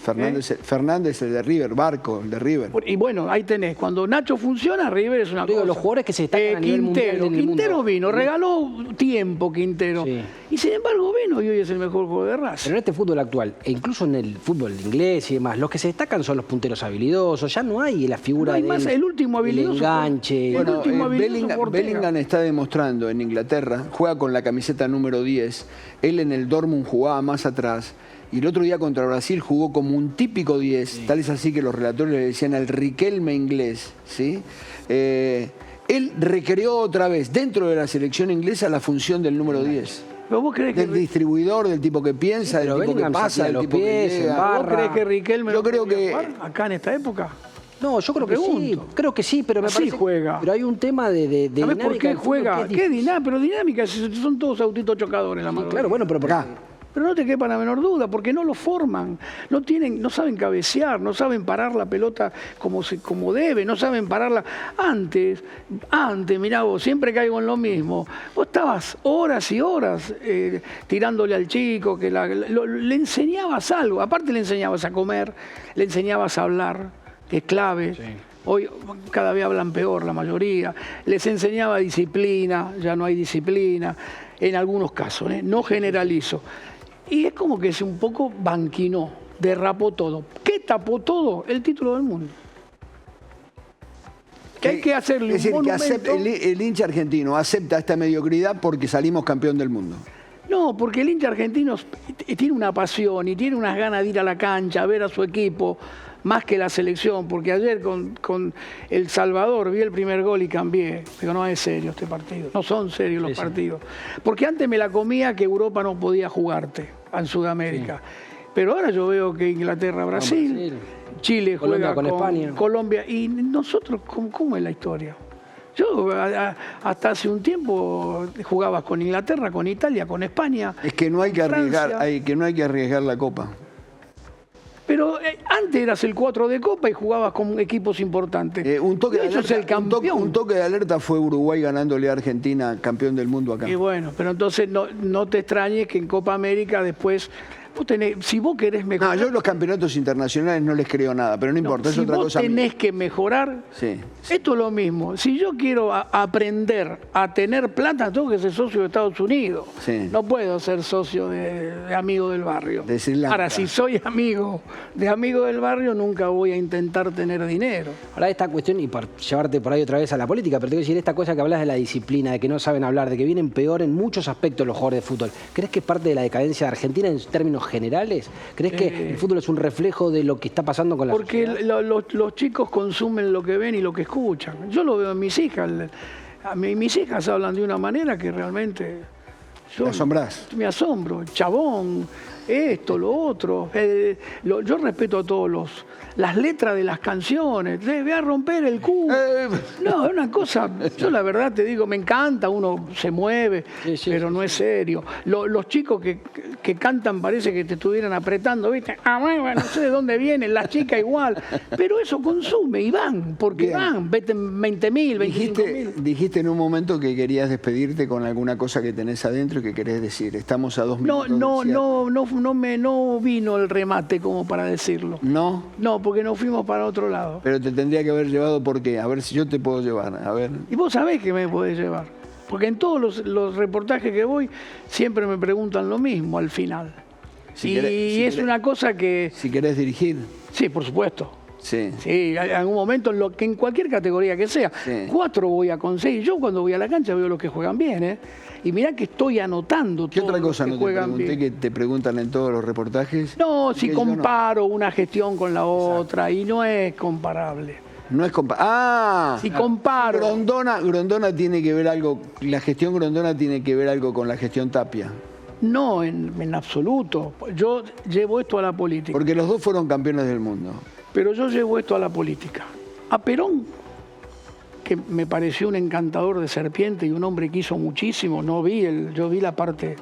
Fernández, el de River, Barco, el de River. Y bueno, ahí tenés, cuando Nacho funciona, River es una cosa. Los jugadores que se destacan a nivel mundial en el mundo. Quintero vino, regaló tiempo Quintero. Sí. Y sin embargo vino y hoy es el mejor jugador de Racing. Pero en este fútbol actual, e incluso en el fútbol inglés y demás, los que se destacan son los punteros habilidosos, ya no hay la figura no hay más, el último habilidoso. El enganche. Bueno, Bellingham está demostrando en Inglaterra, juega con la camiseta número 10, él en el Dortmund jugaba más atrás. Y el otro día contra Brasil jugó como un típico 10, sí, tal es así que los relatores le decían al Riquelme inglés, ¿sí? Él recreó otra vez dentro de la selección inglesa la función del número 10. ¿Pero vos crees del distribuidor, del tipo que piensa, del tipo que pasa, del tipo que llega. ¿Vos crees que Riquelme yo creo que acá en esta época? No, yo creo que sí, pero me así parece juega. Pero hay un tema de dinámica. ¿Por qué juega? ¿Qué dinámica? Pero dinámica, son todos autitos chocadores la mayoría. Claro, bueno, pero por acá. Pero no te quepa la menor duda, porque no lo forman, no saben cabecear, no saben parar la pelota como debe, no saben pararla. Antes, mirá vos, siempre caigo en lo mismo. Vos estabas horas y horas tirándole al chico, que le enseñabas algo, aparte le enseñabas a comer, le enseñabas a hablar, que es clave. Sí. Hoy cada vez hablan peor la mayoría. Les enseñaba disciplina, ya no hay disciplina, en algunos casos, no generalizo. Y es como que se un poco banquinó, derrapó todo. ¿Qué tapó todo? El título del mundo. Que hay que hacerle un monumento. El hincha argentino acepta esta mediocridad porque salimos campeón del mundo. No, porque el hincha argentino tiene una pasión y tiene unas ganas de ir a la cancha, a ver a su equipo, más que la selección, porque ayer con El Salvador vi el primer gol y cambié. Digo, no es serio este partido, no son serios los partidos. Porque antes me la comía que Europa no podía jugarte en Sudamérica. Sí. Pero ahora yo veo que Inglaterra, Brasil, Chile Colombia juega con España. Colombia. Y nosotros, ¿cómo es la historia? Yo hasta hace un tiempo jugabas con Inglaterra, con Italia, con España. Es que no hay que arriesgar la Copa. Pero antes eras el 4 de Copa y jugabas con equipos importantes. Un toque de alerta fue Uruguay ganándole a Argentina, campeón del mundo acá. Y bueno, pero entonces no te extrañes que en Copa América después... si vos querés mejorar... No, yo los campeonatos internacionales no les creo nada, pero no importa, es otra cosa. Si vos tenés que mejorar, sí. Esto es lo mismo. Si yo quiero aprender a tener plata, tengo que ser socio de Estados Unidos. Sí. No puedo ser socio de amigo del barrio. Ahora, si soy amigo del barrio, nunca voy a intentar tener dinero. Ahora esta cuestión, y por llevarte por ahí otra vez a la política, pero te voy a decir esta cosa que hablas de la disciplina, de que no saben hablar, de que vienen peor en muchos aspectos los jugadores de fútbol. ¿Crees que es parte de la decadencia de Argentina en términos generales? ¿Crees que el fútbol es un reflejo de lo que está pasando con la sociedad? Porque los chicos consumen lo que ven y lo que escuchan. Yo lo veo en mis hijas. Mis hijas hablan de una manera que realmente... ¿Te asombrás? Me asombro. Chabón, esto, lo otro. Yo respeto a todos las letras de las canciones. Voy a romper el culo. No, es una cosa, yo la verdad te digo, me encanta, uno se mueve, pero no es serio. Los chicos que cantan parece que te estuvieran apretando, ¿viste? No sé de dónde vienen, las chicas igual. Pero eso consume y van, porque van, 20.000, 25.000. Dijiste en un momento que querías despedirte con alguna cosa que tenés adentro y que querés decir. Estamos a 2 minutos. No vino el remate como para decirlo. ¿No? No, porque nos fuimos para otro lado. Pero te tendría que haber llevado, ¿por qué? A ver si yo te puedo llevar, a ver. Y vos sabés que me podés llevar. Porque en todos los reportajes que voy siempre me preguntan lo mismo al final. Una cosa que... Si querés dirigir. Sí, por supuesto. Sí. Sí, en algún momento, en cualquier categoría que sea. Sí. 4 voy a conseguir. Yo cuando voy a la cancha veo los que juegan bien, ¿eh? Y mirá que estoy anotando ¿Qué otra cosa no te pregunté que te preguntan en todos los reportajes? No, si comparo una gestión con la otra, y no es comparable. No es comparable. Si comparo. Grondona tiene que ver algo, la gestión Grondona tiene que ver algo con la gestión Tapia. No, en absoluto. Yo llevo esto a la política. Porque los dos fueron campeones del mundo. Pero yo llevo esto a la política. A Perón, que me pareció un encantador de serpiente y un hombre que hizo muchísimo, yo vi la parte...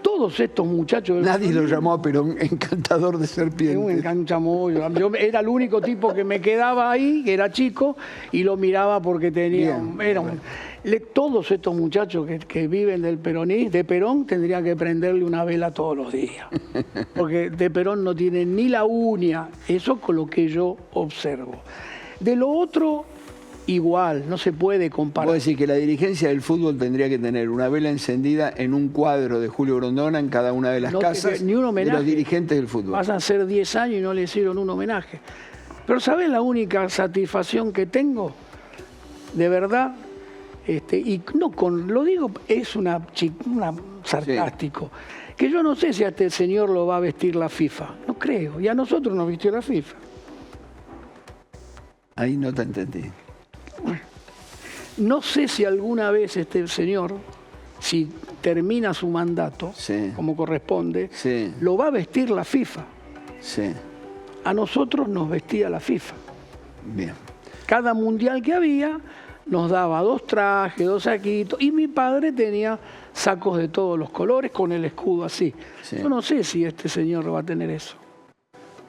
Todos estos muchachos... Nadie lo llamó a Perón encantador de serpiente. Un enganchamollo. Yo era el único tipo que me quedaba ahí, que era chico, y lo miraba porque tenía... Todos estos muchachos que viven del peronismo, de Perón, tendrían que prenderle una vela todos los días. Porque de Perón no tiene ni la uña. Eso con lo que yo observo. De lo otro... igual, no se puede comparar. Vos decís que la dirigencia del fútbol tendría que tener una vela encendida en un cuadro de Julio Grondona en cada una de las casas ni un homenaje. De los dirigentes del fútbol. Pasan a ser 10 años y no le hicieron un homenaje. Pero ¿sabés la única satisfacción que tengo? De verdad, y no lo digo, es una sarcástico, que yo no sé si a este señor lo va a vestir la FIFA. No creo. Y a nosotros nos vistió la FIFA. Ahí no te entendí. No sé si alguna vez este señor, si termina su mandato, como corresponde, lo va a vestir la FIFA. Sí. A nosotros nos vestía la FIFA. Bien. Cada mundial que había nos daba 2 trajes, 2 saquitos, y mi padre tenía sacos de todos los colores con el escudo así. Sí. Yo no sé si este señor va a tener eso.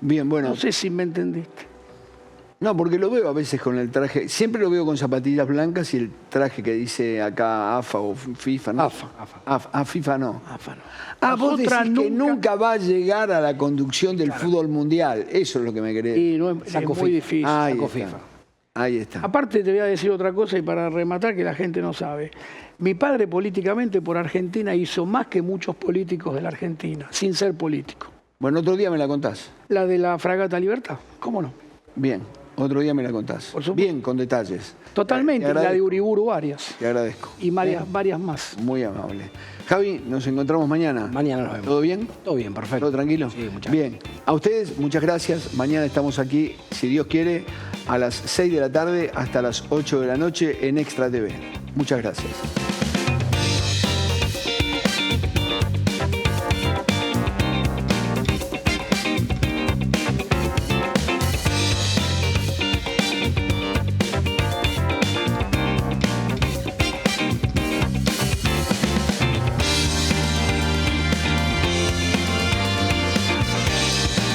Bien, bueno. No sé si me entendiste. No, porque lo veo a veces con el traje, siempre lo veo con zapatillas blancas y el traje que dice acá AFA o FIFA, ¿no? AFA. FIFA no. AFA no. Vos decís que nunca va a llegar a la conducción del fútbol mundial. Eso es lo que me querés. Y no es muy difícil. Saco FIFA. Ahí está. Aparte te voy a decir otra cosa y para rematar que la gente no sabe. Mi padre políticamente por Argentina hizo más que muchos políticos de la Argentina, sin ser político. Bueno, otro día me la contás. La de la Fragata Libertad, ¿cómo no? Bien. Otro día me la contás. Bien, con detalles. Totalmente, la de Uriburu varias. Te agradezco. Y varias más. Muy amable. Javi, nos encontramos mañana. Mañana nos vemos. ¿Todo bien? Todo bien, perfecto. ¿Todo tranquilo? Sí, muchas gracias. Bien. A ustedes, muchas gracias. Mañana estamos aquí, si Dios quiere, a las 6 de la tarde hasta las 8 de la noche en Extra TV. Muchas gracias.